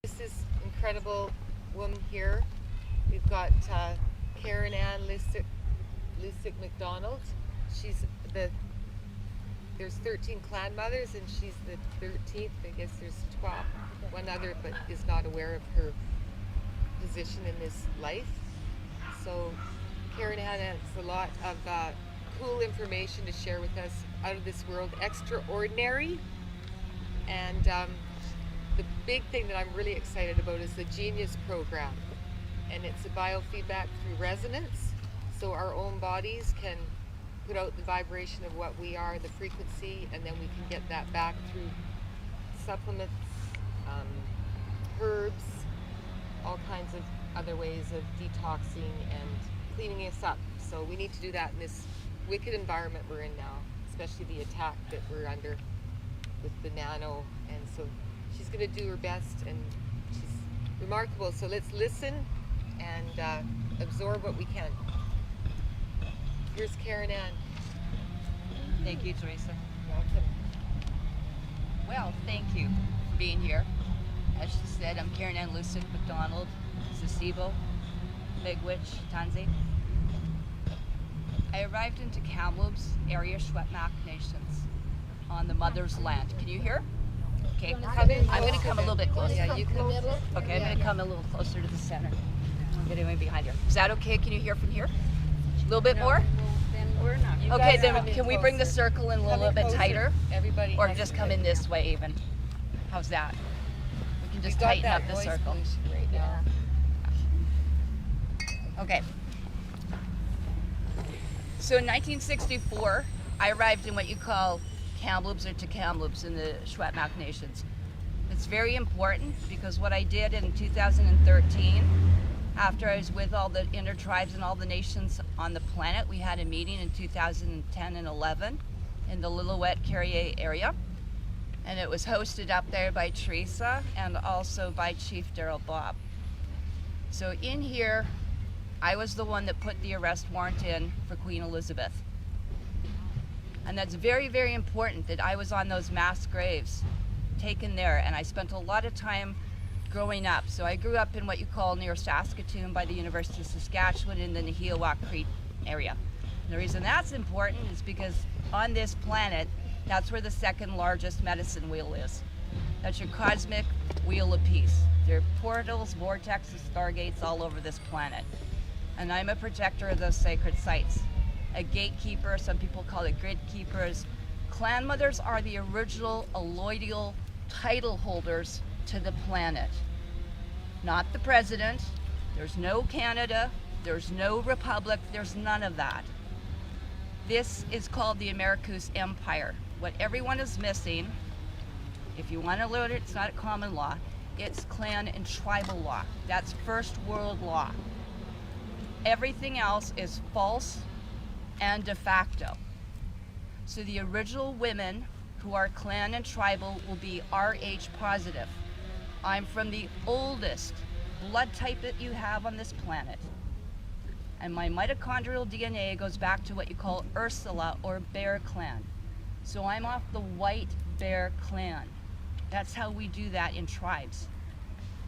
This incredible woman here. We've got Karen Ann lucyk Macdonald. She's there's 13 clan mothers and she's the 13th. I guess there's 12, one other, but is not aware of her position in this life. So Karen Ann has a lot of cool information to share with us, out of this world, extraordinary. And the big thing that I'm really excited about is the Genius program. And it's a biofeedback through resonance. So our own bodies can put out the vibration of what we are, the frequency, and then we can get that back through supplements, herbs, all kinds of other ways of detoxing and cleaning us up. So we need to do that in this wicked environment we're in now, especially the attack that we're under with the nano. And so she's going to do her best, and she's remarkable. So let's listen and absorb what we can. Here's Karen Ann. Thank you, Teresa. Welcome. Well, thank you for being here. As she said, I'm Karen Ann lucyk Macdonald, Sasibo, Big Witch, Tanzi. I arrived into Kamloops area Shwetmak Nations on the mother's land. Can you hear? Okay, I'm going to come a little bit closer. Yeah, you can. Okay, I'm going to come a little closer to the center. I'm getting way behind here. Is that okay? Can you hear from here? A little bit more? Then we're not. You Okay, guys then come in can we bring the closer. circle in a little Come in bit closer. tighter? Everybody Or has just to come get- in this way even? How's that? We can just We've got tighten that up the voice circle. pollution right now. Okay. So in 1964, I arrived in what you call Kamloops or Kamloops in the Shwetmak Nations. It's very important because what I did in 2013, after I was with all the inner tribes and all the nations on the planet, we had a meeting in 2010 and 11 in the Lillooet Carrier area. And it was hosted up there by Teresa and also by Chief Daryl Bob. So in here, I was the one that put the arrest warrant in for Queen Elizabeth. And that's very, very important that I was on those mass graves taken there. And I spent a lot of time growing up. So I grew up in what you call near Saskatoon by the University of Saskatchewan in the Nahiawak Creek area. And the reason that's important is because on this planet, that's where the second largest medicine wheel is. That's your cosmic wheel of peace. There are portals, vortexes, stargates all over this planet. And I'm a protector of those sacred sites. A gatekeeper, some people call it grid keepers. Clan mothers are the original alloidial title holders to the planet. Not the president. There's no Canada. There's no republic. There's none of that. This is called the Americus Empire. What everyone is missing, if you want to learn it, it's not a common law, it's clan and tribal law. That's first world law. Everything else is false and de facto. So the original women who are clan and tribal will be Rh positive. I'm from the oldest blood type that you have on this planet. And my mitochondrial DNA goes back to what you call Ursula or Bear Clan. So I'm off the White Bear Clan. That's how we do that in tribes.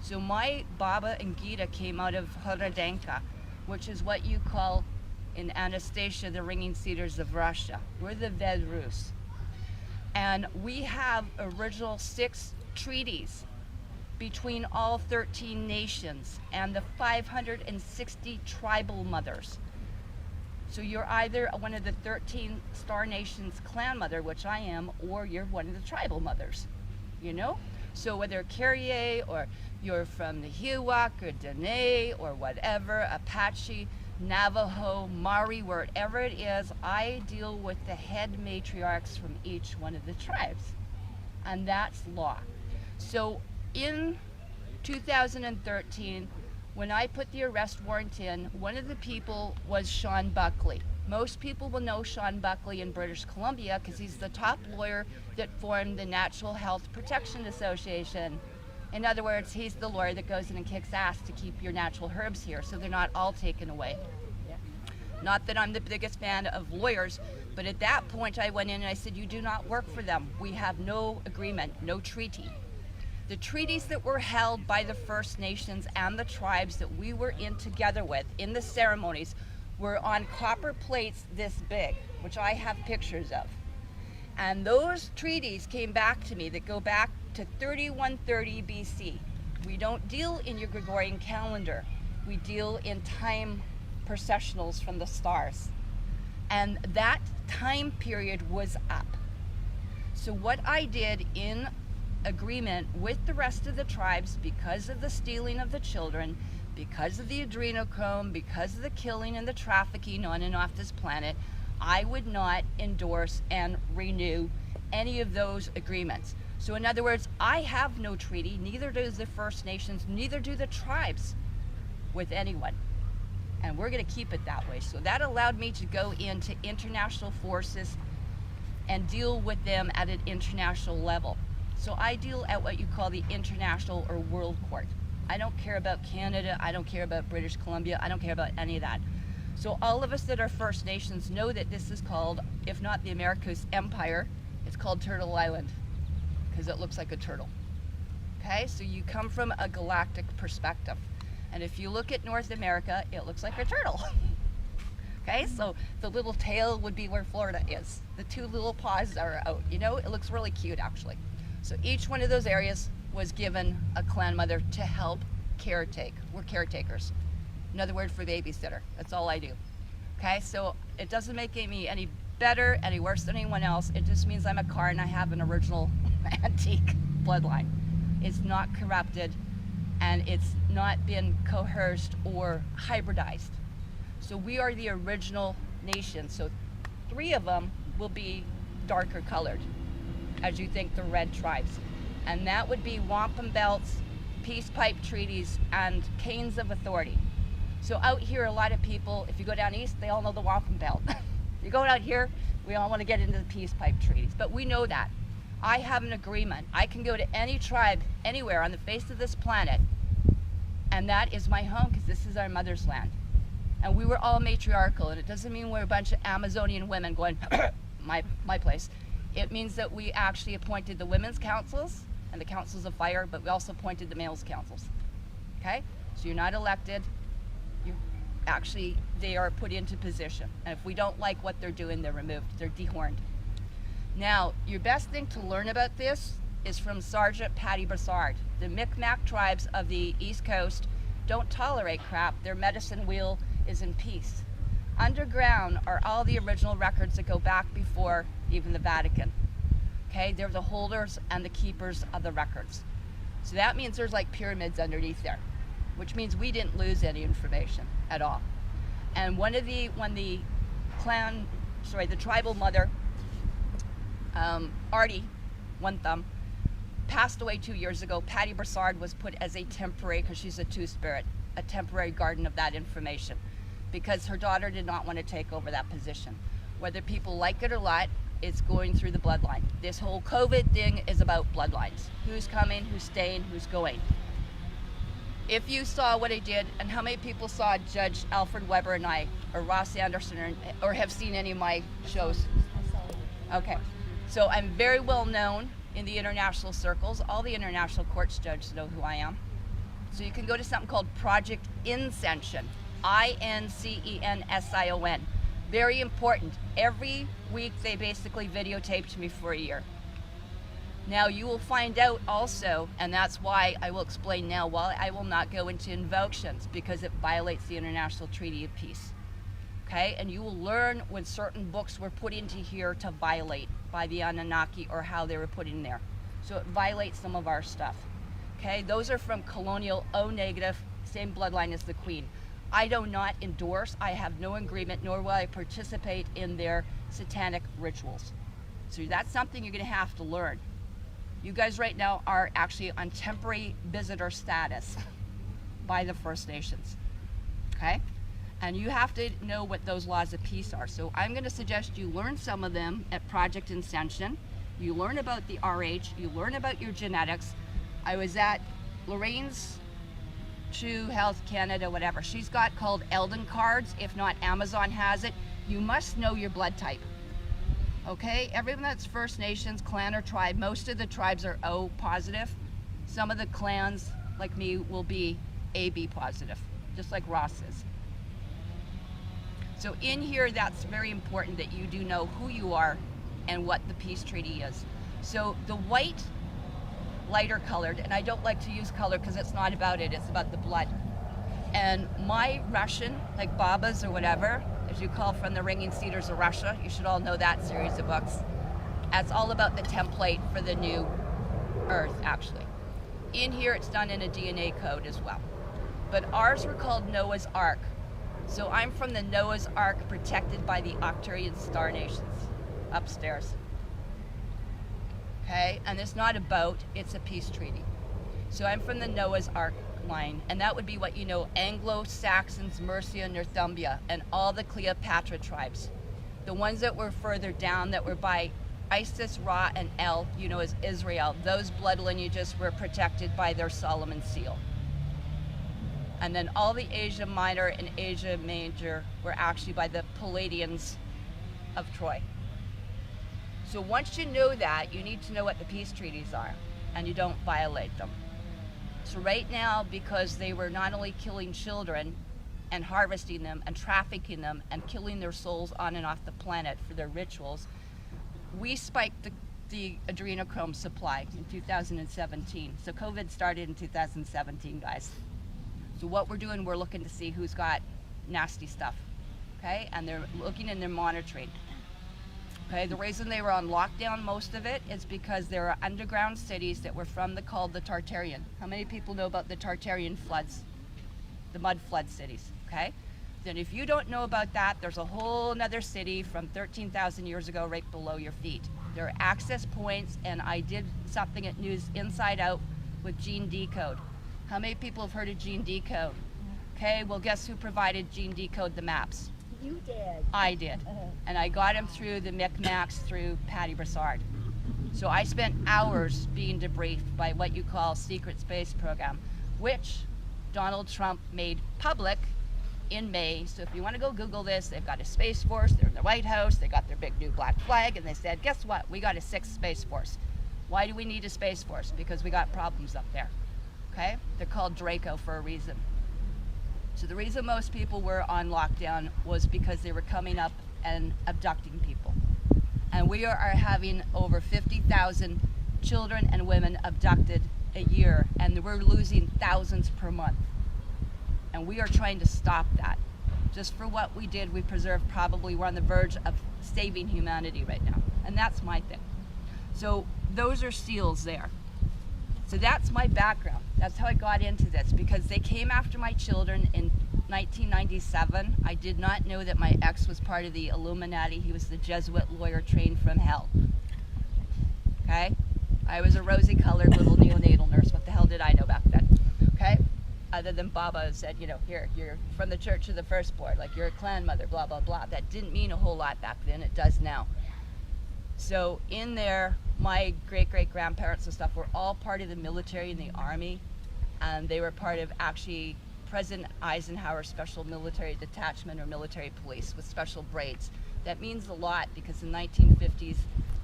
So my Baba and Gita came out of Horodenka, which is what you call in Anastasia the Ringing Cedars of Russia. We're the Ved Rus. And we have original 6 treaties between all 13 nations and the 560 tribal mothers. So you're either one of the 13 Star Nations clan mother, which I am, or you're one of the tribal mothers, you know? So whether Carrier or you're from the Hiwak or Dene or whatever, Apache, Navajo, Maori, wherever it is, I deal with the head matriarchs from each one of the tribes. And that's law. So in 2013, when I put the arrest warrant in, one of the people was Sean Buckley. Most people will know Sean Buckley in British Columbia because he's the top lawyer that formed the Natural Health Protection Association. In other words, he's the lawyer that goes in and kicks ass to keep your natural herbs here so they're not all taken away. Not that I'm the biggest fan of lawyers, but at that point I went in and I said, you do not work for them. We have no agreement, no treaty. The treaties that were held by the First Nations and the tribes that we were in together with in the ceremonies were on copper plates this big, which I have pictures of. And those treaties came back to me that go back to 3130 BC. We don't deal in your Gregorian calendar. We deal in time processionals from the stars. And that time period was up. So what I did in agreement with the rest of the tribes, because of the stealing of the children, because of the adrenochrome, because of the killing and the trafficking on and off this planet, I would not endorse and renew any of those agreements. So in other words, I have no treaty, neither does the First Nations, neither do the tribes with anyone. And we're going to keep it that way. So that allowed me to go into international forces and deal with them at an international level. So I deal at what you call the international or world court. I don't care about Canada, I don't care about British Columbia, I don't care about any of that. So all of us that are First Nations know that this is called, if not the America's Empire, it's called Turtle Island, because it looks like a turtle. Okay, so you come from a galactic perspective. And if you look at North America, it looks like a turtle. Okay, so the little tail would be where Florida is. The two little paws are out, you know, it looks really cute actually. So each one of those areas was given a clan mother to help caretake. We're caretakers. Another word for babysitter. That's all I do. Okay, so it doesn't make me any better, any worse than anyone else. It just means I'm a car and I have an original antique bloodline. It's not corrupted and it's not been coerced or hybridized. So we are the original nation. So 3 of them will be darker colored, as you think the red tribes. And that would be wampum belts, peace pipe treaties, and canes of authority. So out here, a lot of people, if you go down east, they all know the wampum belt. You go out here, we all want to get into the peace pipe treaties, but we know that. I have an agreement. I can go to any tribe, anywhere on the face of this planet, and that is my home, because this is our mother's land. And we were all matriarchal, and it doesn't mean we're a bunch of Amazonian women going, my place. It means that we actually appointed the women's councils and the councils of fire, but we also appointed the males' councils. Okay? So you're not elected. You actually, they are put into position. And if we don't like what they're doing, they're removed. They're dehorned. Now, your best thing to learn about this is from Sergeant Patty Brassard. The Micmac tribes of the East Coast don't tolerate crap. Their medicine wheel is in peace. Underground are all the original records that go back before even the Vatican. Okay, they're the holders and the keepers of the records. So that means there's like pyramids underneath there, which means we didn't lose any information at all. And when the tribal mother, Artie, One Thumb, passed away 2 years ago, Patty Brassard was put as a temporary, because she's a two-spirit, a temporary guardian of that information, because her daughter did not want to take over that position. Whether people like it or not, it's going through the bloodline. This whole COVID thing is about bloodlines. Who's coming, who's staying, who's going. If you saw what I did, and how many people saw Judge Alfred Weber and I, or Ross Anderson, or have seen any of my shows? Okay, so I'm very well known in the international circles. All the international courts judges know who I am. So you can go to something called Project Incension, INCENSION. Very important. Every week they basically videotaped me for a year. Now you will find out also, and that's why I will explain now, why I will not go into invocations, because it violates the International Treaty of Peace. Okay, and you will learn when certain books were put into here to violate by the Anunnaki, or how they were put in there. So it violates some of our stuff. Okay, those are from colonial O negative, same bloodline as the Queen. I do not endorse, I have no agreement, nor will I participate in their satanic rituals. So that's something you're going to have to learn. You guys right now are actually on temporary visitor status by the First Nations. Okay? And you have to know what those laws of peace are. So I'm going to suggest you learn some of them at Project Incension. You learn about the RH, you learn about your genetics. I was at Lorraine's True Health Canada, whatever. She's got called Eldon cards. If not, Amazon has it. You must know your blood type. Okay? Everyone that's First Nations, clan, or tribe, most of the tribes are O positive. Some of the clans, like me, will be AB positive, just like Ross is. So in here, that's very important that you do know who you are and what the peace treaty is. So the white, lighter colored, and I don't like to use color because it's not about it, it's about the blood. And my Russian, like Baba's or whatever, as you call from the Ringing Cedars of Russia, you should all know that series of books. That's all about the template for the new Earth, actually. In here, it's done in a DNA code as well. But ours were called Noah's Ark. So I'm from the Noah's Ark protected by the Arcturian Star Nations upstairs. Okay, and it's not a boat, it's a peace treaty. So I'm from the Noah's Ark line, and that would be what you know, Anglo-Saxons, Mercia, Northumbria, and all the Cleopatra tribes. The ones that were further down that were by Isis, Ra, and El, you know, as Israel, those blood lineages were protected by their Solomon seal. And then all the Asia Minor and Asia Major were actually by the Palladians of Troy. So once you know that, you need to know what the peace treaties are, and you don't violate them. So right now, because they were not only killing children and harvesting them and trafficking them and killing their souls on and off the planet for their rituals, we spiked the adrenochrome supply in 2017. So COVID started in 2017, guys. So what we're doing, we're looking to see who's got nasty stuff, okay? And they're looking and they're monitoring. Okay, the reason they were on lockdown, most of it, is because there are underground cities that were called the Tartarian. How many people know about the Tartarian floods? The mud flood cities, okay? Then if you don't know about that, there's a whole nother city from 13,000 years ago right below your feet. There are access points, and I did something at News Inside Out with Gene Decode. How many people have heard of Gene Decode? Okay, well guess who provided Gene Decode the maps? You did. I did. And I got him through the Micmacs through Patty Brassard. So I spent hours being debriefed by what you call secret space program, which Donald Trump made public in May. So if you want to go Google this, they've got a Space Force, they're in the White House, they got their big new black flag, and they said, guess what? We got a 6th Space Force. Why do we need a Space Force? Because we got problems up there, okay? They're called Draco for a reason. So the reason most people were on lockdown was because they were coming up and abducting people. And we are having over 50,000 children and women abducted a year, and we're losing thousands per month. And we are trying to stop that. Just for what we did, we preserved probably, we're on the verge of saving humanity right now. And that's my thing. So those are seals there. So that's my background. That's how I got into this, because they came after my children in 1997. I did not know that my ex was part of the Illuminati. He was the Jesuit lawyer trained from hell. Okay? I was a rosy-colored little neonatal nurse. What the hell did I know back then? Okay? Other than Baba said, you know, here, you're from the Church of the Firstborn, like you're a clan mother, blah, blah, blah. That didn't mean a whole lot back then. It does now. So in there, my great-great-grandparents and stuff were all part of the military and the army, and they were part of actually President Eisenhower's special military detachment or military police with special braids. That means a lot because in the 1950s,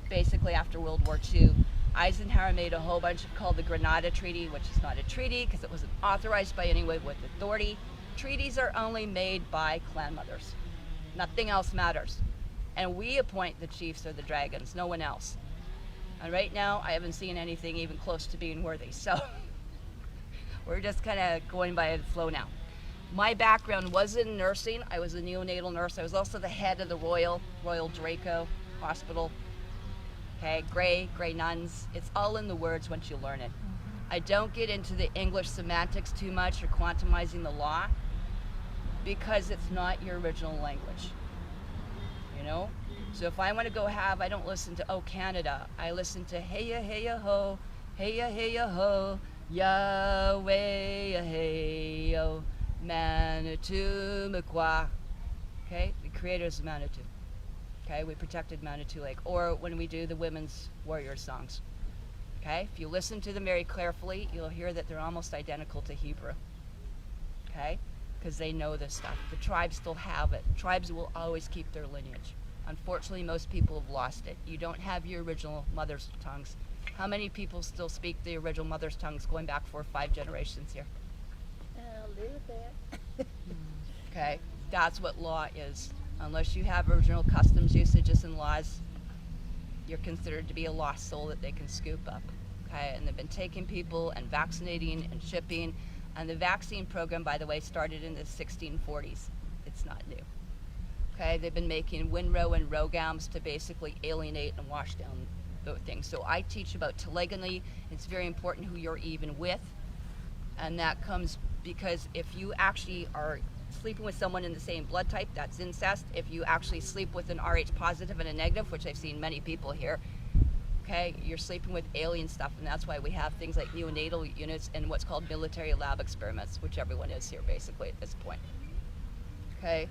basically after World War II, Eisenhower made a whole bunch called the Granada Treaty, which is not a treaty because it wasn't authorized by anyone with authority. Treaties are only made by clan mothers. Nothing else matters. And we appoint the chiefs or the dragons, no one else. And right now, I haven't seen anything even close to being worthy. So we're just kind of going by the flow now. My background was in nursing. I was a neonatal nurse. I was also the head of the Royal Draco Hospital. Okay, gray nuns. It's all in the words once you learn it. I don't get into the English semantics too much or quantumizing the law because it's not your original language. You know? So if I want to go I don't listen to Oh Canada. I listen to Hey ya ho, hey ya ho, Yahweh hey yo, Manitou Makwa. Okay, the creators of Manitou. Okay, we protected Manitou Lake. Or when we do the women's warrior songs. Okay, if you listen to them very carefully, you'll hear that they're almost identical to Hebrew. Okay, because they know this stuff. The tribes still have it. Tribes will always keep their lineage. Unfortunately, most people have lost it. You don't have your original mother's tongues. How many people still speak the original mother's tongues going back 4 or 5 generations here? A little bit. Okay, that's what law is. Unless you have original customs, usages, and laws, you're considered to be a lost soul that they can scoop up. Okay, and they've been taking people and vaccinating and shipping. And the vaccine program, by the way, started in the 1640s. It's not new. Okay, they've been making Winrow and Rogams to basically alienate and wash down the things. So I teach about telegony. It's very important who you're even with. And that comes because if you actually are sleeping with someone in the same blood type, that's incest. If you actually sleep with an Rh positive and a negative, which I've seen many people here, okay, you're sleeping with alien stuff, and that's why we have things like neonatal units and what's called military lab experiments, which everyone is here basically at this point. Okay,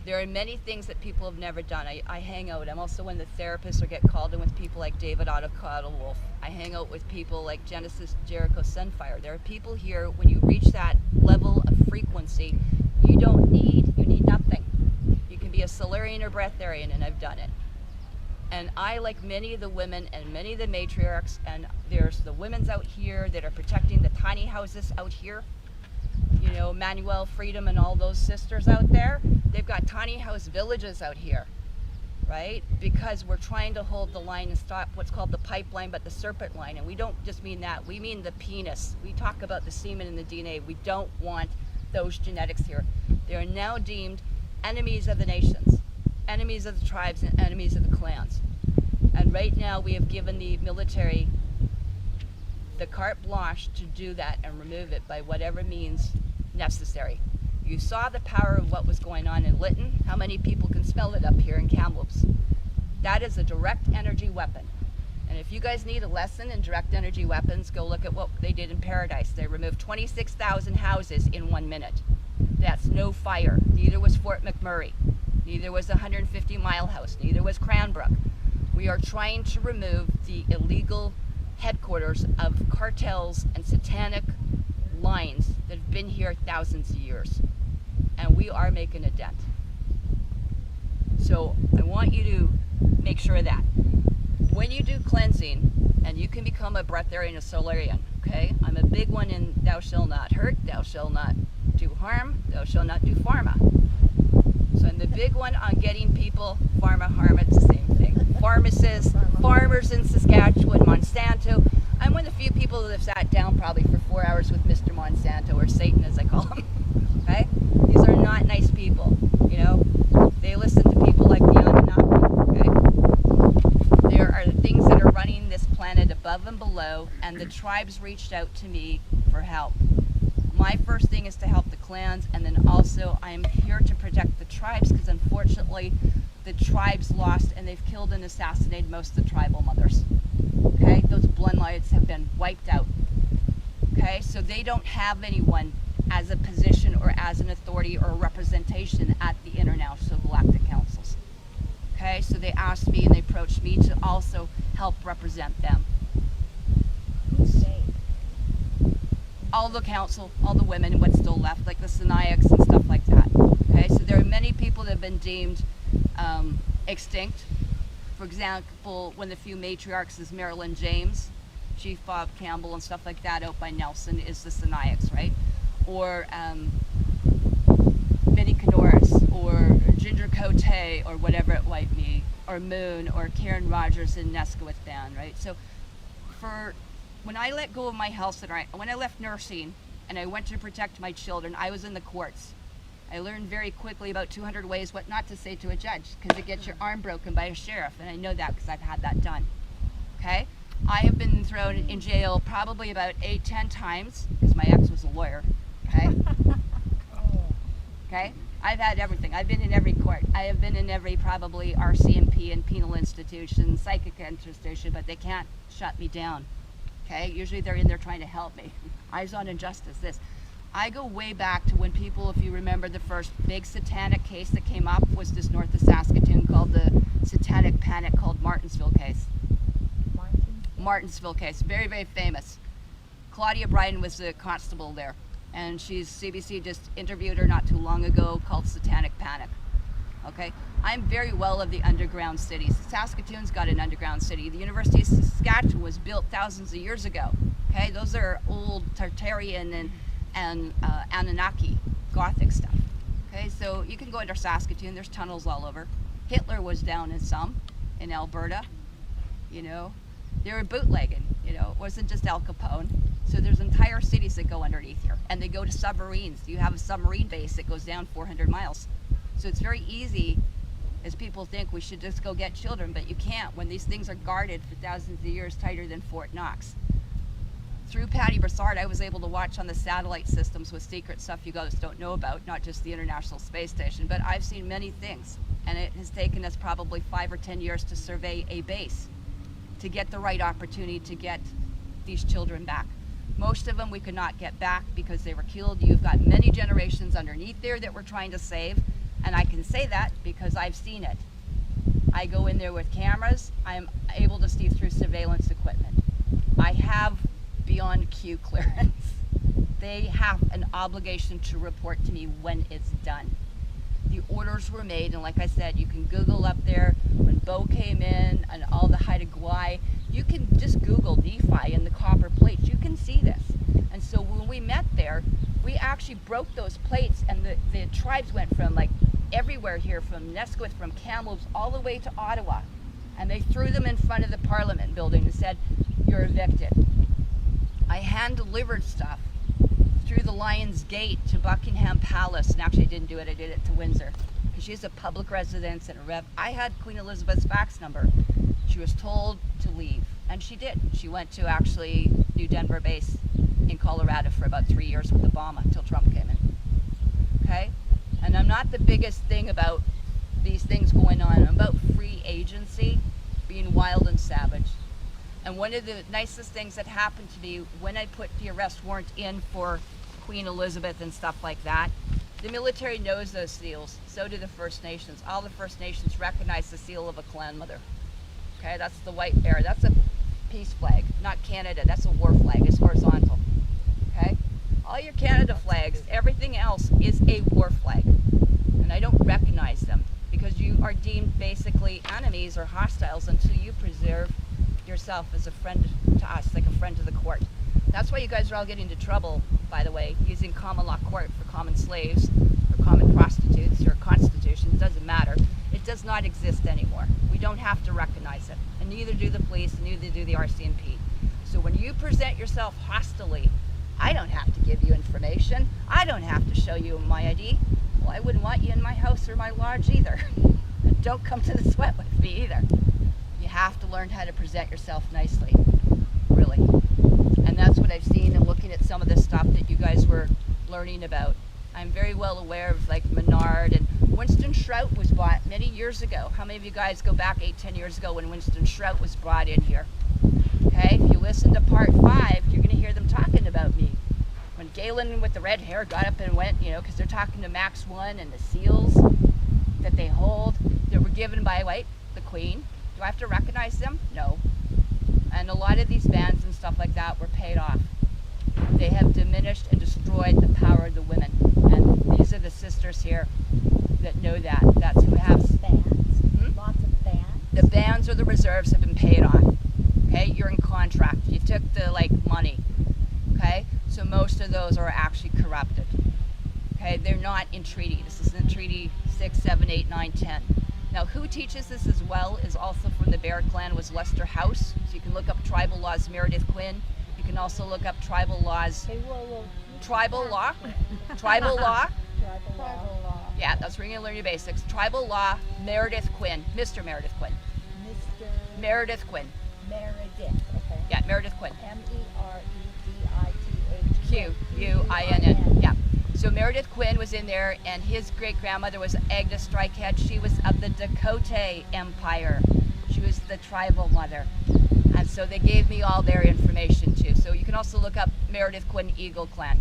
there are many things that people have never done. I hang out. I'm also one of the therapists or get called in with people like David Otto Wolf. I hang out with people like Genesis Jericho Sunfire. There are people here, when you reach that level of frequency, you need nothing. You can be a Solarian or Breatharian, and I've done it. And I, like many of the women and many of the matriarchs, and there's the women's out here that are protecting the tiny houses out here. You know, Manuel, Freedom, and all those sisters out there, they've got tiny house villages out here, right? Because we're trying to hold the line and stop what's called the pipeline, but the serpent line. And we don't just mean that, we mean the penis. We talk about the semen and the DNA. We don't want those genetics here. They are now deemed enemies of the nations, enemies of the tribes, and enemies of the clans. And right now we have given the military the carte blanche to do that and remove it by whatever means necessary. You saw the power of what was going on in Lytton. How many people can smell it up here in Kamloops? That is a direct energy weapon. And if you guys need a lesson in direct energy weapons, go look at what they did in Paradise. They removed 26,000 houses in 1 minute. That's no fire. Neither was Fort McMurray. Neither was the 150-mile house. Neither was Cranbrook. We are trying to remove the illegal headquarters of cartels and satanic lines that have been here thousands of years. And we are making a dent. So I want you to make sure that when you do cleansing, and you can become a breatharian, a solarian, okay? I'm a big one in thou shalt not hurt, thou shalt not do harm, thou shalt not do pharma. So I'm the big one on getting people, pharma, harm, it's the same thing. Pharmacists, farmers in Saskatchewan, Monsanto. I'm one of the few people that have sat down probably for 4 hours with Mr. Monsanto, or Satan as I call him, okay? These are not nice people, you know? They listen to people like the Anunnaki, okay? There are things that are running this planet above and below, and the tribes reached out to me for help. My first thing is to help the clans, and then also I'm here to protect the tribes, because unfortunately the tribes lost, and they've killed and assassinated most of the tribal mothers. Okay, those bloodlines have been wiped out. Okay, so they don't have anyone as a position or as an authority or a representation at the International Galactic Councils. Okay, so they asked me and they approached me to also help represent them. All the council, all the women and what's still left, like the Sinaiacs and stuff like that. Okay, so there are many people that have been deemed extinct. For example, one of the few matriarchs is Marilyn James, Chief Bob Campbell and stuff like that out by Nelson is the Sinaiacs, right? Or Minnie Canoris, or Ginger Cote, or whatever it might be, or Moon, or Karen Rogers in Neskowitz Band, right? So when I let go of my health center, when I left nursing and I went to protect my children, I was in the courts. I learned very quickly about 200 ways what not to say to a judge, because it gets your arm broken by a sheriff, and I know that because I've had that done. Okay? I have been thrown in jail probably about 8-10 times, because my ex was a lawyer. Okay? Okay? I've had everything. I've been in every court. I have been in every probably RCMP and penal institution, psychic institution, but they can't shut me down. Okay? Usually they're in there trying to help me. Eyes on injustice, this. I go way back to when people, if you remember, the first big satanic case that came up was this north of Saskatoon called the satanic panic called Martinsville case. Martinsville case, very, very famous. Claudia Bryden was the constable there, and CBC just interviewed her not too long ago, called Satanic Panic. Okay, I'm very well of the underground cities. Saskatoon's got an underground city. The University of Saskatchewan was built thousands of years ago. Okay, those are old Tartarian and Anunnaki Gothic stuff. Okay, so you can go into Saskatoon. There's tunnels all over. Hitler was down in some, in Alberta. You know, they were bootlegging. You know, it wasn't just Al Capone. So there's entire cities that go underneath here, and they go to submarines. You have a submarine base that goes down 400 miles. So it's very easy, as people think we should just go get children, but you can't when these things are guarded for thousands of years, tighter than Fort Knox. Through Patty Broussard, I was able to watch on the satellite systems with secret stuff you guys don't know about, not just the International Space Station, but I've seen many things, and it has taken us probably 5 or 10 years to survey a base to get the right opportunity to get these children back. Most of them we could not get back because they were killed. You've got many generations underneath there that we're trying to save. And I can say that because I've seen it. I go in there with cameras. I'm able to see through surveillance equipment. I have beyond Q clearance. They have an obligation to report to me when it's done. The orders were made, and like I said, you can Google up there when Bo came in and all the Haida Gwaii. You can just Google Nephi and the copper plates. You can see this. And so when we met there, we actually broke those plates, and the tribes went from like everywhere here, from Nesquith, from Kamloops, all the way to Ottawa. And they threw them in front of the Parliament building and said, "You're evicted." I hand-delivered stuff through the Lion's Gate to Buckingham Palace, and actually I didn't do it, I did it to Windsor, because she's a public residence and a rep. I had Queen Elizabeth's fax number. She was told to leave, and she did. She went to actually New Denver base in Colorado for about 3 years with Obama until Trump came in. Okay? And I'm not the biggest thing about these things going on. I'm about free agency, being wild and savage. And one of the nicest things that happened to me when I put the arrest warrant in for Queen Elizabeth and stuff like that, the military knows those seals. So do the First Nations. All the First Nations recognize the seal of a clan mother. Okay, that's the white bear. That's a peace flag, not Canada. That's a war flag. It's horizontal. Okay? All your Canada flags, everything else is a war flag. And I don't recognize them because you are deemed basically enemies or hostiles until you preserve yourself as a friend to us, like a friend to the court. That's why you guys are all getting into trouble, by the way, using common law court for common slaves or common prostitutes or constitution. It doesn't matter. It does not exist anymore. We don't have to recognize it. And neither do the police, and neither do the RCMP. So when you present yourself hostilely, I don't have to give you information. I don't have to show you my ID. Well, I wouldn't want you in my house or my lodge either. And don't come to the sweat with me either. You have to learn how to present yourself nicely, really. And that's what I've seen in looking at some of the stuff that you guys were learning about. I'm very well aware of like Menard, and Winston Shrout was bought many years ago. How many of you guys go back 8-10 years ago when Winston Shrout was brought in here? Okay, if you listen to part 5, you're going to hear them talking about me. When Galen with the red hair got up and went, you know, because they're talking to Max 1 and the seals that they hold that were given by the Queen. Do I have to recognize them? No. And a lot of these bands and stuff like that were paid off. They have diminished and destroyed the power of the women. And these are the sisters here that know that. That's who have Bands. Lots of bands. the bands or the reserves have been paid off. Okay, you're in contract. You took the money. Okay, so most of those are actually corrupted. Okay, they're not in treaty. This is in Treaty 6, 7, 8, 9, 10. Now, who teaches this as well is also from the Bear Clan was Lester House. So you can look up tribal laws, Meredith Quinn. You can also look up tribal laws. Hey, whoa. Tribal law. Tribal law. Tribal law. Yeah, that's where you're going to learn your basics. Tribal law, Meredith Quinn. Mr. Meredith Quinn. Mr. Meredith Quinn. Meredith. Okay. Yeah, Meredith Quinn. Meredith. Quinn. Yeah. So Meredith Quinn was in there, and his great-grandmother was Agnes Strikehead. She was of the Dakota Empire. She was the tribal mother. And so they gave me all their information, too. So you can also look up Meredith Quinn Eagle Clan.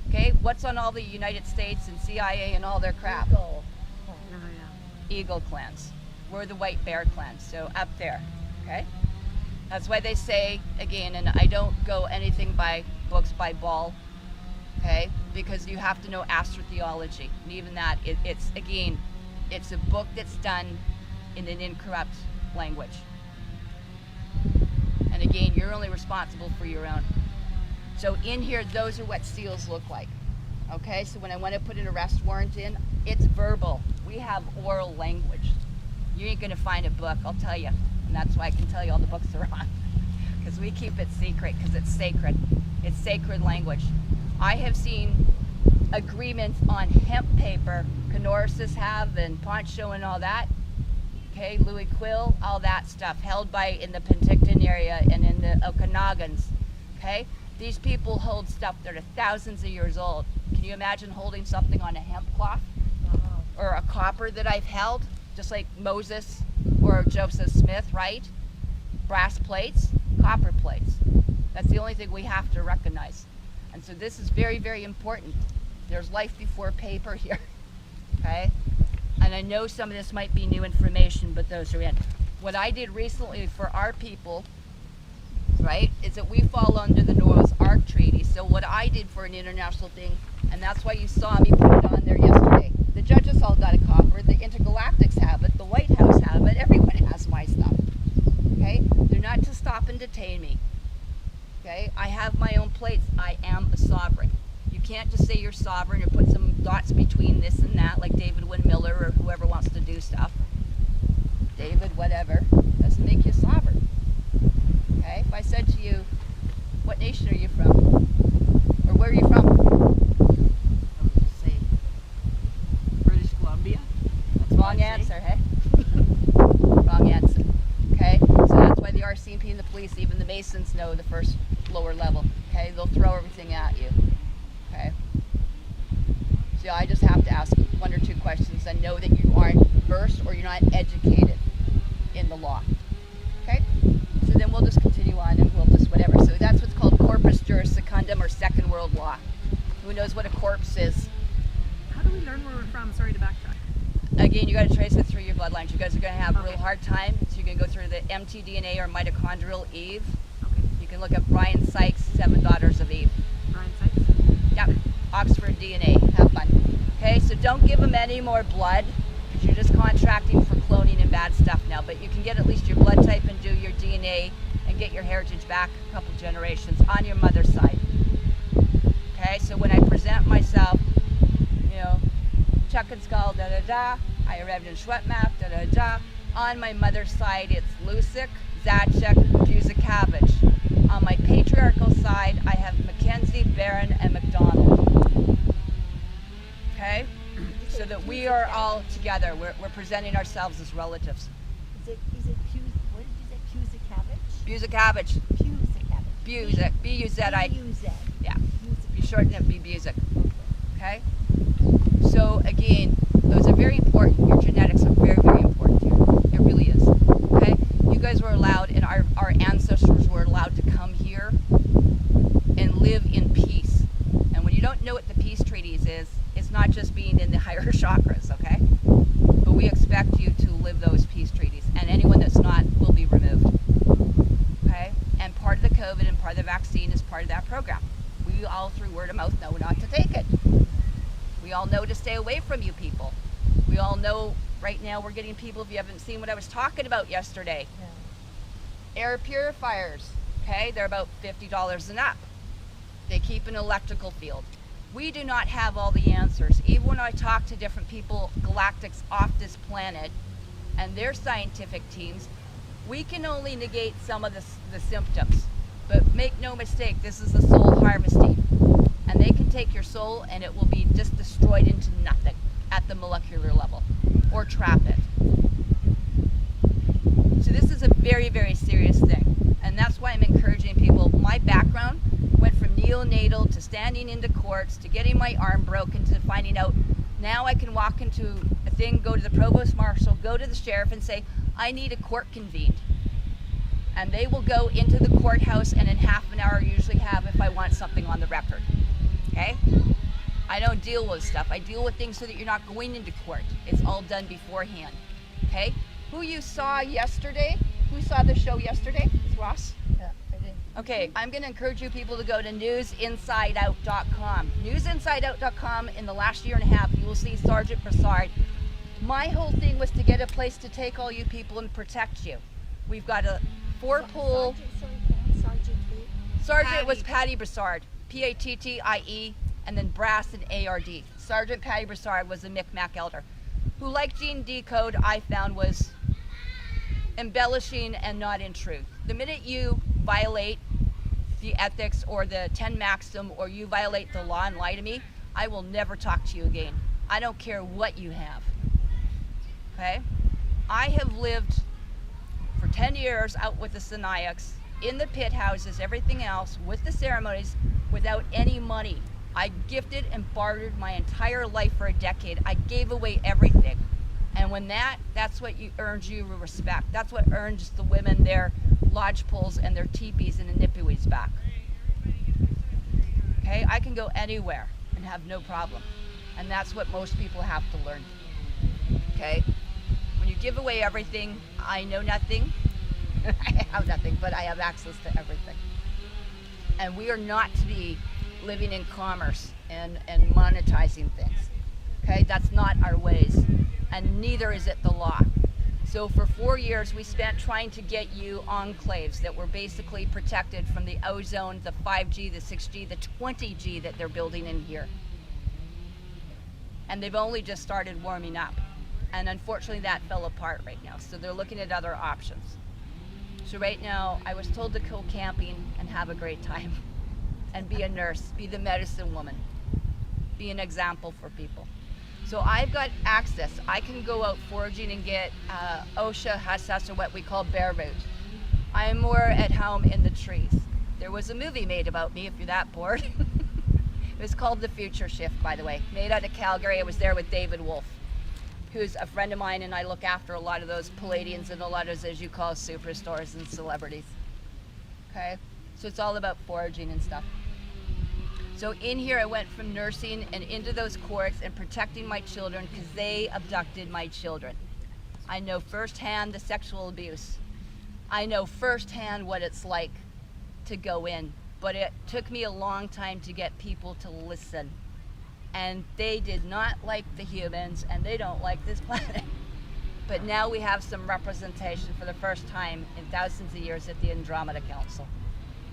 Okay, what's on all the United States and CIA and all their crap? Eagle. Eagle clans. We're the White Bear clan, so up there, okay? That's why they say, again, and I don't go anything by books by Ball, okay? Because you have to know astrotheology. And even that, it's again, It's a book that's done in an incorrupt language. And again, you're only responsible for your own. So in here, those are what seals look like. Okay, so when I want to put an arrest warrant in, it's verbal. We have oral language. You ain't gonna find a book, I'll tell you. And that's why I can tell you all the books are on. Because we keep it secret, because it's sacred. It's sacred language. I have seen agreements on hemp paper, Canorasis have, and Poncho and all that. Okay, Louis Quill, all that stuff, held by in the Penticton area and in the Okanagans. Okay, these people hold stuff that are thousands of years old. Can you imagine holding something on a hemp cloth? Or a copper that I've held, just like Moses or Joseph Smith, right? Brass plates, copper plates. That's the only thing we have to recognize. And so this is very, very important. There's life before paper here, okay? And I know some of this might be new information, but those are in. What I did recently for our people, right, is that we fall under the Noah's Ark Treaty. So what I did for an international thing, and that's why you saw me put it on there yesterday. The judges all got a copper, the intergalactics have it, the White House have it, everyone has my stuff, okay? They're not to stop and detain me, okay? I have my own plates, I am a sovereign. You can't just say you're sovereign or put some dots between this and that, like David Wynn Miller or whoever wants to do stuff. David, whatever, doesn't make you sovereign, okay? If I said to you, what nation are you from? Or where are you from? Wrong answer, hey? Wrong answer. Okay? So that's why the RCMP and the police, even the Masons know the first lower level. Okay? They'll throw everything at you. Okay? So I just have to ask one or two questions and know that you aren't versed or you're not educated in the law. Okay? So then we'll just continue on and we'll just whatever. So that's what's called corpus juris secundum or second world law. Who knows what a corpse is? How do we learn where we're from? Sorry to backtrack. Again, you got to trace it through your bloodlines. You guys are going to have a real hard time. So you're going to go through the mtDNA or mitochondrial Eve. Okay. You can look up Brian Sykes' 7 Daughters of Eve. Brian Sykes. Yep, Oxford DNA. Have fun. Okay, so don't give them any more blood because you're just contracting for cloning and bad stuff now. But you can get at least your blood type and do your DNA and get your heritage back a couple generations on your mother's side. Okay, so when I present myself, you know, Chuck and Skull, da da da. I arrived in Schwetmap, da da da. On my mother's side, it's Lucyk, Zaczek, Buzikavich. On my patriarchal side, I have Mackenzie, Barron, and Macdonald. Okay? So that we are all together. We're presenting ourselves as relatives. Is it what did you say? Buzikavich? Buzikavich. Buzik. B-U-Z-I. B-U-Z. Yeah. You shorten it, be Buzik. Okay? So again, those are very important. Your genetics are very, very important here. It really is. Okay? You guys were allowed, and our ancestors were allowed to come here and live in peace. And when you don't know what the peace treaties is, it's not just being in the higher chakras, okay? But we expect you to live those peace treaties. And anyone that's not will be removed. Okay? And part of the COVID and part of the vaccine is part of that program. We all, through word of mouth, know not to take it. We all know to stay away from you people. We all know right now we're getting people, if you haven't seen what I was talking about yesterday, air purifiers, okay? They're about $50 and up. They keep an electrical field. We do not have all the answers. Even when I talk to different people, galactics off this planet, and their scientific teams, we can only negate some of the symptoms. But make no mistake, this is the soul harvesting. And they can take your soul and it will be just destroyed into nothing at the molecular level, or trap it. So this is a very, very serious thing. And that's why I'm encouraging people. My background went from neonatal to standing into courts, to getting my arm broken, to finding out now I can walk into a thing, go to the provost marshal, go to the sheriff and say, I need a court convened. And they will go into the courthouse and in half an hour usually have if I want something on the record. Okay? I don't deal with stuff. I deal with things so that you're not going into court. It's all done beforehand. Okay? Who you saw yesterday? Who saw the show yesterday? It's Ross? Yeah, I did. Okay, I'm going to encourage you people to go to newsinsideout.com. Newsinsideout.com, in the last year and a half, you will see Sergeant Brassard My whole thing was to get a place to take all you people and protect you. We've got a 4-pool. Sergeant who? Sergeant was Patty Broussard, Pattie, and then Brass and ARD. Sergeant Patty Broussard was a Micmac elder, who, like Gene Decode, I found was embellishing and not in truth. The minute you violate the ethics or the 10 maxim, or you violate the law and lie to me, I will never talk to you again. I don't care what you have. Okay? I have lived for 10 years out with the Sinaiaks, in the pit houses, everything else, with the ceremonies, without any money. I gifted and bartered my entire life for a decade. I gave away everything. And when that's what earns you respect. That's what earns the women their lodge poles and their teepees and the nippiwees back. Okay, I can go anywhere and have no problem. And that's what most people have to learn. Okay, when you give away everything, I know nothing. I have nothing, but I have access to everything. And we are not to be living in commerce and monetizing things. Okay, that's not our ways. And neither is it the law. So for 4 years, we spent trying to get you enclaves that were basically protected from the ozone, the 5G, the 6G, the 20G that they're building in here. And they've only just started warming up. And unfortunately, that fell apart right now. So they're looking at other options. So right now, I was told to go camping and have a great time. And be a nurse, be the medicine woman, be an example for people. So I've got access. I can go out foraging and get OSHA, HSS, or what we call bare root. I am more at home in the trees. There was a movie made about me, if you're that bored. It was called The Future Shift, by the way, made out of Calgary. I was there with David Wolf, who's a friend of mine, and I look after a lot of those Palladians and a lot of those, as you call, superstars and celebrities. Okay, so it's all about foraging and stuff. So in here, I went from nursing and into those courts and protecting my children because they abducted my children. I know firsthand the sexual abuse. I know firsthand what it's like to go in, but it took me a long time to get people to listen. And they did not like the humans, and they don't like this planet. But now we have some representation for the first time in thousands of years at the Andromeda Council.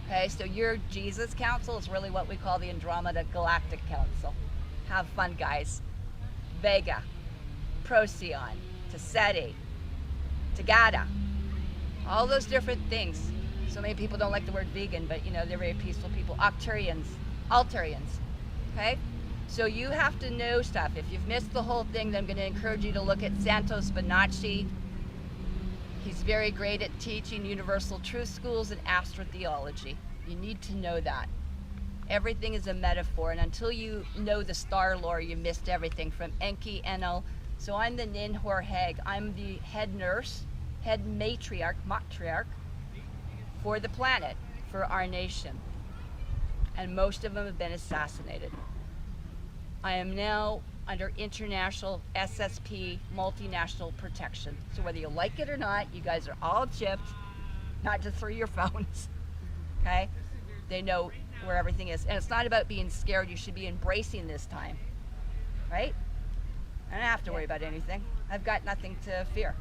Okay, so your Jesus Council is really what we call the Andromeda Galactic Council. Have fun, guys. Vega, Procyon, Teseti, Tagada, all those different things. So many people don't like the word vegan, but you know, they're very peaceful people. Altarians, okay? So you have to know stuff. If you've missed the whole thing, then I'm gonna encourage you to look at Santos Bonacci. He's very great at teaching universal truth schools and astrotheology. You need to know that. Everything is a metaphor, and until you know the star lore, you missed everything from Enki, Enel. So I'm the Ninhor Hag. I'm the head nurse, head matriarch for the planet, for our nation. And most of them have been assassinated. I am now under international SSP multinational protection. So whether you like it or not, you guys are all chipped, not just through your phones, okay? They know where everything is. And it's not about being scared. You should be embracing this time, right? I don't have to worry about anything. I've got nothing to fear,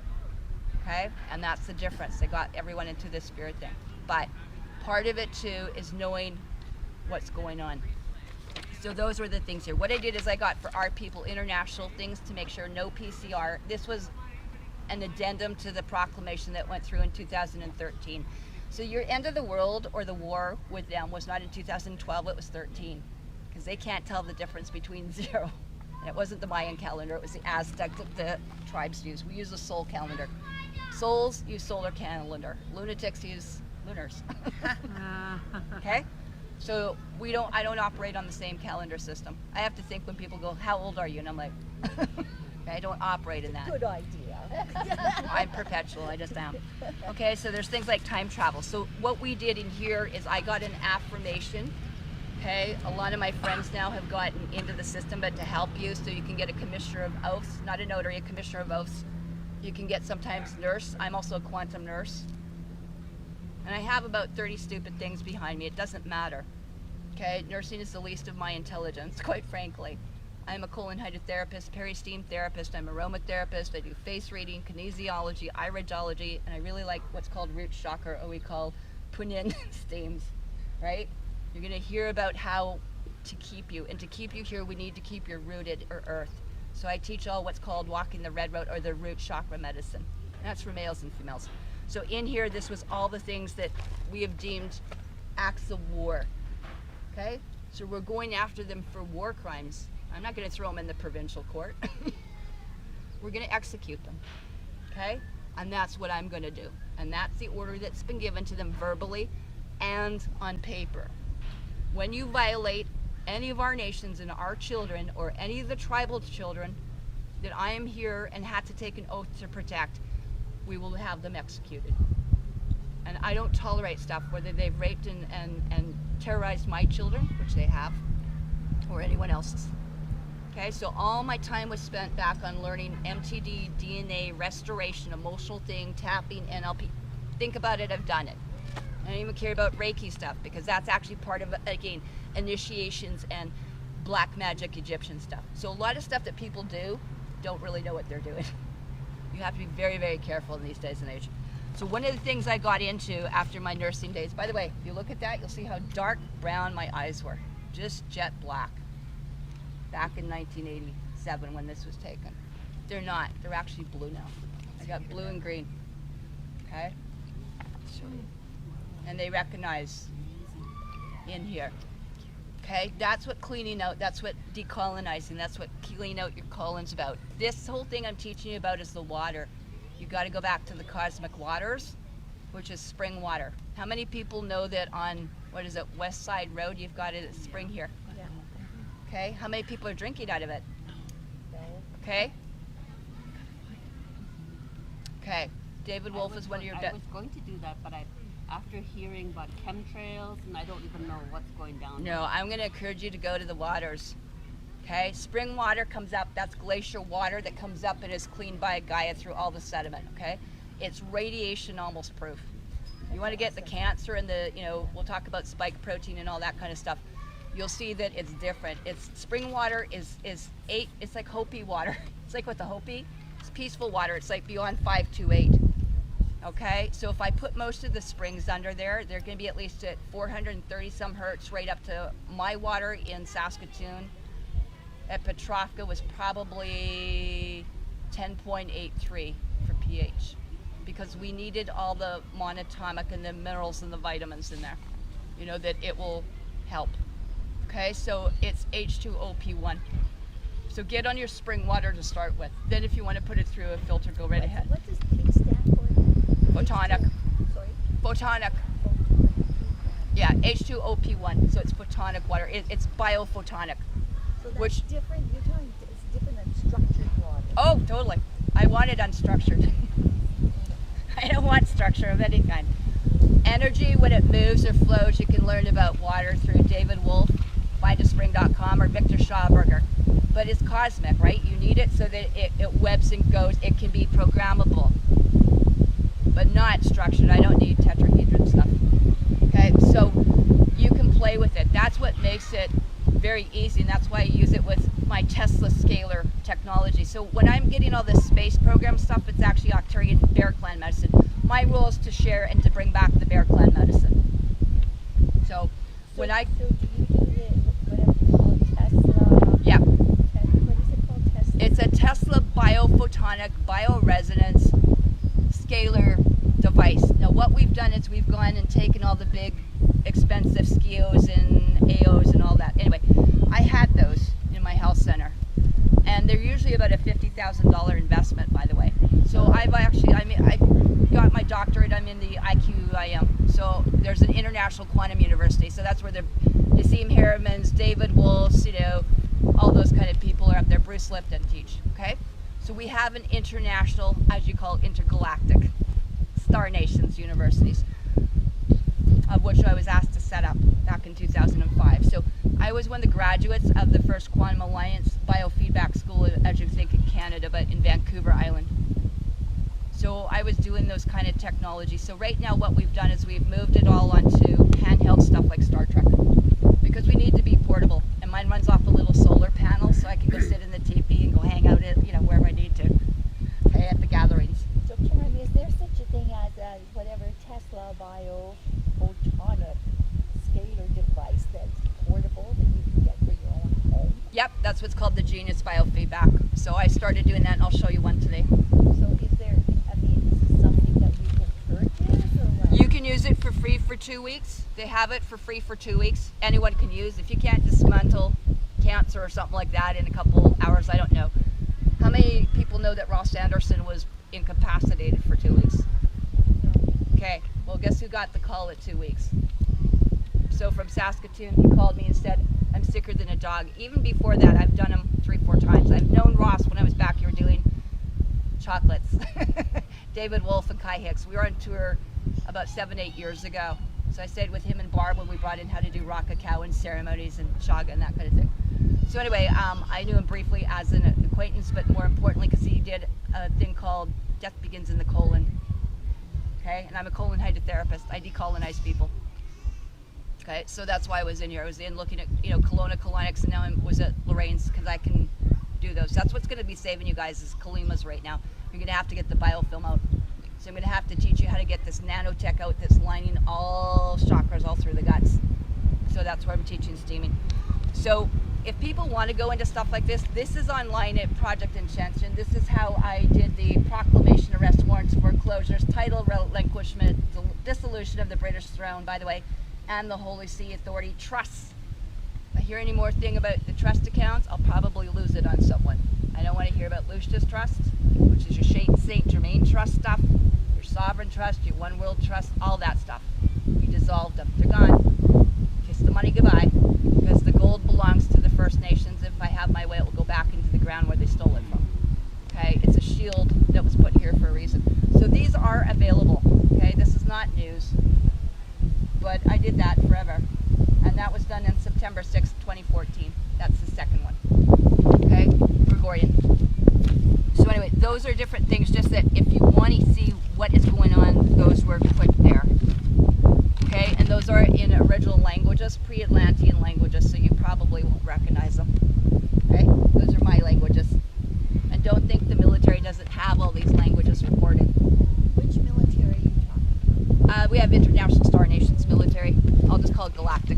okay? And that's the difference. They got everyone into this spirit thing. But part of it too is knowing what's going on. So those were the things here. What I did is I got for our people international things to make sure no PCR. This was an addendum to the proclamation that went through in 2013. So your end of the world or the war with them was not in 2012, it was 13. Because they can't tell the difference between 0. And it wasn't the Mayan calendar, it was the Aztec that the tribes use. We use a soul calendar. Souls use solar calendar. Lunatics use lunars. Okay? So I don't operate on the same calendar system. I have to think when people go, how old are you? And I'm like, I don't operate in that. Good idea. I'm perpetual, I just am. Okay, so there's things like time travel. So what we did in here is I got an affirmation. Okay, a lot of my friends now have gotten into the system, but to help you, so you can get a commissioner of oaths, not a notary, a commissioner of oaths. You can get sometimes nurse. I'm also a quantum nurse. And I have about 30 stupid things behind me. It doesn't matter. Okay, nursing is the least of my intelligence, quite frankly. I'm a colon hydrotherapist, peri-steam therapist, I'm aromatherapist, I do face reading, kinesiology, iridology, and I really like what's called root chakra, or we call punin steams, right? You're gonna hear about how to keep you, and to keep you here, we need to keep you rooted or earth. So I teach all what's called walking the red road, or the root chakra medicine. And that's for males and females. So in here, this was all the things that we have deemed acts of war, okay? So we're going after them for war crimes. I'm not gonna throw them in the provincial court. We're gonna execute them, okay? And that's what I'm gonna do. And that's the order that's been given to them verbally and on paper. When you violate any of our nations and our children, or any of the tribal children that I am here and had to take an oath to protect, we will have them executed. And I don't tolerate stuff, whether they've raped and terrorized my children, which they have, or anyone else's. Okay, so all my time was spent back on learning MTD, DNA, restoration, emotional thing, tapping, NLP. Think about it, I've done it. I don't even care about Reiki stuff, because that's actually part of, again, initiations and black magic Egyptian stuff. So a lot of stuff that people do don't really know what they're doing. You have to be very, very careful in these days and age. So one of the things I got into after my nursing days, by the way, if you look at that, you'll see how dark brown my eyes were, just jet black, back in 1987 when this was taken. They're not, they're actually blue now. I got blue and green, okay? And they recognize in here, okay? That's what cleaning out, that's what decolonizing, that's what cleaning out your colon's about. This whole thing I'm teaching you about is the water. You got to go back to the cosmic waters, which is spring water. How many people know that on, what is it, West Side Road, you've got a spring here? Yeah. Okay, how many people are drinking out of it? Okay? Okay, David Wolf is one of your... I was going to do that, but after hearing about chemtrails, and I don't even know what's going down. No, I'm going to encourage you to go to the waters. Okay, spring water comes up, that's glacier water that comes up and is cleaned by Gaia through all the sediment, okay? It's radiation almost proof. You want to get the cancer and the, you know, we'll talk about spike protein and all that kind of stuff. You'll see that it's different. It's spring water is it's like Hopi water. It's like with the Hopi, it's peaceful water. It's like beyond 528. Okay, so if I put most of the springs under there, they're going to be at least at 430 some hertz, right up to my water in Saskatoon. At Petrovka was probably 10.83 for pH, because we needed all the monatomic and the minerals and the vitamins in there, you know, that it will help. Okay, so it's H2OP1. So get on your spring water to start with. Then if you want to put it through a filter, go right ahead. What does P stand for? Photonic. Sorry? Photonic. Yeah, H2OP1. So it's photonic water. It's biophotonic. So that's Which- different, you're telling it's different than structured water. Oh, totally. I want it unstructured. I don't want structure of any kind. Energy, when it moves or flows, you can learn about water through David Wolf, findaspring.com, or Victor Schauberger. But it's cosmic, right? You need it so that it webs and goes. It can be programmable, but not structured. I don't need tetrahedron stuff. Okay, so you can play with it. That's what makes it very easy, and that's why I use it with my Tesla scalar technology. So when I'm getting all this space program stuff, it's actually Arcturian Bear Clan medicine. My role is to share and to bring back the Bear Clan medicine. So when I... So do you do the, whatever you call Tesla? Yeah. What is it called, Tesla? It's a Tesla biophotonic bioresonance scalar device. Now what we've done is we've gone and taken all the big expensive SKIOs and AOs and all that. Anyway, I had those in my health center, and they're usually about a $50,000 investment, by the way. So I've actually, I got my doctorate. I'm in the IQIM. So there's an international quantum university. So that's where the Nassim Harrimans, David Wolfs, you know, all those kind of people are up there. Bruce Lipton teach. Okay, so we have an international, as you call it, intergalactic Star Nations universities, of which I was asked to set up back in 2005. So I was one of the graduates of the first Quantum Alliance Biofeedback School, as you think, in Canada, but in Vancouver Island. So I was doing those kind of technologies. So right now what we've done is we've moved it all onto handheld stuff like Star Trek, because we need to be portable. And mine runs off a little solar panel, so I can go Yep, that's what's called the genius biofeedback. So I started doing that, and I'll show you one today. So is there, I mean, is this something that we can purchase or what? You can use it for free for 2 weeks. They have it for free for 2 weeks. Anyone can use. If you can't dismantle cancer or something like that in a couple hours, I don't know. How many people know that Ross Anderson was incapacitated for 2 weeks? Okay, well, guess who got the call at 2 weeks? So from Saskatoon, he called me and said, I'm sicker than a dog. Even before that, I've done him 3-4 times. I've known Ross when I was back here doing chocolates. David Wolf and Kai Hicks. We were on tour about 7-8 years ago. So I stayed with him and Barb when we brought in how to do raw cacao and ceremonies and chaga and that kind of thing. So anyway, I knew him briefly as an acquaintance, but more importantly because he did a thing called Death Begins in the Colon. Okay, and I'm a colon hydrotherapist. I decolonize people. Okay, so that's why I was in here. I was in looking at, Kelowna colonics, and now I was at Lorraine's because I can do those. That's what's going to be saving you guys is Kalima's right now. You're going to have to get the biofilm out. So I'm going to have to teach you how to get this nanotech out that's lining all chakras all through the guts. So that's where I'm teaching steaming. So if people want to go into stuff like this, this is online at Project Enchantion. This is how I did the proclamation, arrest warrants, foreclosures, title relinquishment, dissolution of the British throne, by the way, and the Holy See Authority trusts. If I hear any more thing about the trust accounts, I'll probably lose it on someone. I don't want to hear about Lucius Trust, which is your Saint Germain Trust stuff, your Sovereign Trust, your One World Trust, all that stuff. We dissolved them. They're gone. Kiss the money goodbye, because the gold belongs to the First Nations. If I have my way, it will go back into the ground where they stole it from. Okay, it's a shield that was put here for a reason. So these are available. Okay, this is not news, but I did that forever, and that was done on September 6th, 2014. That's the second one. Okay, Gregorian. So anyway, those are different things, just that if you want to see what is going on, those were put there. Okay, and those are in original languages, pre-Atlantean languages, so you probably won't recognize them. Okay, those are my languages. And don't think the military doesn't have all these languages recorded. Which military are you talking about? We have International Star Nations military. I'll just call it galactic.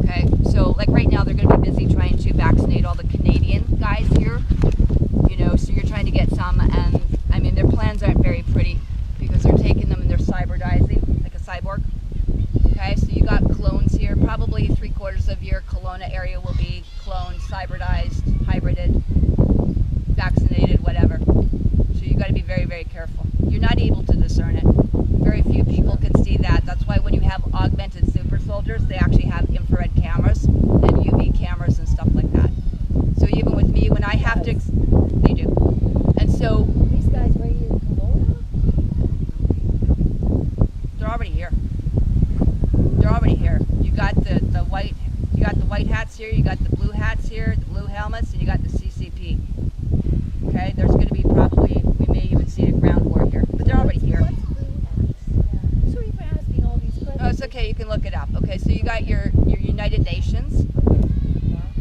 Okay, so like right now they're going to be busy trying to vaccinate all the Canadian guys here. So you're trying to get some, and I mean their plans aren't very pretty because they're taking them and they're cyberdizing like a cyborg. Okay, so you got clones here. Probably 3/4 of your Kelowna area will be cloned, cyberdized, hybrided, vaccinated, whatever. So you got to be very, very careful. You're not able to discern it. Very few people can see that. That's why when you have augmented super soldiers, they actually have infrared cameras and UV cameras and stuff like that. So even with me, when I have to, they do. And so These guys were you in Kelowna? they're already here. They're already here. You got the white hats here. You got the blue hats here, the blue helmets, and you got the CCP. Okay, there's going to be probably, we may even see a ground war here, but they're already here. What's blue hats? Sorry for asking all these questions. Oh, it's okay. You can look it up. Okay, so you got your United Nations.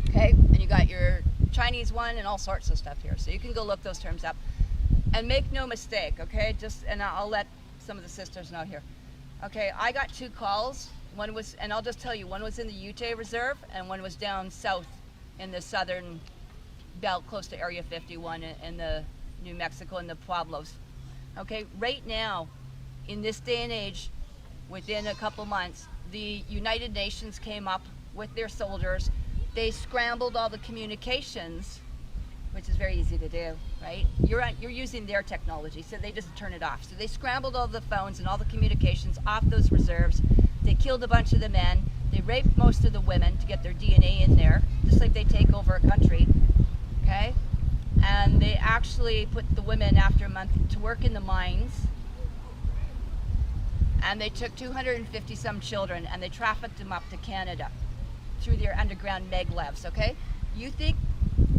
Okay, and you got your Chinese one and all sorts of stuff here. So you can go look those terms up. And make no mistake, okay? And I'll let some of the sisters know here. Okay, I got 2 calls. One was, and I'll just tell you, one was in the Ute Reserve and one was down south in the southern belt close to Area 51 in the New Mexico and the Pueblos. Okay, right now, in this day and age, within a couple months, the United Nations came up with their soldiers. They scrambled all the communications, which is very easy to do, right? You're using their technology, so they just turn it off. So they scrambled all the phones and all the communications off those reserves. They killed a bunch of the men. They raped most of the women to get their DNA in there, just like they take over a country, okay? And they actually put the women after a month to work in the mines. And they took 250 some children and they trafficked them up to Canada through their underground maglevs, okay? You think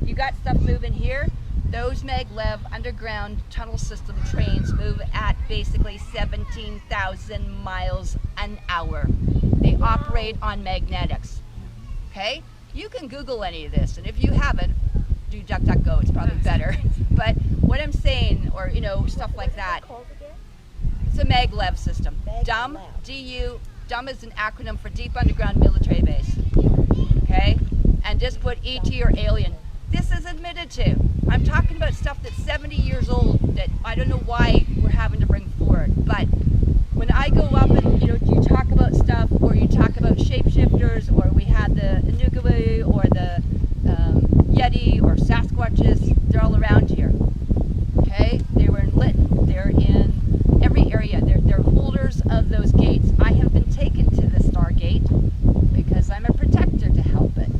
you got stuff moving here? Those maglev underground tunnel system trains move at basically 17,000 miles an hour. They operate on magnetics, okay? You can Google any of this, and if you haven't, do DuckDuckGo, it's probably better. But what I'm saying, or stuff like that, Called again? it's a maglev system. Maglev. DUM, DU, DUM is an acronym for Deep Underground Military Base, okay? and just put ET or alien. This is admitted to. I'm talking about stuff that's 70 years old that I don't know why we're having to bring forward. But when I go up and you talk about stuff, or you talk about shapeshifters, or we had the Anugawi or the Yeti or Sasquatches, they're all around here. Okay, they were in Lytton. They're in every area. They're holders of those gates. I have been taken to the Stargate because I'm a protector to help it,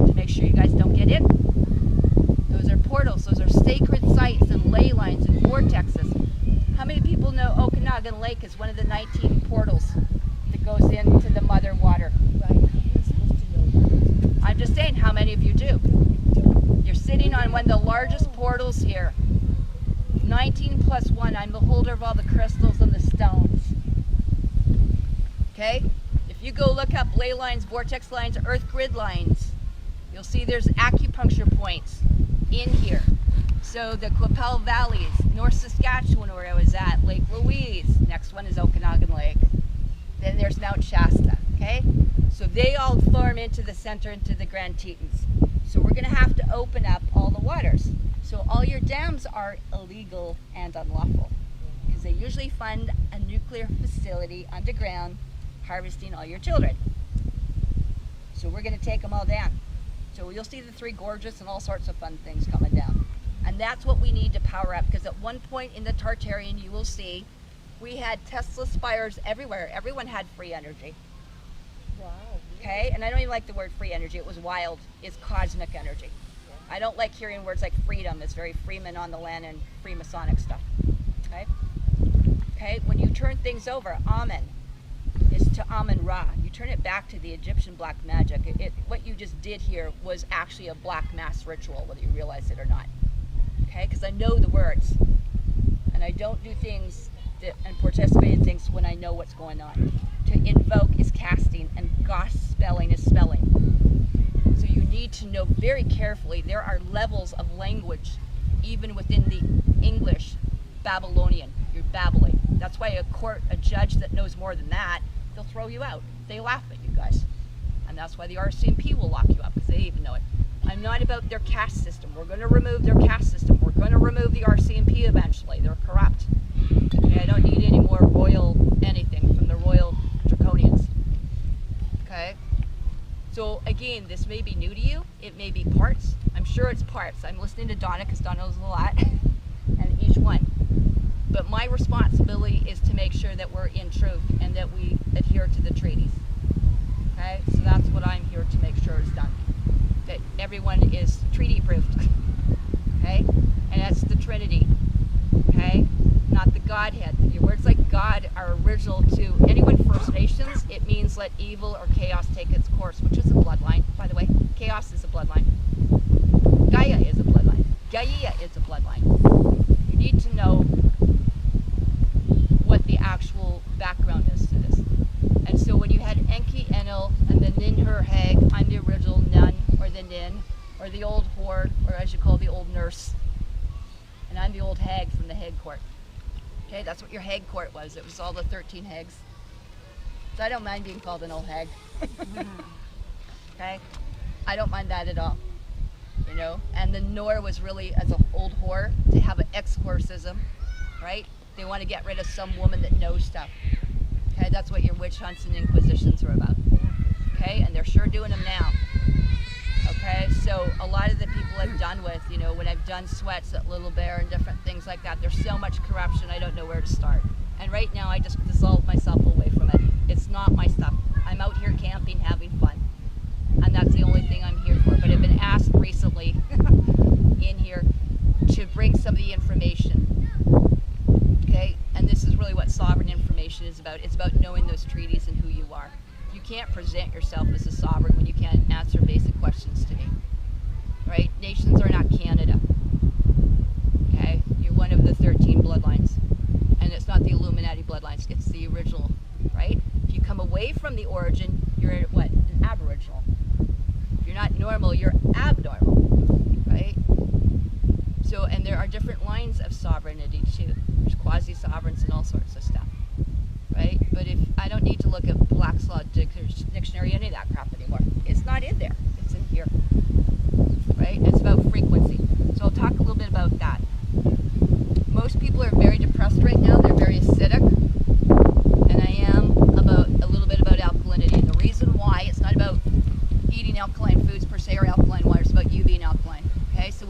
to make sure you guys don't get in. Those are portals. Those are sacred sites and ley lines and vortexes. How many people know Okanagan Lake is one of the 19 portals that goes into the mother water? Right. You're supposed to know that. I'm just saying, how many of you do? You're sitting on one of the largest portals here. 19 plus 1. I'm the holder of all the crystals and the stones. Okay? If you go look up ley lines, vortex lines, earth grid lines, you'll see there's acupuncture points in here. So the Qu'Appelle Valleys, North Saskatchewan where I was at, Lake Louise, next one is Okanagan Lake. Then there's Mount Shasta, okay? So they all form into the center, into the Grand Tetons. So we're gonna have to open up all the waters. So all your dams are illegal and unlawful because they usually fund a nuclear facility underground harvesting all your children. So we're gonna take them all down. So you'll see the Three Gorges and all sorts of fun things coming down. And that's what we need to power up, because at one point in the Tartarian, you will see, we had Tesla spires everywhere. Everyone had free energy. Wow. Okay, and I don't even like the word free energy. It was wild. It's cosmic energy. I don't like hearing words like freedom. It's very Freeman on the land and Freemasonic stuff. Okay? Okay, when you turn things over, Amen is to Amen Ra. You turn it back to the Egyptian black magic. What you just did here was actually a black mass ritual, whether you realize it or not. Okay, because I know the words. And I don't do things and participate in things when I know what's going on. To invoke is casting, and gosh spelling is spelling. So you need to know very carefully, there are levels of language, even within the English Babylonian. You're babbling. That's why a judge that knows more than that, they'll throw you out. They laugh at you guys. And that's why the RCMP will lock you up, because they even know it. I'm not about their caste system. We're going to remove their caste system. We're going to remove the RCMP eventually. They're corrupt. Okay, I don't need any more royal anything from the royal draconians. Okay? So again, this may be new to you. It may be parts. I'm sure it's parts. I'm listening to Donna because Donna knows a lot. And each one. But my responsibility is to make sure that we're in truth and that we adhere to the treaties. Okay? So that's what I'm here to make sure is done. That everyone is treaty proofed. Okay? And that's the Trinity. Okay? Not the Godhead. Your words like God are original to anyone First Nations. It means let evil or chaos take its course, which is a bloodline, by the way. Chaos is a bloodline. Gaia is a bloodline. Gaia is a bloodline. You need to know what the actual background is to this. And so when you had Enki Enlil and the Ninhur Hag, I'm the original nun, or the Nin, or the old whore, or as you call the old nurse. And I'm the old hag from the hag court. Okay, that's what your hag court was. It was all the 13 hags. So I don't mind being called an old hag. Okay? I don't mind that at all. You know? And the Nor was really, as an old whore, to have an exorcism, right? They want to get rid of some woman that knows stuff. Okay, that's what your witch hunts and inquisitions are about. Okay, and they're sure doing them now. Okay, so a lot of the people I've done with, you know, when I've done sweats at Little Bear and different things like that, there's so much corruption, I don't know where to start. And right now I just dissolve myself away from it. It's not my stuff. I'm out here camping, having fun. And that's the only thing I'm here for. But I've been asked recently in here to bring some of the information. Okay, and this is really what sovereign information is about. It's about knowing those treaties and who you are. You can't present yourself as a sovereign when you can't answer basic questions to me. Right? Nations are not Canada. Okay? You're one of the 13 bloodlines. And it's not the Illuminati bloodlines, it's the original. Right? If you come away from the origin, you're what? An aboriginal. If you're not normal, you're abnormal. Right? So, and there are different lines of sovereignty too. There's quasi-sovereigns and all sorts of stuff. Right? But if I don't need to look at Black's Law Dictionary, any of that crap anymore. It's not in there. It's in here.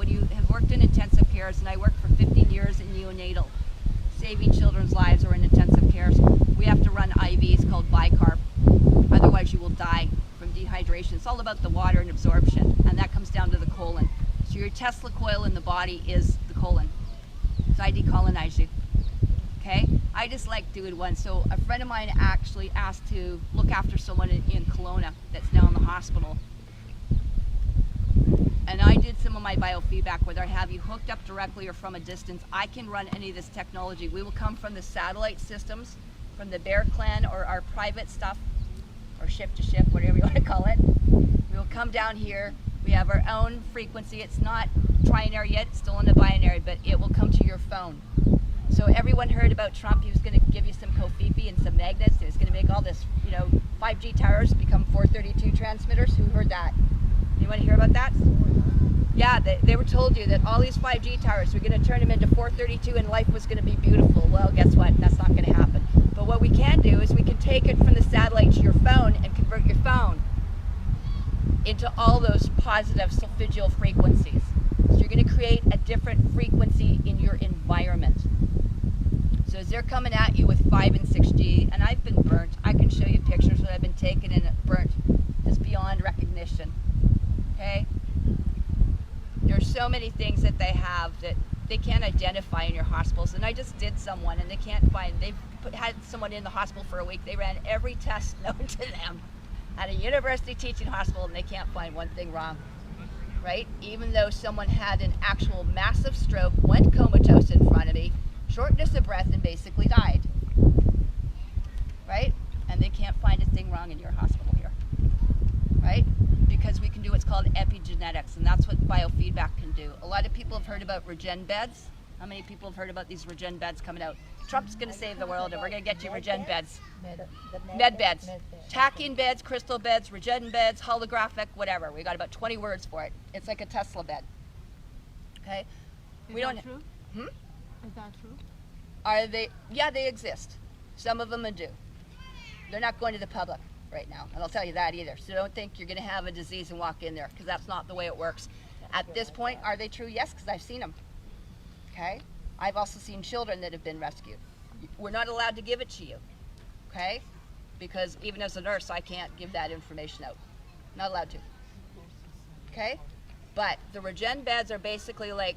you have worked in intensive cares, and I worked for 15 years in neonatal, saving children's lives or in intensive cares, we have to run IVs called bicarb. Otherwise you will die from dehydration. It's all about the water and absorption, and that comes down to the colon. So your Tesla coil in the body is the colon. So I decolonize you. Okay? I just like doing one. So a friend of mine actually asked to look after someone in Kelowna that's now in the hospital. And I did some of my biofeedback, whether I have you hooked up directly or from a distance. I can run any of this technology. We will come from the satellite systems, from the Bear Clan or our private stuff, or ship to ship, whatever you want to call it. We will come down here. We have our own frequency. It's not trinary yet, it's still in the binary, but it will come to your phone. So everyone heard about Trump. He was going to give you some Kofifi and some magnets. He was going to make all this, 5G towers become 432 transmitters. Who heard that? Anyone hear about that? Yeah, they were told you that all these 5G towers, we're going to turn them into 432 and life was going to be beautiful. Well, guess what? That's not going to happen. But what we can do is we can take it from the satellite to your phone and convert your phone into all those positive sulfidal frequencies. So you're going to create a different frequency in your environment. So as they're coming at you with 5 and 6G, and I've been burnt. I can show you pictures that I've been taken and burnt. It's beyond recognition. Okay? There's so many things that they have that they can't identify in your hospitals. And I just did someone and they can't find, had someone in the hospital for a week. They ran every test known to them at a university teaching hospital and they can't find one thing wrong. Right? Even though someone had an actual massive stroke, went comatose in front of me, shortness of breath, and basically died. Right? And they can't find a thing wrong in your hospital here. Right? Because we can do what's called epigenetics, and that's what biofeedback can do. A lot of people have heard about regen beds. How many people have heard about these regen beds coming out? Trump's going to save the world, and we're going to get you regen beds. Med beds. Tachyon beds, crystal beds, regen beds, holographic, whatever. We got about 20 words for it. It's like a Tesla bed. Okay? Is that true? Is that true? Are they? Yeah, they exist. Some of them do. They're not going to the public right now, and I'll tell you that either. So don't think you're going to have a disease and walk in there, because that's not the way it works. At this point, are they true? Yes, because I've seen them. Okay? I've also seen children that have been rescued. We're not allowed to give it to you. Okay? Because even as a nurse, I can't give that information out. Not allowed to. Okay? But the regen beds are basically like,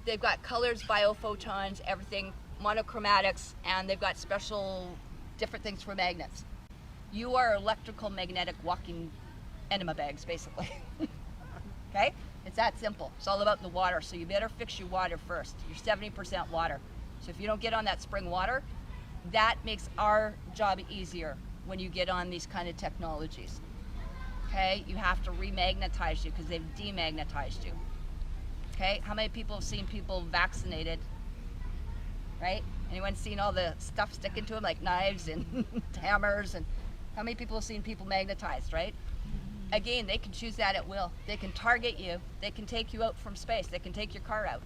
they've got colors, biophotons, everything, monochromatics, and they've got special different things for magnets. You are electrical magnetic walking enema bags, basically. Okay? It's that simple. It's all about the water, so you better fix your water first. You're 70% water. So if you don't get on that spring water, that makes our job easier when you get on these kind of technologies. Okay? You have to remagnetize you because they've demagnetized you. Okay? How many people have seen people vaccinated? Right? Anyone seen all the stuff sticking to them, like knives and hammers? And how many people have seen people magnetized, right? Again, they can choose that at will. They can target you. They can take you out from space. They can take your car out.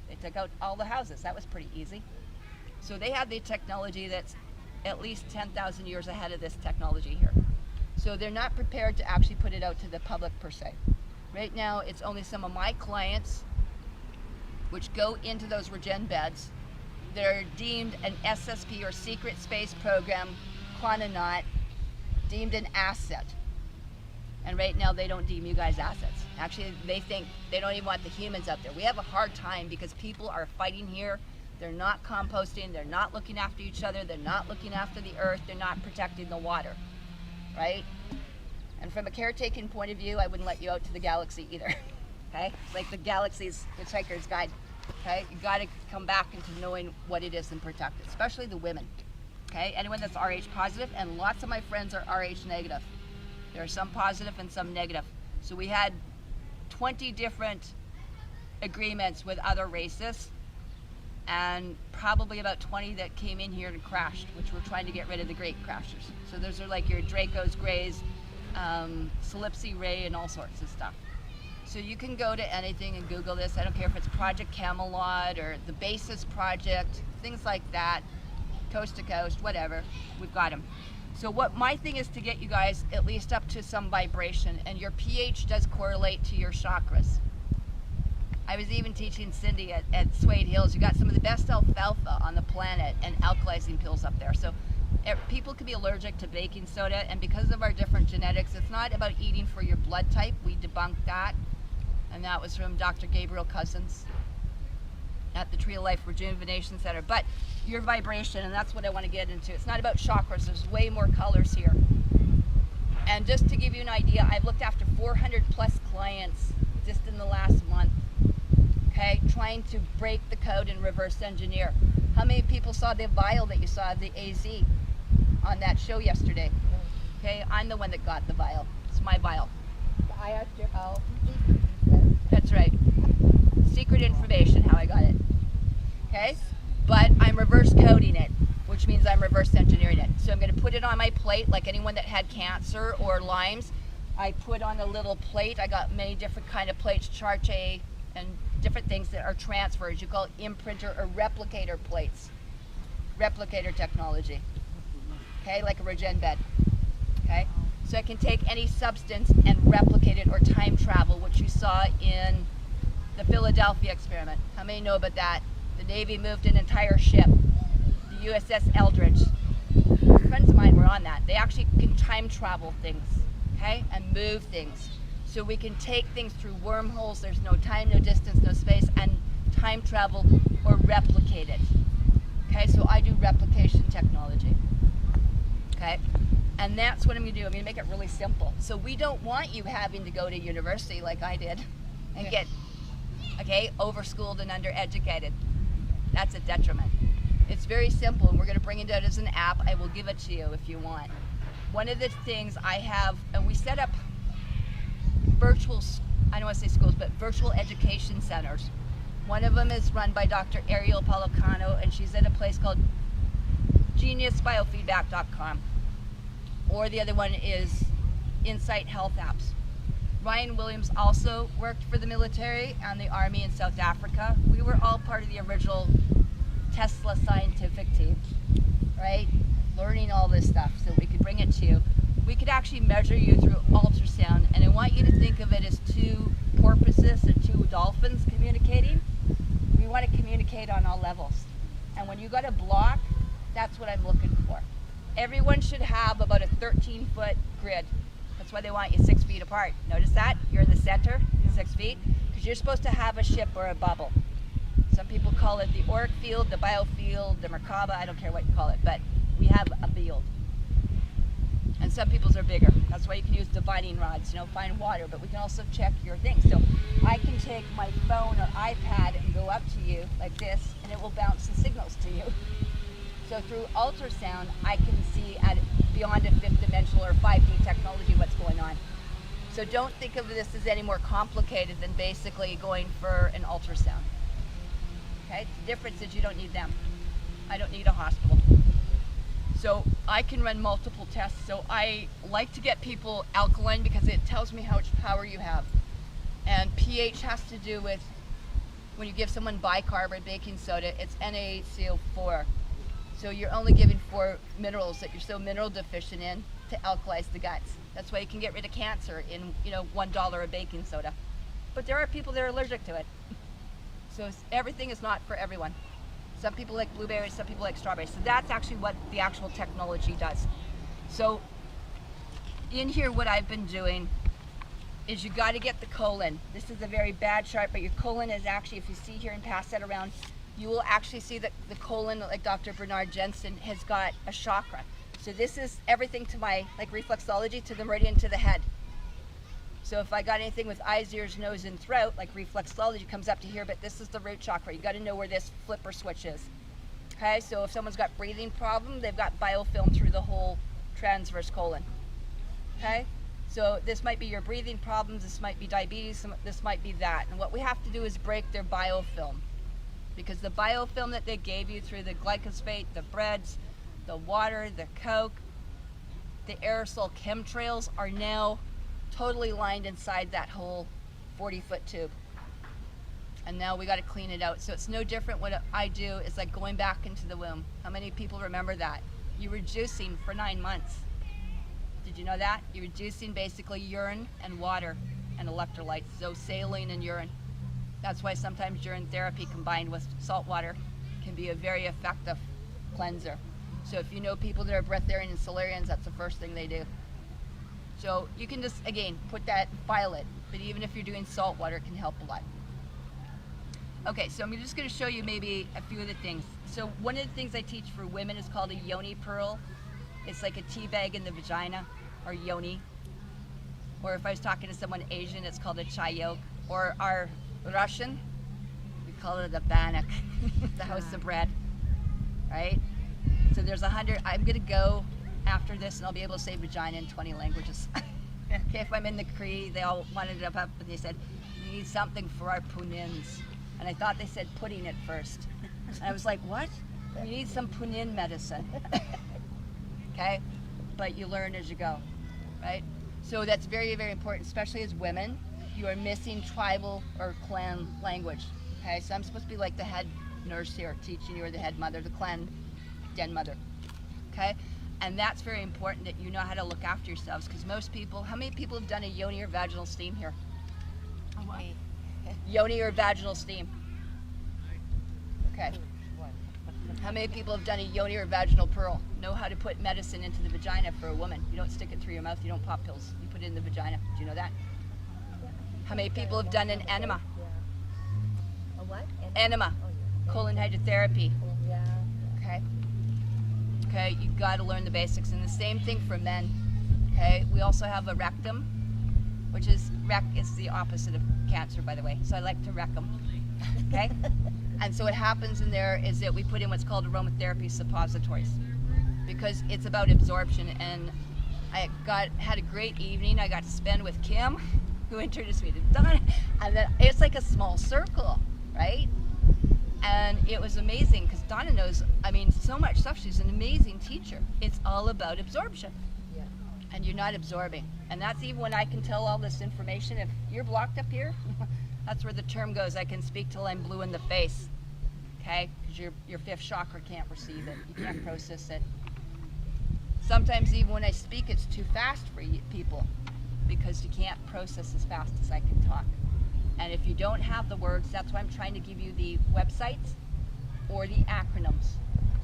They took out all the houses. That was pretty easy. So they have the technology that's at least 10,000 years ahead of this technology here. So they're not prepared to actually put it out to the public per se. Right now, it's only some of my clients which go into those regen beds. They're deemed an SSP or secret space program, quantinaut, deemed an asset. And right now they don't deem you guys assets. Actually, they think they don't even want the humans out there. We have a hard time because people are fighting here. They're not composting, they're not looking after each other, they're not looking after the earth, they're not protecting the water, right? And from a caretaking point of view, I wouldn't let you out to the galaxy either, okay? Like the galaxy's Hitchhiker's Guide, okay? You gotta come back into knowing what it is and protect it, especially the women, okay? Anyone that's RH positive, and lots of my friends are RH negative. There are some positive and some negative. So we had 20 different agreements with other races, and probably about 20 that came in here and crashed, which we're trying to get rid of the great crashers. So those are like your Dracos, Greys, Solipsi Ray, and all sorts of stuff. So you can go to anything and Google this. I don't care if it's Project Camelot or the Basis Project, things like that, coast to coast, whatever, we've got them. So what my thing is to get you guys at least up to some vibration, and your pH does correlate to your chakras. I was even teaching Cindy at Suede Hills. You got some of the best alfalfa on the planet and alkalizing pills up there. So people can be allergic to baking soda, and because of our different genetics, it's not about eating for your blood type. We debunked that, and that was from Dr. Gabriel Cousins at the Tree of Life Rejuvenation Center. But your vibration, and that's what I want to get into. It's not about chakras. There's way more colors here. And just to give you an idea, I've looked after 400 plus clients just in the last month, okay, trying to break the code and reverse engineer. How many people saw the vial that you saw, the AZ, on that show yesterday? Okay, I'm the one that got the vial. It's my vial. I asked you how. That's right. Secret information, how I got it. Okay? But I'm reverse coding it, which means I'm reverse engineering it. So I'm going to put it on my plate, like anyone that had cancer or Lyme's. I put on a little plate. I got many different kind of plates, Charche, and different things that are transfers. You call it imprinter or replicator plates. Replicator technology. Okay, like a regen bed. Okay? So I can take any substance and replicate it or time travel, which you saw in the Philadelphia experiment. How many know about that? The Navy moved an entire ship, the USS Eldridge. Friends of mine were on that. They actually can time travel things, okay, and move things. So we can take things through wormholes. There's no time, no distance, no space, and time travel or replicate it. Okay, so I do replication technology. Okay, and that's what I'm going to do. I'm going to make it really simple. So we don't want you having to go to university like I did and get, okay, overschooled and undereducated. That's a detriment. It's very simple, and we're going to bring it out as an app. I will give it to you if you want. One of the things I have, and we set up virtual, I don't want to say schools, but virtual education centers. One of them is run by Dr. Ariel Policano, and she's at a place called geniusbiofeedback.com. Or the other one is Insight Health Apps. Ryan Williams also worked for the military and the army in South Africa. We were all part of the original Tesla scientific team, right? Learning all this stuff so we could bring it to you. We could actually measure you through ultrasound, and I want you to think of it as two porpoises or two dolphins communicating. We want to communicate on all levels. And when you got a block, that's what I'm looking for. Everyone should have about a 13-foot grid. That's why they want you 6 feet apart. Notice that? You're in the center, 6 feet, because you're supposed to have a ship or a bubble. Some people call it the auric field, the biofield, the Merkaba, I don't care what you call it, but we have a field. And some people's are bigger. That's why you can use divining rods, find water, but we can also check your things. So I can take my phone or iPad and go up to you like this, and it will bounce the signals to you. So through ultrasound, I can see at beyond a fifth dimensional or 5D technology what's going on. So don't think of this as any more complicated than basically going for an ultrasound. Okay, the difference is you don't need them. I don't need a hospital. So I can run multiple tests. So I like to get people alkaline because it tells me how much power you have. And pH has to do with when you give someone bicarb or baking soda, it's NaCO4. So you're only giving 4 minerals that you're so mineral deficient in to alkalize the guts. That's why you can get rid of cancer in $1 of baking soda. But there are people that are allergic to it. So everything is not for everyone. Some people like blueberries, some people like strawberries. So that's actually what the actual technology does. So in here, what I've been doing is you got to get the colon. This is a very bad chart, but your colon is actually, if you see here and pass that around, you will actually see that the colon, like Dr. Bernard Jensen, has got a chakra. So this is everything to my, like reflexology, to the meridian to the head. So if I got anything with eyes, ears, nose, and throat, like reflexology comes up to here, but this is the root chakra. You got to know where this flipper switch is. Okay, so if someone's got breathing problem, they've got biofilm through the whole transverse colon. Okay, so this might be your breathing problems, this might be diabetes, this might be that. And what we have to do is break their biofilm, because the biofilm that they gave you through the glyphosate, the breads, the water, the Coke, the aerosol chemtrails are now totally lined inside that whole 40-foot tube. And now we got to clean it out. So it's no different. What I do is like going back into the womb. How many people remember that? You were juicing for 9 months. Did you know that? You're juicing basically urine and water and electrolytes, so saline and urine. That's why sometimes urine therapy combined with salt water can be a very effective cleanser. So if you know people that are breatharian and solarians, that's the first thing they do. So you can just, again, put that, file it. But even if you're doing salt water, it can help a lot. Okay, so I'm just going to show you maybe a few of the things. So one of the things I teach for women is called a Yoni Pearl. It's like a tea bag in the vagina, or yoni. Or if I was talking to someone Asian, it's called a chai yolk. Or our Russian, we call it a banak, the house of bread, right? So there's 100, I'm going to go after this and I'll be able to say vagina in 20 languages. Okay, if I'm in the Cree, they all wanted it up and they said, we need something for our punins. And I thought they said pudding at first. And I was like, what? We need some punin medicine. Okay, but you learn as you go, right? So that's very, very important, especially as women. You are missing tribal or clan language. Okay, so I'm supposed to be like the head nurse here, teaching you, or the head mother, the clan den mother. Okay, and that's very important that you know how to look after yourselves, because most people, how many people have done a yoni or vaginal steam here? Me. Yoni or vaginal steam? Okay. How many people have done a yoni or vaginal pearl? Know how to put medicine into the vagina for a woman. You don't stick it through your mouth, you don't pop pills. You put it in the vagina. Do you know that? How many people have done an enema? A what? Enema. Oh, yeah. Colon hydrotherapy. Oh, yeah. Okay. Okay, you've got to learn the basics. And the same thing for men. Okay, we also have a rectum, which is, it's the opposite of cancer, by the way. So I like to rec them. Okay? And so what happens in there is that we put in what's called Aromatherapy Suppositories, because it's about absorption. And I had a great evening I got to spend with Kim, who introduced me to Donna, and then it's like a small circle, right? And it was amazing because Donna knows, I mean, so much stuff. She's an amazing teacher. It's all about absorption. Yeah. And you're not absorbing. And that's even when I can tell all this information. If you're blocked up here, that's where the term goes. I can speak till I'm blue in the face. Okay? Because your fifth chakra can't receive it. You can't process it. Sometimes even when I speak, it's too fast for people, because you can't process as fast as I can talk. And if you don't have the words, that's why I'm trying to give you the websites or the acronyms.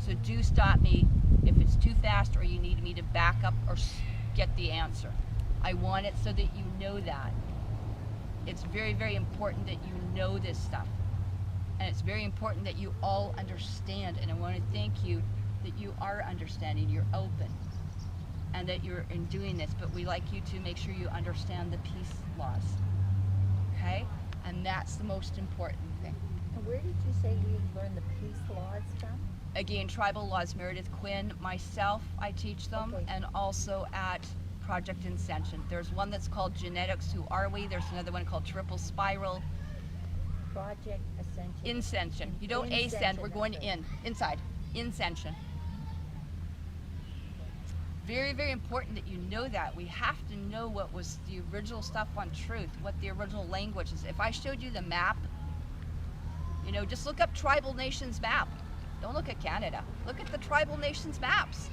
So do stop me if it's too fast or you need me to back up or get the answer. I want it so that you know that. It's very, very important that you know this stuff. And it's very important that you all understand. And I want to thank you that you are understanding, you're open, and that you're in doing this. But we like you to make sure you understand the peace laws. Okay? And that's the most important thing. And where did you say we learned the peace laws from? Again, tribal laws, Meredith Quinn, myself, I teach them, Okay. and also at Project Ascension. There's one that's called Genetics, Who Are We? There's another one called Triple Spiral. Project Ascension. Ascension. You don't ascend, Ascension, we're going that's right. inside. Ascension. Very, very important that you know that. We have to know what was the original stuff on truth, what the original language is. If I showed you the map, you know, just look up tribal nations map. Don't look at Canada. Look at the tribal nations maps.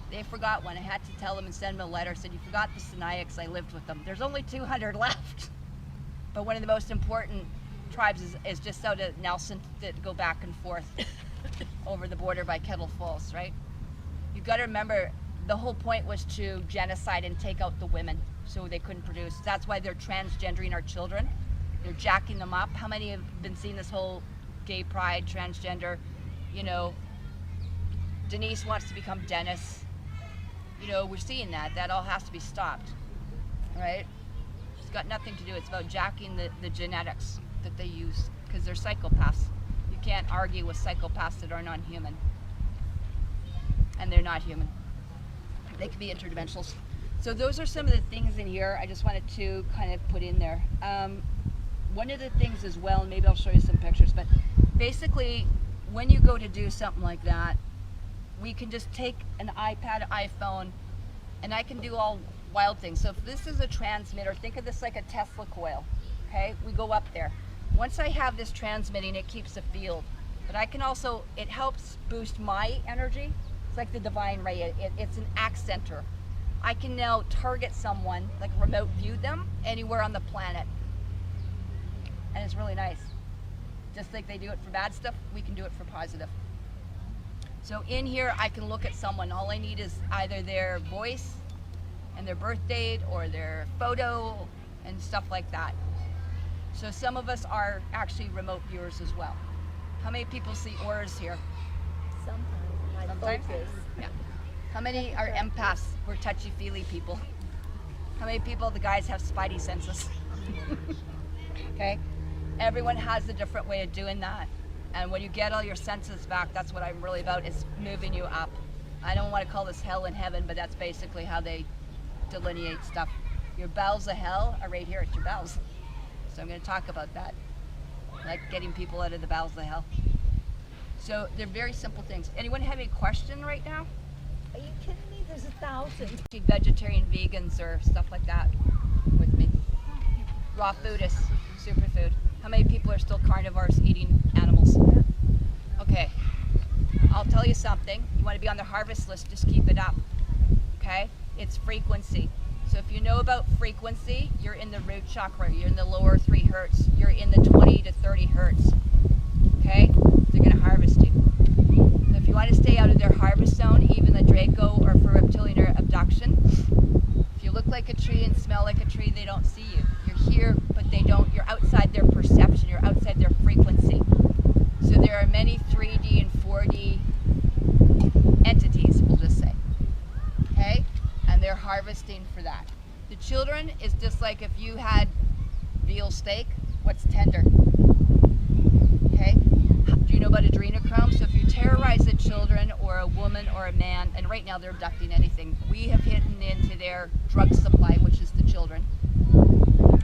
They forgot one. I had to tell them and send them a letter. Said, you forgot the Sinaiaks. I lived with them. There's only 200 left. But one of the most important tribes is just out of Nelson that go back and forth over the border by Kettle Falls, right? You've got to remember, the whole point was to genocide and take out the women so they couldn't produce. That's why they're transgendering our children. They're jacking them up. How many have been seeing this whole gay pride, transgender? You know, Denise wants to become Dennis. You know, we're seeing that. That all has to be stopped, right? It's got nothing to do. It's about jacking the genetics that they use, because they're psychopaths. You can't argue with psychopaths that are non-human. And they're not human. They can be interdimensionals. So those are some of the things in here I just wanted to kind of put in there. One of the things as well, and maybe I'll show you some pictures, but basically when you go to do something like that, we can just take an iPad, iPhone, and I can do all wild things. So if this is a transmitter, think of this like a Tesla coil, okay? We go up there. Once I have this transmitting, it keeps a field. But I can also, it helps boost my energy. It's like the divine ray, it's an accenter. I can now target someone, like remote view them, anywhere on the planet. and it's really nice. Just like they do it for bad stuff, we can do it for positive. So in here, I can look at someone. All I need is either their voice and their birth date or their photo and stuff like that. So some of us are actually remote viewers as well. How many people see auras here? Sometimes my Sometimes? focus. Yeah. How many are empaths? We're touchy-feely people. How many people, the guys, have spidey senses? Okay? Everyone has a different way of doing that. And when you get all your senses back, that's what I'm really about, is moving you up. I don't want to call this hell and heaven, but that's basically how they delineate stuff. Your bowels of hell are right here at your bowels. So I'm going to talk about that. Like getting people out of the bowels of hell. So they're very simple things. Anyone have any question right now? Are you kidding me? There's 1,000. Vegetarian, vegans, or stuff like that with me. Raw food is superfood. How many people are still carnivores eating animals? Okay, I'll tell you something. You want to be on the harvest list, just keep it up. Okay? It's frequency. So if you know about frequency, you're in the root chakra, you're in the lower 3 hertz, you're in the 20 to 30 hertz. Okay? They're going to harvest you. So if you want to stay out of their harvest zone, even the Draco or for reptilian or abduction, if you look like a tree and smell like a tree, they don't see you. You're here, but they don't. You're outside their perception. You're outside their frequency. So there are many 3D and 4D entities, we'll just say. Okay? And they're harvesting for that. The children is just like if you had veal steak, what's tender? Okay? Do you know about adrenochrome? So if you terrorize the children or a woman or a man, and right now they're abducting anything, we have hidden into their drug supply, which is the children.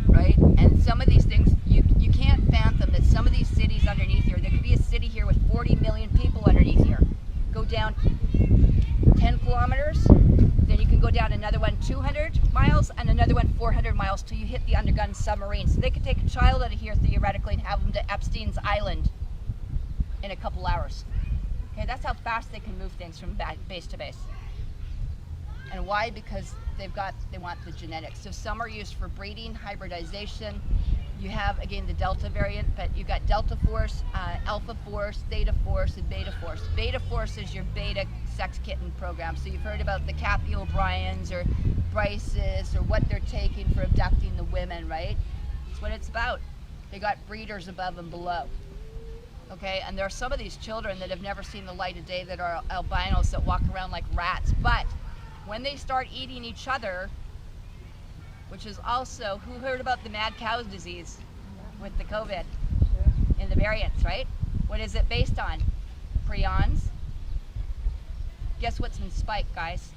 Right? And some of these things, you can't fathom that some of these cities underneath here, there could be a city here with 40 million people underneath here. Go down 10 kilometers, then you can go down another one 200 miles and another one 400 miles till you hit the underground submarine. So they could take a child out of here theoretically and have them to Epstein's Island in a couple hours. Okay, that's how fast they can move things from base to base. And why? Because they want the genetics. So some are used for breeding, hybridization. You have, again, the Delta variant, but you've got Delta Force, Alpha Force, Theta Force, and Beta Force. Beta Force is your beta sex kitten program. So you've heard about the Kathy O'Briens or Bryces or what they're taking for abducting the women, right? That's what it's about. They got breeders above and below. Okay, and there are some of these children that have never seen the light of day that are albinos that walk around like rats, but when they start eating each other, which is also, who heard about the mad cow disease with the COVID in the variants, right? What is it based on? Prions. Guess what's been spiked, guys?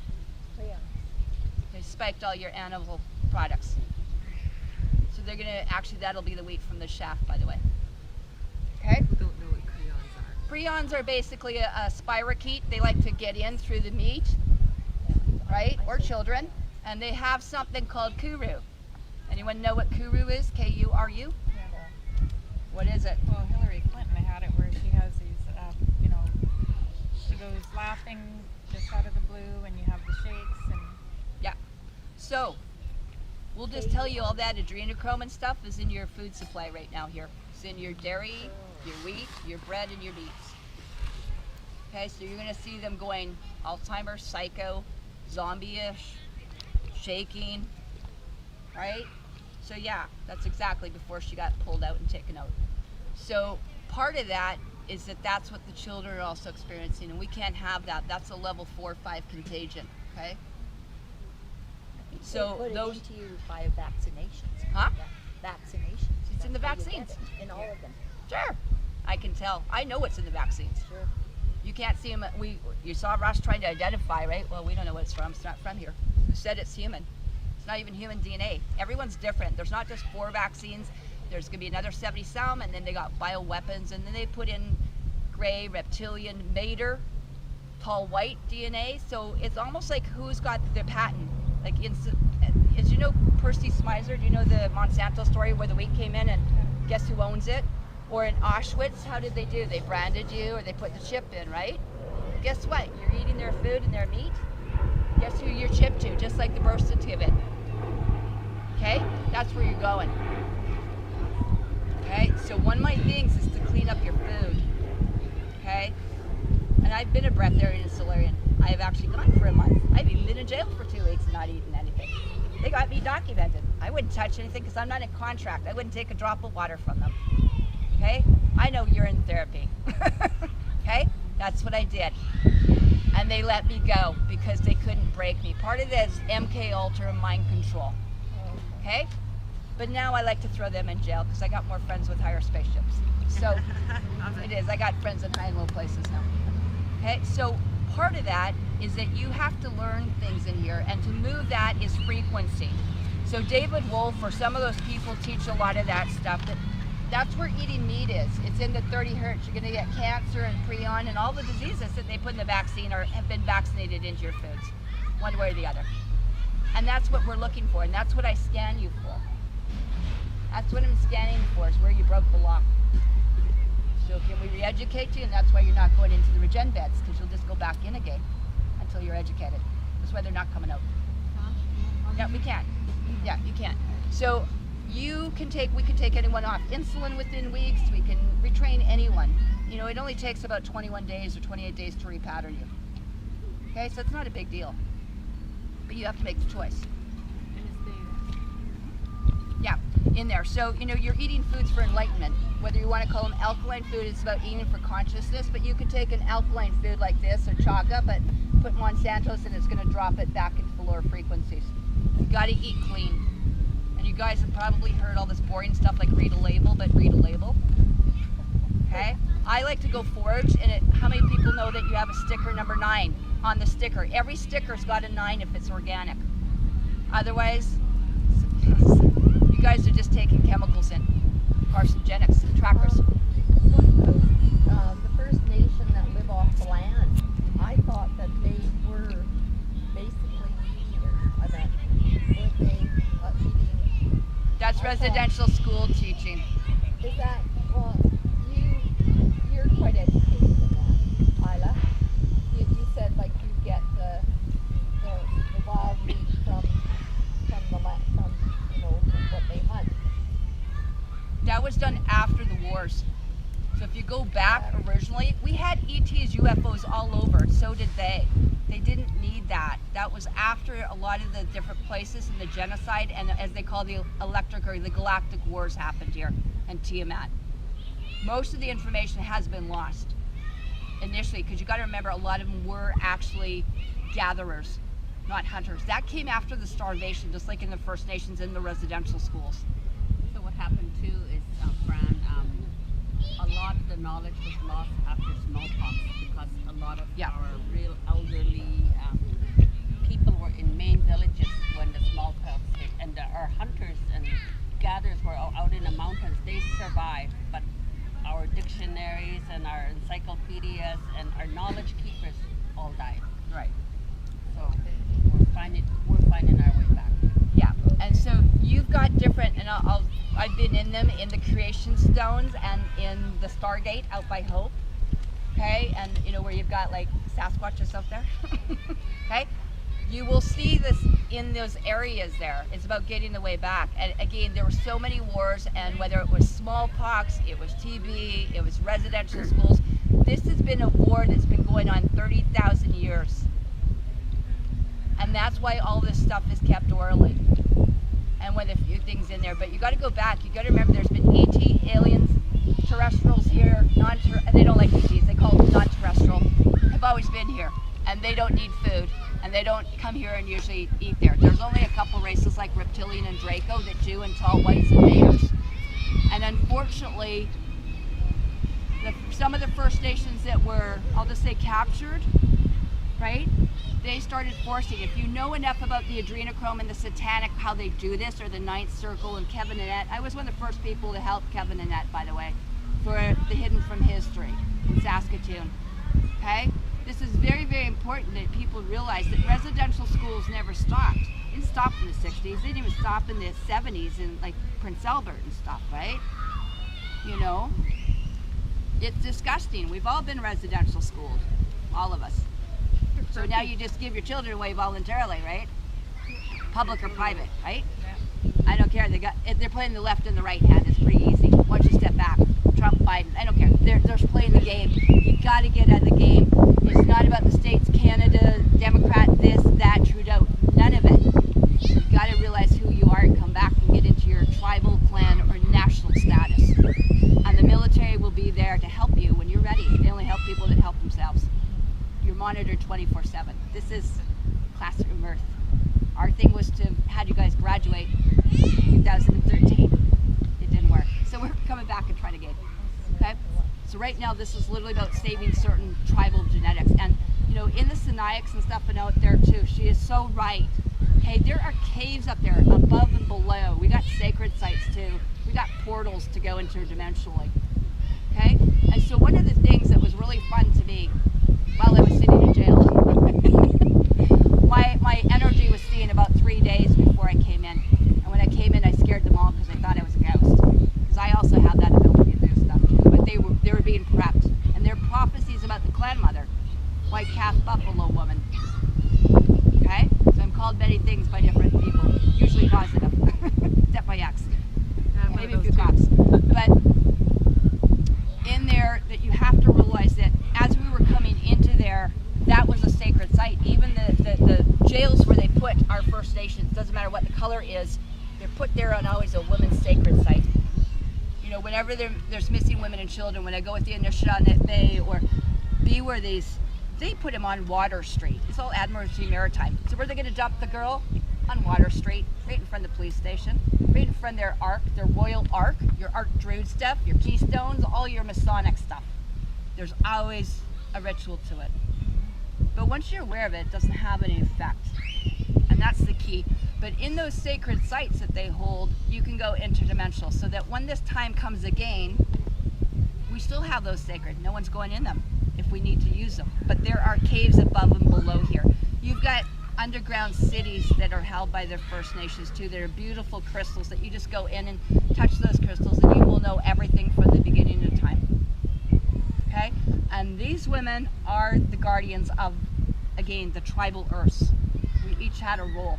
They spiked all your animal products. So they're gonna, actually that'll be the wheat from the shaft, by the way. Okay? People don't know what prions are. Prions are basically a spirochete. They like to get in through the meat, right? Or children. And they have something called kuru. Anyone know what kuru is? K-U-R-U? What is it? Well, Hillary Clinton had it where she has these, she goes laughing just out of the blue and you have the shakes and... Yeah. So, we'll just tell you all that adrenochrome and stuff is in your food supply right now here. It's in your dairy, your wheat, your bread, and your beets. Okay, so you're going to see them going Alzheimer's, psycho, zombie-ish, shaking, right? So yeah, that's exactly before she got pulled out and taken out. So part of that is that that's what the children are also experiencing, and we can't have that. That's a level 4 or 5 contagion, okay? So they put those, it into you by vaccinations. Huh? Vaccinations. It's in the That's how you get vaccines. it, in all of them. Sure, I can tell. I know what's in the vaccines. Sure. You can't see them. You saw Ross trying to identify, right? Well, we don't know what it's from. It's not from here. Who said it's human? It's not even human DNA. Everyone's different. There's not just 4 vaccines. There's going to be another 70 some, and then they got bioweapons, and then they put in gray, reptilian, mater, tall white DNA. So it's almost like who's got the patent. Like, as you know, Percy Smizer, do you know the Monsanto story where the wheat came in and guess who owns it? Or in Auschwitz, how did they do? They branded you or they put the chip in, right? Guess what? You're eating their food and their meat. Guess who you're chipped to, just like the birth certificate. Okay? That's where you're going. Okay? Okay, so one of my things is to clean up your food. Okay, and I've been a breatharian and solarian. I have actually gone for a month. I've even been in jail for 2 weeks not eating anything. They got me documented. I wouldn't touch anything because I'm not in contract. I wouldn't take a drop of water from them. Okay, I know you're in therapy. Okay, that's what I did. And they let me go because they couldn't break me. Part of it is MK Ultra mind control. Okay? But now I like to throw them in jail because I got more friends with higher spaceships. So it is. I got friends in high and low places now. Okay? So part of that is that you have to learn things in here, and to move that is frequency. So David Wolf or some of those people teach a lot of that stuff. That's where eating meat is. It's in the 30 hertz. You're going to get cancer and prion and all the diseases that they put in the vaccine or have been vaccinated into your foods, one way or the other. And that's what we're looking for, and that's what I scan you for. That's what I'm scanning for, is where you broke the law. So can we re-educate you? And that's why you're not going into the regen beds, because you'll just go back in again until you're educated. That's why they're not coming out. Yeah, we can. Yeah, you can. So we can take anyone off insulin within weeks. We can retrain anyone. You know, it only takes about 21 days or 28 days to repattern you. Okay, so it's not a big deal. But you have to make the choice. Yeah, in there. So, you know, you're eating foods for enlightenment. Whether you want to call them alkaline food, it's about eating for consciousness. But you can take an alkaline food like this or chaga, but put Monsanto's and it's going to drop it back into the lower frequencies. You got to eat clean. And you guys have probably heard all this boring stuff like read a label, but read a label. Okay? I like to go forage, and how many people know that you have a sticker number 9 on the sticker? Every sticker's got a 9 if it's organic. Otherwise, you guys are just taking chemicals in. Carcinogenics, trackers. What about the First Nation that live off the land? I thought that they were basically meat eaters. I meant, were they eating? That's residential school teaching. Is that, well, you're quite educated in that, Isla. You said like you get the wild meat from the land, from, you know, what they hunt. That was done after the wars. So if you go back originally, we had ETs, UFOs all over. So did they. They didn't need that. That was after a lot of the different places in the genocide, and as they call the electric or the galactic wars happened here and Tiamat. Most of the information has been lost initially, because you got to remember a lot of them were actually gatherers, not hunters. That came after the starvation, just like in the First Nations in the residential schools. So what happened too is, Fran, a lot of the knowledge was lost after smallpox, because a lot of our real elderly people were in main villages when the smallpox hit, and our hunters and gatherers were out in the mountains. They survived, but our dictionaries and our encyclopedias and our knowledge keepers all died. Right. So we're finding our way back. Yeah, and so you've got different, and I've been in them in the creation stones and in the Stargate out by Hope. Okay, and you know where you've got like Sasquatches out there. Okay, you will see this in those areas there. It's about getting the way back. And again, there were so many wars, and whether it was smallpox, it was TB, it was residential schools. This has been a war that's been going on 30,000 years. And that's why all this stuff is kept orally. And with a few things in there. But you got to go back. You got to remember there's been ET, aliens, terrestrials here, they don't like ETs, they call them non-terrestrial. Have always been here. And they don't need food. And they don't come here and usually eat there. There's only a couple races like Reptilian and Draco that do, and tall whites and mayors. And unfortunately, some of the First Nations that were, I'll just say, captured, right? They started forcing. If you know enough about the adrenochrome and the satanic, how they do this, or the Ninth Circle and Kevin Annette. I was one of the first people to help Kevin Annette, by the way, for the Hidden from History in Saskatoon. Okay? This is very, very important that people realize that residential schools never stopped. It didn't stop in the 60s. They didn't even stop in the 70s in like Prince Albert and stuff, right? You know? It's disgusting. We've all been residential schooled. All of us. So now you just give your children away voluntarily, right? Public or private, right? Yeah. I don't care. They're playing the left and the right hand. It's pretty easy. Once you step Biden. I don't care. They're playing the game. You got to get out of the game. It's not about the states, Canada, Democrat, this, that, Trudeau. None of it. You got to realize who you are and come back and get into your tribal, clan, or national status. And the military will be there to help you when you're ready. They only help people that help themselves. You're monitored 24/7. This is classroom Earth. Our thing was to have you guys graduate 2013. It didn't work. So we're coming back and trying again. Okay? So right now this is literally about saving certain tribal genetics. And you know, in the Sinaiacs and stuff and out there too, she is so right. Hey, there are caves up there above and below. We got sacred sites too. We got portals to go interdimensionally. Okay? And so one of the things that was really fun to me while I was sitting in jail, my energy was seen about 3 days before I came in. And when I came in, I scared them all because I thought I was a ghost. Because I also have that ability to do stuff too. But they were being prepped. And their prophecies about the clan mother, white calf buffalo woman. Okay? So I'm called many things by different people, usually positive, except by ex. Maybe a few cops. But in there, that you have to realize that as we were coming into there, that was a sacred site. Even the jails where they put our First Nations, doesn't matter what the color is, they're put there on always a women's sacred site. You know, whenever there's missing women and children, when I go with the Anishinaabe Bay or be where these, they put them on Water Street. It's all Admiralty Maritime. So where are they going to dump the girl? On Water Street, right in front of the police station, right in front of their ark, their royal ark, your Ark Druid stuff, your keystones, all your Masonic stuff. There's always a ritual to it. But once you're aware of it, it doesn't have any effect. And that's the key. But in those sacred sites that they hold, you can go interdimensional so that when this time comes again, we still have those sacred. No one's going in them if we need to use them. But there are caves above and below here. You've got underground cities that are held by the First Nations too. They're beautiful crystals that you just go in and touch those crystals and you will know everything from the beginning of time. Okay? And these women are the guardians of, again, the tribal earths. We each had a role.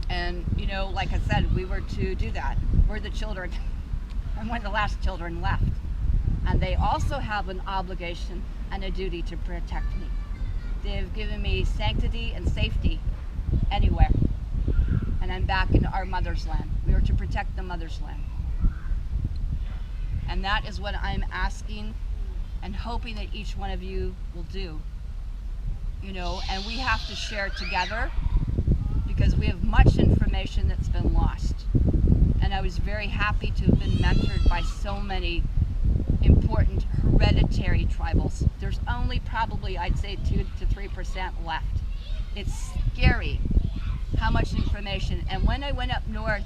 And, you know, like I said, we were to do that. We're the children. And when the last children left. And they also have an obligation and a duty to protect me. They've given me sanctity and safety anywhere. And I'm back in our mother's land. We are to protect the mother's land. And that is what I'm asking and hoping that each one of you will do. You know, and we have to share together because we have much information that's been lost. And I was very happy to have been mentored by so many important hereditary tribals. There's only probably, I'd say, 2 to 3% left. It's scary how much information. And when I went up north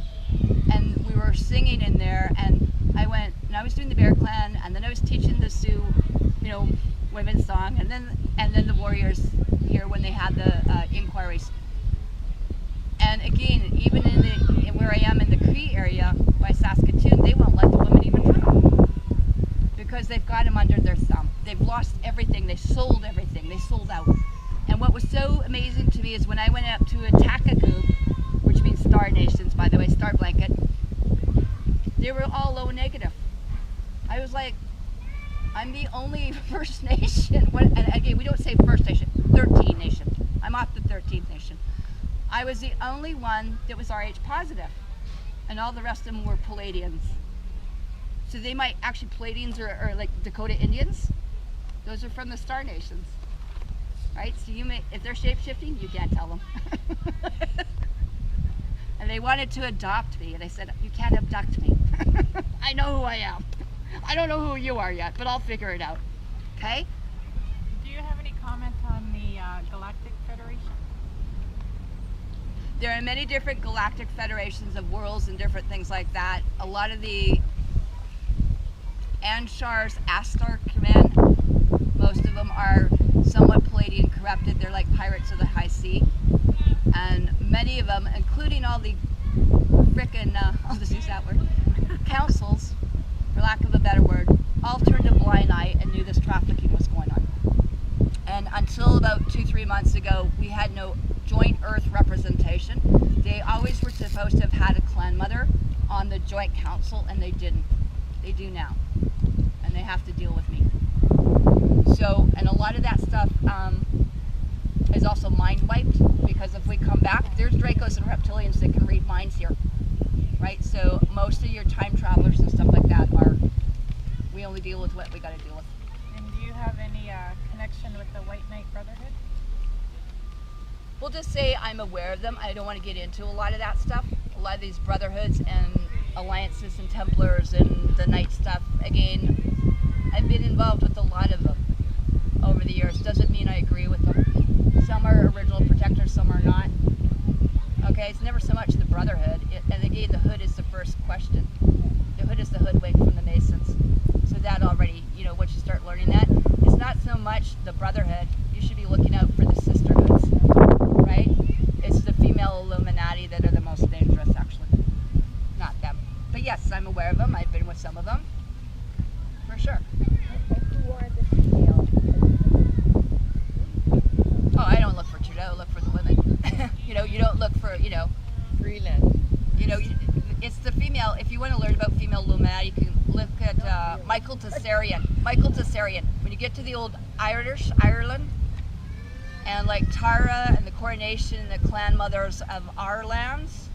and we were singing in there, and I went and I was doing the Bear Clan, and then I was teaching the Sioux, you know, women's song, and then the warriors here when they had the inquiries. And again, even in where I am in the Cree area by Saskatoon, they won't let the women even through because they've got them under their thumb. They've lost everything. They sold everything. They sold out. And what was so amazing to me is when I went up to a Takakoo, which means Star Nations, by the way, Star Blanket, they were all low negative. I was like, I'm the only First Nation. And again, we don't say First Nation, 13 Nation. I'm off the 13th Nation. I was the only one that was RH positive. And all the rest of them were Palladians. So they might, actually Palladians are like Dakota Indians. Those are from the Star Nations. Right? So you may, if they're shape-shifting, you can't tell them. And they wanted to adopt me, and I said, you can't abduct me. I know who I am. I don't know who you are yet, but I'll figure it out. Okay? Do you have any comment on the Galactic Federation? There are many different galactic federations of worlds and different things like that. A lot of the Anshar's Astar Command, most of them are somewhat Palladian corrupted. They're like pirates of the high sea. And many of them, including all the frickin', I'll just use that word, councils, for lack of a better word, all turned a blind eye and knew this trafficking was going on. And until about 2-3 months ago, we had no joint Earth representation. They always were supposed to have had a clan mother on the joint council, and they didn't. They do now. And they have to deal with me. So, and a lot of that stuff is also mind wiped, because if we come back, there's Dracos and reptilians that can read minds here, right? So most of your time travelers and stuff like that we only deal with what we got to deal with. And do you have any connection with the White Knight Brotherhood? We'll just say I'm aware of them. I don't want to get into a lot of that stuff. A lot of these brotherhoods and alliances and Templars and the Knight stuff. Again, I've been involved with a lot of them over the years. Doesn't mean I agree with them. Some are original protectors, some are not. Okay, it's never so much the Brotherhood. And again, the hood is the first question. The hood is the hoodwink from the Masons. So that already, once you start learning that, it's not so much the Brotherhood. You should be looking out for the sisterhoods, right? It's the female Illuminati that are the most dangerous, actually. Not them. But yes, I'm aware of them. I've been with some of them. For sure. Okay, who are the female? Oh, I don't look for Trudeau. I look for the women. You don't look for, Freeland. It's the female. If you want to learn about female Illuminati, you can look at Michael Tessarian. Michael Tessarian. When you get to the old Ireland, and like Tara and the coronation and the clan mothers of our lands,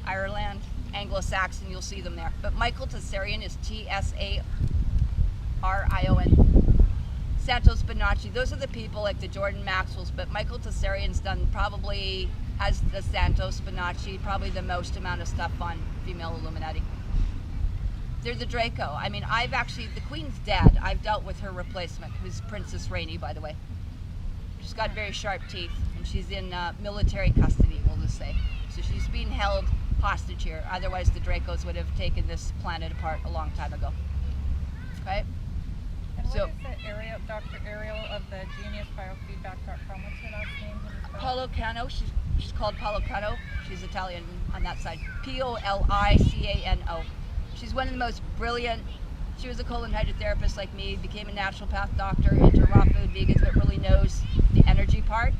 Ireland, Anglo-Saxon, you'll see them there. But Michael Tessarian is Tsarion. Santos Bonacci, those are the people like the Jordan Maxwells, but Michael Tessarian's has the Santos Bonacci, probably the most amount of stuff on female Illuminati. They're the Draco. I mean, the Queen's dead. I've dealt with her replacement, who's Princess Rainey, by the way. She's got very sharp teeth, and she's in military custody, we'll just say. So she's being held hostage here. Otherwise, the Dracos would have taken this planet apart a long time ago. Okay? And what is the Dr. Ariel of the geniusbiofeedback.com? What's her last name? Paulo Cano. She's called Paulo Cano. She's Italian on that side. Policano. She's one of the most brilliant. She was a colon hydrotherapist like me, became a naturopath doctor, into raw food vegans, but really knows the energy part.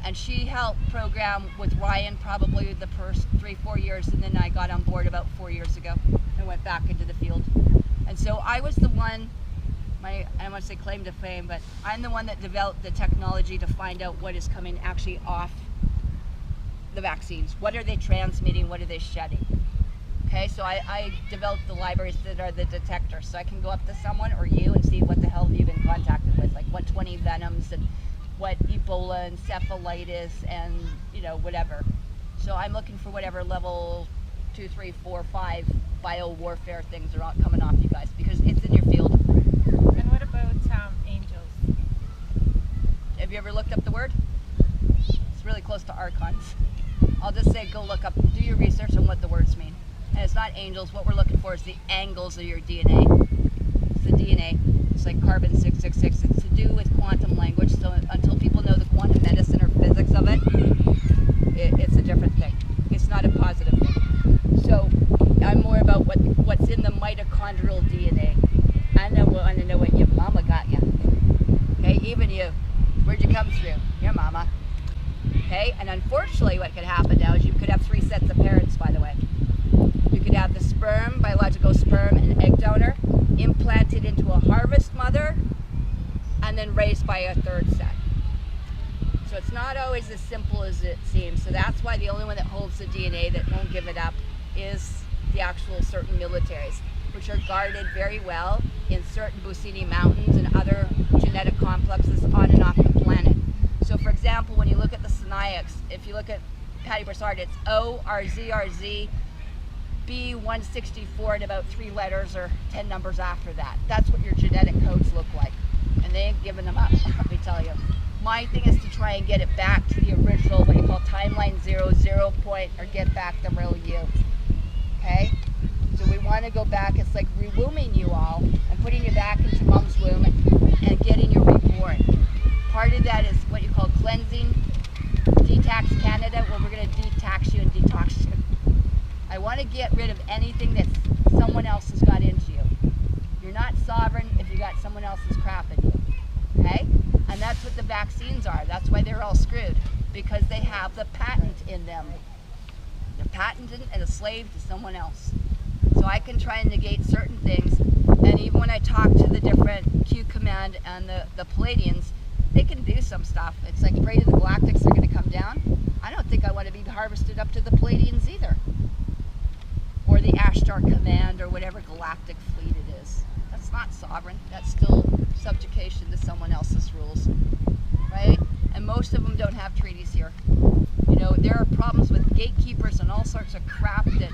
And she helped program with Ryan probably the first 3-4 years, and then I got on board about 4 years ago and went back into the field. And so I was the one, I don't want to say claim to fame, but I'm the one that developed the technology to find out what is coming actually off the vaccines. What are they transmitting? What are they shedding? Okay, so I developed the libraries that are the detectors, so I can go up to someone or you and see what the hell you've been contacted with, like what 20 venoms and what Ebola, encephalitis, and whatever. So I'm looking for whatever level 2, 3, 4, 5 bio warfare things are coming off you guys, because it's in your field. And what about angels? Have you ever looked up the word? It's really close to archons. I'll just say go look up, do your research on what the words mean. And it's not angels. What we're looking for is the angles of your DNA. It's the DNA. It's like carbon 666. It's to do with quantum language. So until people know the quantum medicine or physics of it, it's a different thing. It's not a positive thing. So I'm more about what's in the mitochondrial DNA. I want to know what your mama got you. Okay, even you. Where'd you come through? Your mama. Okay, and unfortunately what could happen now is you could have 3 sets of parents, by the way. You could have the sperm, biological sperm, and egg donor implanted into a harvest mother and then raised by a 3rd set. So it's not always as simple as it seems. So that's why the only one that holds the DNA that won't give it up is the actual certain militaries, which are guarded very well in certain Bucini Mountains and other genetic complexes on and off the planet. So for example, when you look at the Sinaiacs, if you look at Patty Broussard, it's ORZRZ B164 and about 3 letters or 10 numbers after that. That's what your genetic codes look like. And they ain't giving them up, let me tell you. My thing is to try and get it back to the original, what you call timeline 0 point, or get back the real you. Okay? So we want to go back. It's like rewombing you all and putting you back into mom's womb and getting you reborn. Part of that is what you call cleansing, Detox Canada, where we're going to detox you and detox you. I want to get rid of anything that someone else has got into you. You're not sovereign if you got someone else's crap in you. Okay? And that's what the vaccines are. That's why they're all screwed. Because they have the patent in them. They're patented and a slave to someone else. So So I can try and negate certain things. And even when I talk to the different Q Command and the Palladians, they can do some stuff. It's like pray to the Galactics, they're going to come down. I don't think I want to be harvested up to the Palladians either. Or the Ashtar Command or whatever galactic fleet it is. That's not sovereign. That's still subjugation to someone else's rules. Right? And most of them don't have treaties here. You know, there are problems with gatekeepers and all sorts of crap that,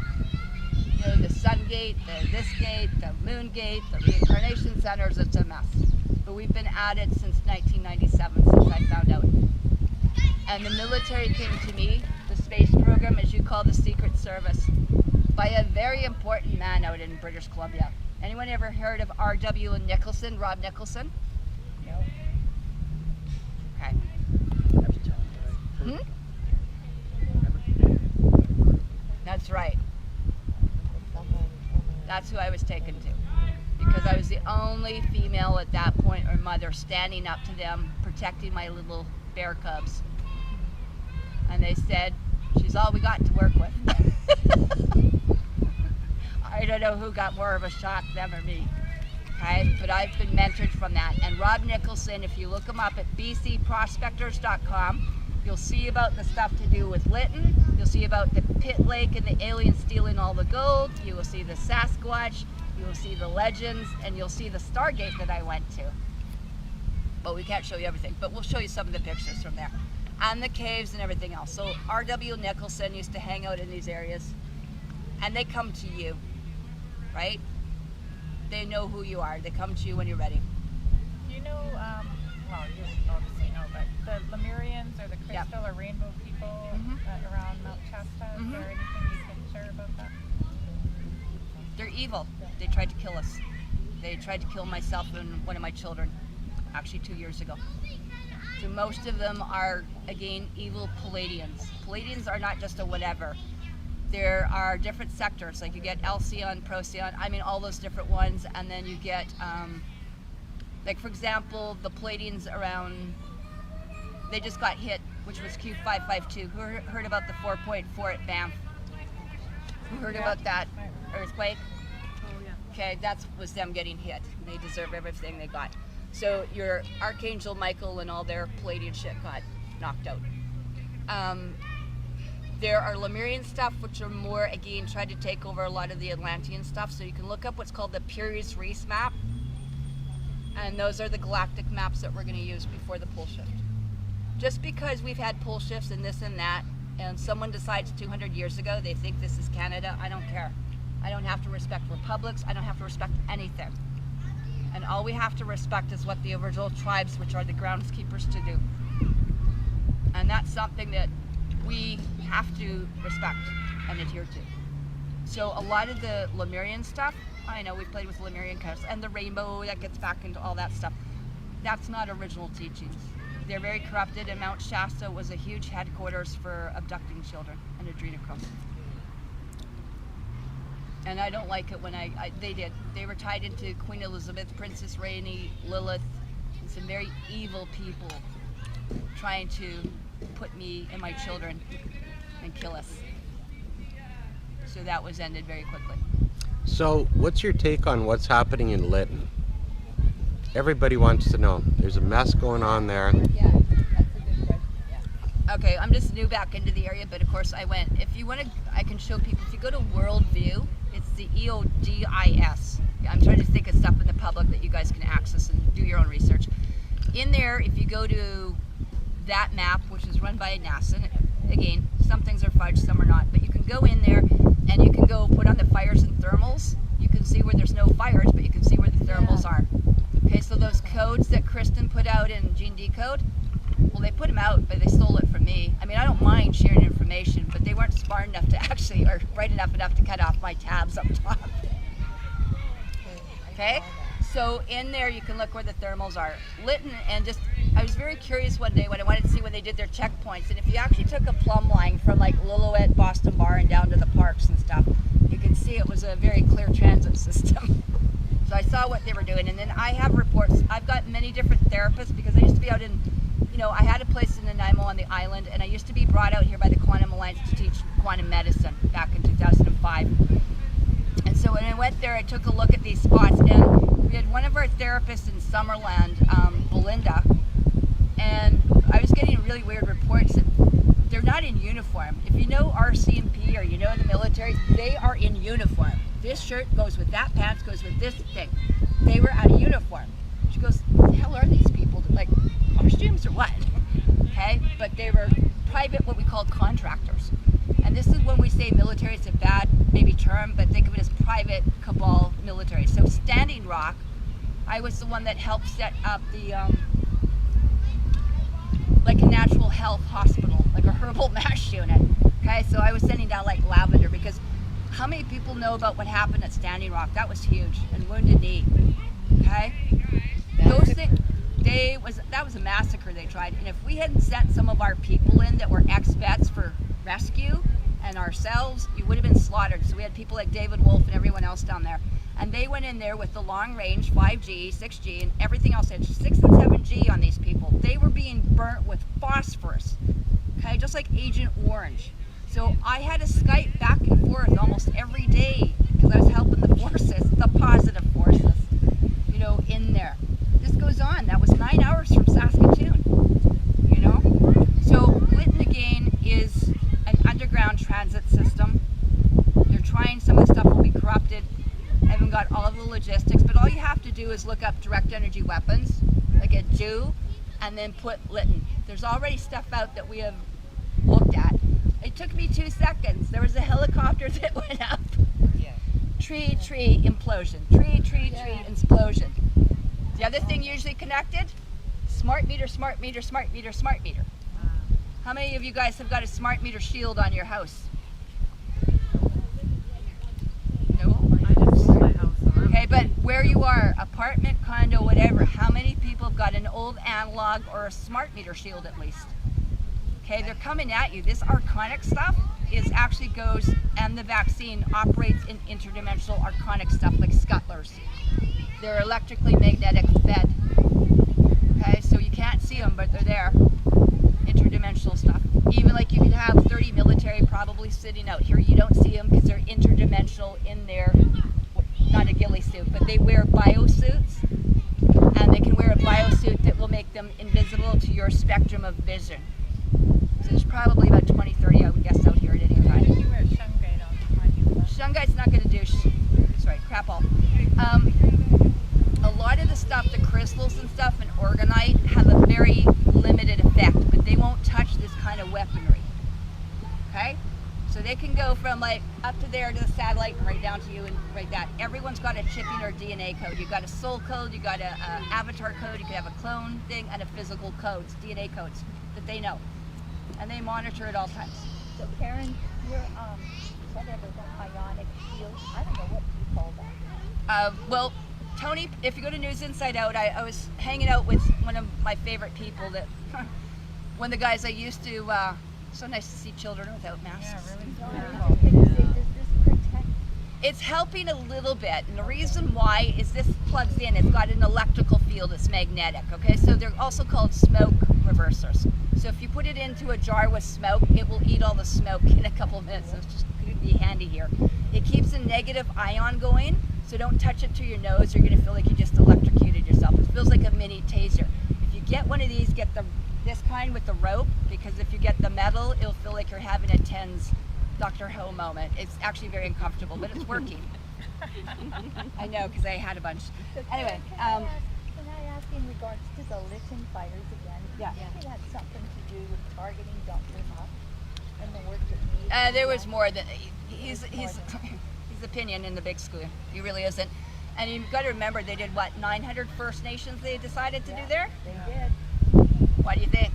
you know, the Sun Gate, this gate, the Moon Gate, the reincarnation centers, it's a mess. But we've been at it since 1997, since I found out. And the military came to me, the space program, as you call the Secret Service, by a very important man out in British Columbia. Anyone ever heard of R.W. Nicholson, Rob Nicholson? No. Okay. Hmm? That's right. That's who I was taken to. Because I was the only female at that point, or mother, standing up to them, protecting my little bear cubs. And they said, she's all we got to work with. I don't know who got more of a shock, them or me. Okay? But I've been mentored from that. And Rob Nicholson, if you look him up at bcprospectors.com, you'll see about the stuff to do with Lytton. You'll see about the Pit Lake and the aliens stealing all the gold. You will see the Sasquatch. You will see the legends. And you'll see the Stargate that I went to. But we can't show you everything. But we'll show you some of the pictures from there. And the caves and everything else. So R.W. Nicholson used to hang out in these areas. And they come to you. Right? They know who you are. They come to you when you're ready. Do you know, well, you obviously know, but the Lemurians or the crystal or rainbow people around Mount Shasta, is there anything you can share about that? They're evil. They tried to kill us. They tried to kill myself and one of my children, actually 2 years ago. So most of them are, again, evil Palladians. Palladians are not just a whatever. There are different sectors, like you get Alcyon, Procyon, I mean all those different ones, and then you get, like for example, the Palladians around, they just got hit, which was Q552. Who heard about the 4.4 at Banff? Who heard about that earthquake? Oh yeah. Okay, that was them getting hit. They deserve everything they got. So your Archangel Michael and all their Palladian shit got knocked out. There are Lemurian stuff, which are more, again, tried to take over a lot of the Atlantean stuff. So you can look up what's called the Purius Reis map. And those are the galactic maps that we're going to use before the pole shift. Just because we've had pole shifts and this and that, and someone decides 200 years ago they think this is Canada, I don't care. I don't have to respect republics. I don't have to respect anything. And all we have to respect is what the original tribes, which are the groundskeepers, to do. And that's something that we have to respect and adhere to. So a lot of the Lemurian stuff, I know we've played with Lemurian colors, and the rainbow, that gets back into all that stuff. That's not original teachings. They're very corrupted, and Mount Shasta was a huge headquarters for abducting children and adrenochrome. And I don't like it when they did. They were tied into Queen Elizabeth, Princess Rainey, Lilith, and some very evil people trying to put me and my children and kill us. So that was ended very quickly. So what's your take on what's happening in Lytton? Everybody wants to know. There's a mess going on there. Yeah, that's a good question. Yeah. Okay, I'm just new back into the area, but of course I went. If you want to, I can show people. If you go to Worldview, it's the EODIS. I'm trying to think of stuff in the public that you guys can access and do your own research. In there, if you go to that map, which is run by NASA, and again, some things are fudged, some are not, but you can go in there and you can go put on the fires and thermals. You can see where there's no fires, but you can see where the thermals are. Okay, so those codes that Kristen put out in Gene Decode, well, they put them out, but they stole it from me. I mean, I don't mind sharing information, but they weren't smart enough to actually, or bright enough to cut off my tabs up top. Okay, so in there you can look where the thermals are. Lytton, and just, I was very curious one day when I wanted to see when they did their checkpoints, and if you actually took a plumb line from like Lillooet, Boston Bar, and down to the parks and stuff, you can see it was a very clear transit system. So I saw what they were doing, and then I have reports. I've got many different therapists because I used to be out in, you know, I had a place in Nanaimo on the island, and I used to be brought out here by the Quantum Alliance to teach quantum medicine back in 2005. And so when I went there, I took a look at these spots, and we had one of our therapists in Summerland, Belinda, and I was getting really weird reports that they're not in uniform. If you know RCMP or you know the military, they are in uniform. This shirt goes with that, pants goes with this thing. They were out of uniform. She goes, what the hell are these people? Like costumes or what? Okay, but they were private, what we call contractors. And this is when we say military, it's a bad maybe term, but think of it as private cabal military. So Standing Rock, I was the one that helped set up the like a natural health hospital, like a herbal mash unit. Okay, so I was sending down like lavender, because how many people know about what happened at Standing Rock? That was huge, and Wounded Knee. Okay, those things, that was a massacre they tried. And if we hadn't sent some of our people in that were ex-vets for rescue and ourselves, you would have been slaughtered. So we had people like David Wolf and everyone else down there, and they went in there with the long range 5G, 6G, and everything else. They had 6 and 7G on these people. They were being burnt with phosphorus, okay, just like Agent Orange. So I had to Skype back and forth almost every day because I was helping the forces, the positive forces, you know, in there. This goes on. That was 9 hours from Saskatoon, you know. So Lytton again is an underground transit system. They're trying, some of the stuff will be corrupted. I haven't got all of the logistics, but all you have to do is look up direct energy weapons, like a Jew, and then put Lytton. There's already stuff out that we have looked at. It took me 2 seconds. There was a helicopter that went up. Yeah. Tree implosion. Tree explosion. The other thing usually connected, smart meter. How many of you guys have got a smart meter shield on your house? No? Okay, but where you are, apartment, condo, whatever, how many people have got an old analog or a smart meter shield at least? Okay, they're coming at you. This archonic stuff actually goes, and the vaccine operates in interdimensional archonic stuff like scuttlers. They're electrically magnetic fed. Okay, so you can't see them, but they're there. Interdimensional stuff. Even like you could have 30 military probably sitting out here. You don't see them because they're interdimensional in their, not a ghillie suit, but they wear biosuits, and they can wear a biosuit that will make them invisible to your spectrum of vision. So there's probably about 20, 30, I would guess, out here at any time. You wear shungite on. Shungite's not going to do, sorry, crap all. A lot of the stuff, the crystals and stuff, and orgonite have a very limited effect, but they won't touch this kind of weaponry. Okay? So they can go from like up to there to the satellite and right down to you and right that. Everyone's got a chip in or DNA code. You got a soul code, you got a avatar code, you could have a clone thing, and a physical codes, DNA codes that they know. And they monitor at all times. So Karen, you're whatever the ionic field, I don't know what you call that. Well, Tony, if you go to News Inside Out, I was hanging out with one of my favorite people that, one of the guys I used to, so nice to see children without masks. Yeah, really So beautiful. can you say, does this protect? It's helping a little bit, and the reason why is this plugs in, it's got an electrical field, it's magnetic, okay? So they're also called smoke reversers. So if you put it into a jar with smoke, it will eat all the smoke in a couple of minutes. So it's just going to be handy here. It keeps a negative ion going, so don't touch it to your nose or you're going to feel like you just electrocuted yourself. It feels like a mini taser. If you get one of these, get this kind with the rope, because if you get the metal, it'll feel like you're having a TENS Dr. Ho moment. It's actually very uncomfortable, but it's working. I know, because I had a bunch. So Anyway, can I ask in regards to the Lytton fires again? Yeah. Do you think it had something to do with targeting Dr. Huff and the work that he There was more than he's opinion in the big school. He really isn't. And you've got to remember, they did what, 900 First Nations they decided to do there? They did. Why do you think?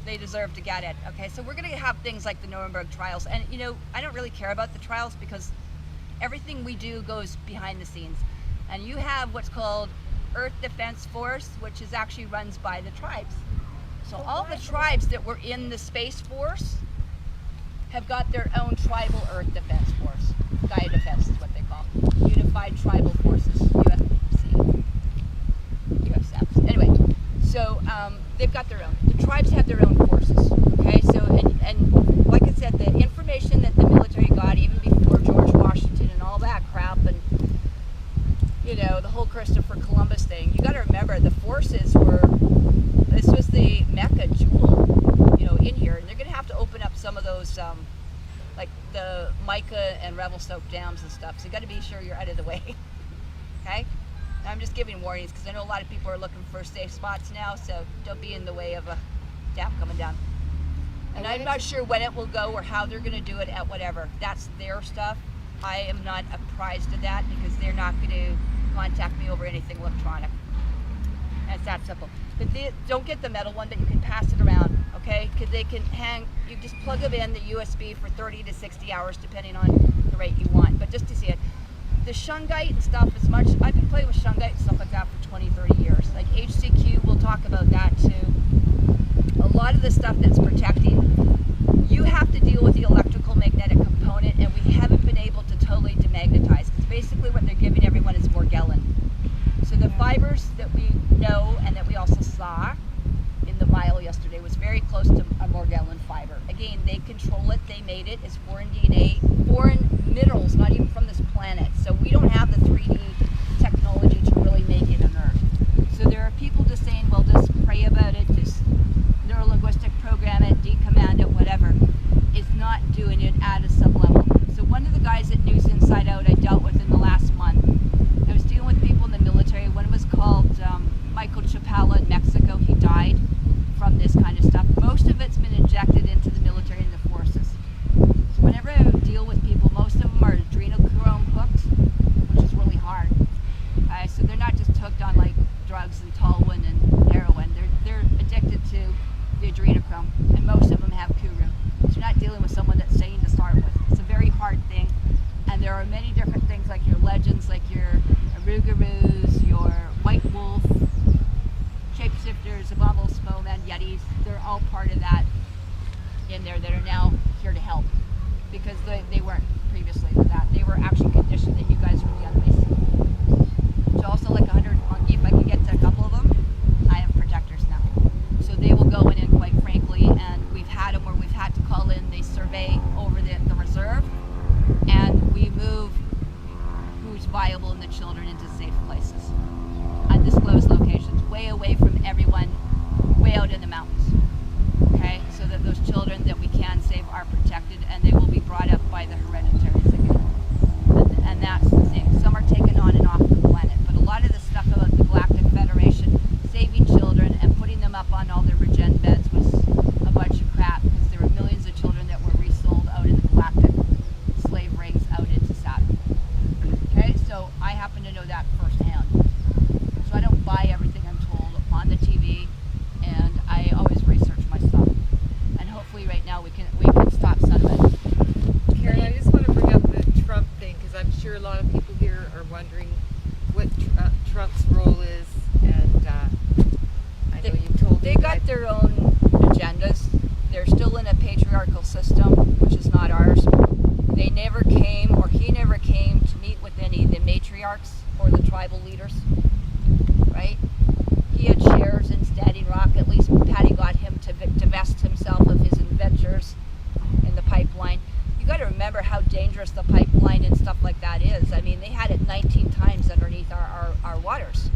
They deserve to get it. Okay, so we're going to have things like the Nuremberg trials. And you know, I don't really care about the trials because everything we do goes behind the scenes. And you have what's called Earth Defense Force, which is actually runs by the tribes. So all the tribes that were in the Space Force have got their own tribal Earth Defense Force. Gaia Defense is what they call Unified Tribal Forces, UFSF. Anyway, so they've got their own. The tribes have their own forces. Okay, so and like I said, the information that the military got even before George Washington and all that crap you know, the whole Christopher Columbus thing. You got to remember the forces were, this was the Mecca jewel, you know, in here. And they're going to have to open up some of those, like the Mica and Revelstoke dams and stuff. So you got to be sure you're out of the way. Okay? And I'm just giving warnings because I know a lot of people are looking for safe spots now. So don't be in the way of a dam coming down. And I'm not sure when it will go or how they're going to do it at whatever. That's their stuff. I am not apprised of that because they're not going to contact me over anything electronic. It's that simple. But don't get the metal one, but you can pass it around, okay? Because they can hang, you just plug them in the USB for 30 to 60 hours depending on the rate you want. But just to see it. The shungite and stuff is much, I've been playing with shungite and stuff like that for 20, 30 years. Like HCQ, we'll talk about that too. A lot of the stuff that's protecting, you have to deal with the electrical magnetic component, and we haven't been able to totally demagnetize, because basically what they're giving everyone is Morgellon. So the fibers that we know and that we also saw in the vial yesterday was very close to a Morgellon fiber. Again, they control it, they made it, it's foreign DNA, foreign minerals, not even from this planet. So we don't have the 3D technology to really make it on Earth. So there are people just saying, well, just pray about it, just neuro-linguistic program it, decommand it, whatever. It's not doing it at a sub-level. So one of the guys at News Inside Out I dealt with in the last month, I was dealing with people in the military. One was called Michael Chapala in Mexico. He died from this kind of stuff. Most of it's been injected into the military and the forces. So whenever I deal with people, most of them are adrenochrome hooked, which is really hard. So they're not just hooked on like drugs and toluene and heroin. They're addicted to the adrenochrome, and most of them have Kuru. So you're not dealing with someone that's sane to start with. It's a very hard thing, and there are many different things like your legends, like your Arugaroos, your white wolf, shapeshifters, abominable snowmen, yetis. They're all part of that in there that are now here to help, because they weren't previously with that. They were actually conditioned that you guys were the enemies. So also like 100 monkey, if I can get to a couple of them, I have protectors now. So they will go in quite frankly, and we've had them where we've had to call in the survey over the reserve, and we move who's viable in the children into safe places. Undisclosed locations, way away from everyone, way out in the mountains. Okay, so that those children that we can save are protected, and they will be brought up by the hereditaries again. And that's the thing. Some are taken on and off the planet, but a lot of the stuff about the Galactic Federation saving children and putting them up on all their regen beds was a bunch of crap, because there were millions of children that were resold out in the galactic slave rings out into Saturn. Okay, so I happen to know that firsthand. So I don't buy everything I'm told on the TV, and I always research my stuff. And hopefully right now we can stop some of it. Karen, I just want to bring up the Trump thing, because I'm sure a lot of people here are wondering what Trump's role is, and I know you've told me They got their own agendas. They're still in a patriarchal system, which is not ours. They never came, or he never came, to meet with any of the matriarchs or the tribal leaders, right? He had shares in Standing Rock. At least Patty got him to divest himself of his adventures in the pipeline. You got to remember how dangerous the pipeline and stuff like that is. I mean, they had it 19 times underneath our waters.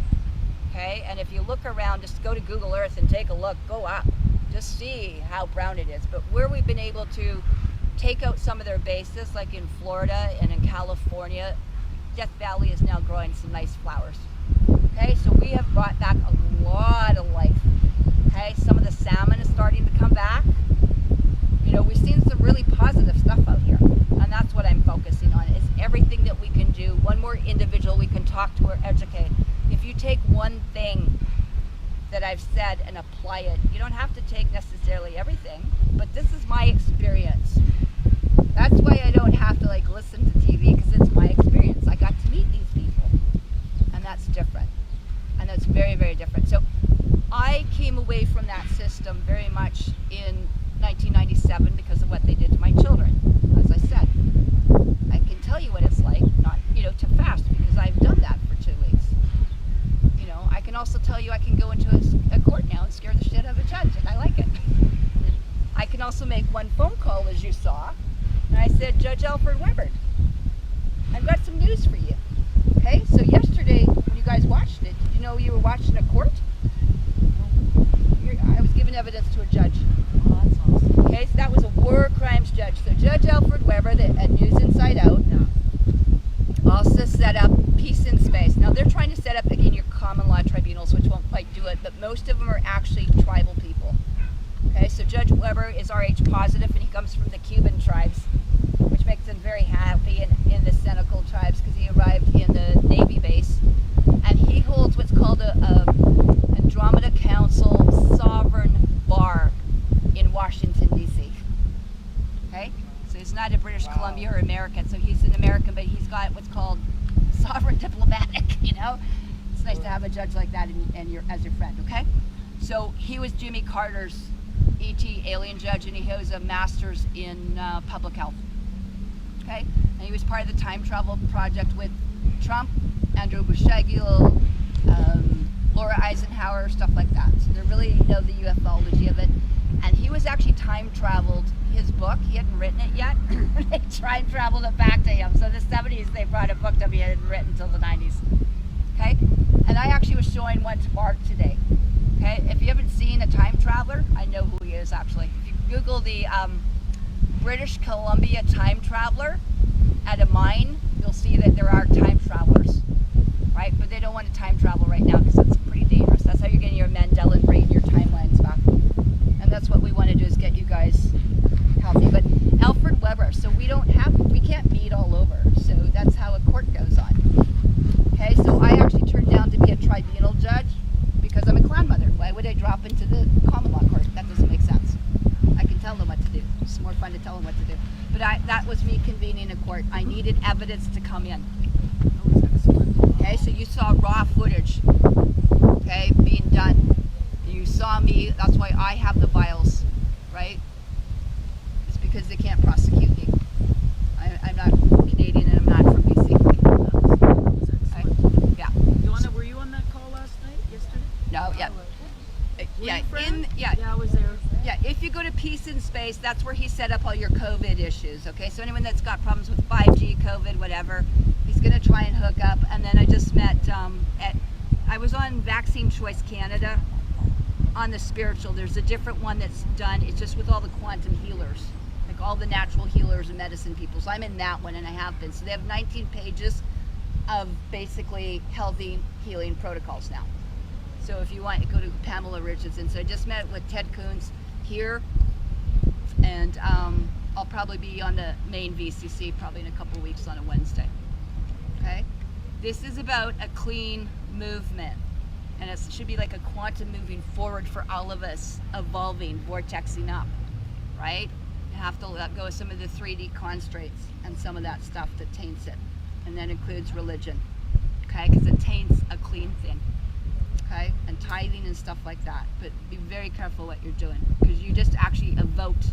Okay, and if you look around, just go to Google Earth and take a look, go up, just see how brown it is. But where we've been able to take out some of their bases, like in Florida and in California, Death Valley is now growing some nice flowers. Okay, so we have brought back a lot of life. Okay, some of the salmon is starting to come back. You know, we've seen some really positive stuff out here, and that's what I'm focusing on, is everything that we can do, one more individual we can talk to or educate. If you take one thing that I've said and apply it, you don't have to take necessarily everything, but this is my experience. That's why I don't have to like listen to TV, because it's my experience. I got to meet these people, and that's different, and that's very, very different. So I came away from that system very much in 1997 because of what they did to my children. As I said, I can tell you what it's like, not, to fast, because I've done that for 2 weeks. I can also tell you I can go into a court now and scare the shit out of a judge, and I like it. I can also make one phone call, as you saw, and I said, Judge Alfred Weber, I've got some news for you. Okay, so yesterday know you were watching a court? I was giving evidence to a judge. Oh, that's awesome. Okay, so that was a war crimes judge. So Judge Alfred Weber at News Inside Out also set up Peace in Space. Now they're trying to set up again your common law tribunals, which won't quite do it, but most of them are actually tribal people. Okay, so Judge Weber is RH positive, and he comes from the Cuban tribes, which makes him very happy in the Senecal tribes because he arrived in the Navy base, and he holds what's called a Andromeda Council sovereign bar in Washington, D.C. Okay, so he's not a British Columbia or American, so he's an American, but he's got what's called sovereign diplomatic. You know, it's nice to have a judge like that as your friend. Okay, so he was Jimmy Carter's ET alien judge, and he has a master's in public health. Okay, and he was part of the time travel project with Trump, Andrew Buscagel, Laura Eisenhower, stuff like that. So they really know the ufology of it. And he was actually time traveled. His book, he hadn't written it yet. They time traveled it back to him. So in the 70s, they brought a book to him he hadn't written until the 90s. Okay, and I actually was showing one to Mark today. Okay, if you haven't seen a time traveler, I know who he is actually. If you Google the British Columbia time traveler at a mine, you'll see that there are time travelers, right? But they don't want to time travel right now because it's pretty dangerous. That's how you're getting your Mandela brain, your timelines back. And that's what we want to do, is get you guys healthy. But Alfred Weber, so we can't meet all over. So that's how a court goes on. Okay, so I actually turned down to be a tribunal judge because I'm a clan mother. Why would I drop into the common law court? That doesn't make sense. I can tell them what to do. It's more fun to tell them what to do. But that was me convening a court. I needed evidence to come in. Okay, so you saw raw footage, okay, being done. You saw me, that's why I have the files, right? It's because they can't prosecute me. I'm not Canadian and I'm not from BC. Okay? Yeah. Donna, were you on that call last night, yesterday? No, yeah. Yeah, I was there. Yeah, if you go to Peace in Space, that's where he set up all your COVID issues, okay? So anyone that's got problems with 5G, COVID, whatever, he's going to try and hook up. And then I just met, I was on Vaccine Choice Canada on the spiritual. There's a different one that's done. It's just with all the quantum healers, like all the natural healers and medicine people. So I'm in that one, and I have been. So they have 19 pages of basically healthy healing protocols now. So if you want, you go to Pamela Richardson. So I just met with Ted Coons here, and I'll probably be on the main VCC probably in a couple of weeks on a Wednesday. Okay, this is about a clean movement, and it should be like a quantum moving forward for all of us, evolving, vortexing up, right? You have to let go of some of the 3D constraints and some of that stuff that taints it, and that includes religion, okay, because it taints a clean thing. Okay, and tithing and stuff like that. But be very careful what you're doing, because you just actually invoked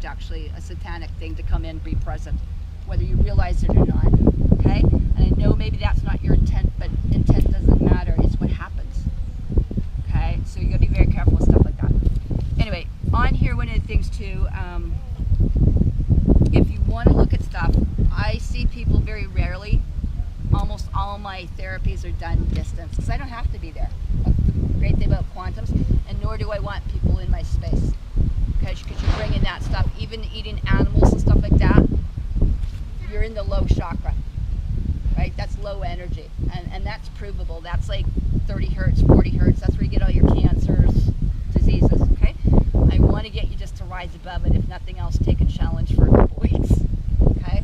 actually a satanic thing to come in, be present, whether you realize it or not. Okay, and I know maybe that's not your intent, but intent doesn't matter. It's what happens. Okay, so you gotta be very careful with stuff like that. Anyway, on here, one of the things too, if you want to look at stuff, I see people very rarely. Almost all my therapies are done distance because I don't have to be there. That's the great thing about quantums, and nor do I want people in my space, because you're bringing that stuff. Even eating animals and stuff like that, you're in the low chakra, right? That's low energy, and that's provable. That's like 30 hertz, 40 hertz. That's where you get all your cancers, diseases. Okay, I want to get you just to rise above it. If nothing else, take a challenge for a couple weeks. Okay.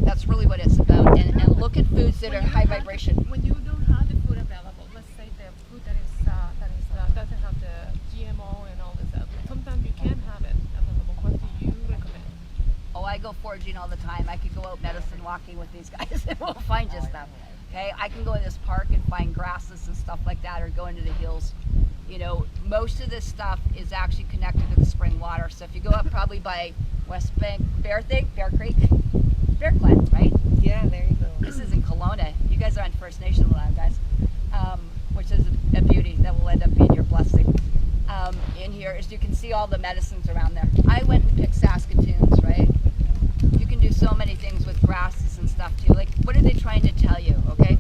That's really what it's about, and look at foods that are high vibration. When you don't have the food available, let's say the food that doesn't have the GMO and all this stuff, sometimes you can have it available. What do you recommend? Oh, I go foraging all the time. I could go out medicine walking with these guys and we'll find you stuff. Okay, I can go in this park and find grasses and stuff like that, or go into the hills. You know, most of this stuff is actually connected to the spring water. So if you go up probably by West Bank, Bear Creek, Bear Clan, right? Yeah, there you go. This is in Kelowna. You guys are on First Nation land, guys, which is a beauty that will end up being your blessing. In here, as you can see all the medicines around there. I went and picked Saskatoons, right? You can do so many things with grasses and stuff too. Like, what are they trying to tell you, okay?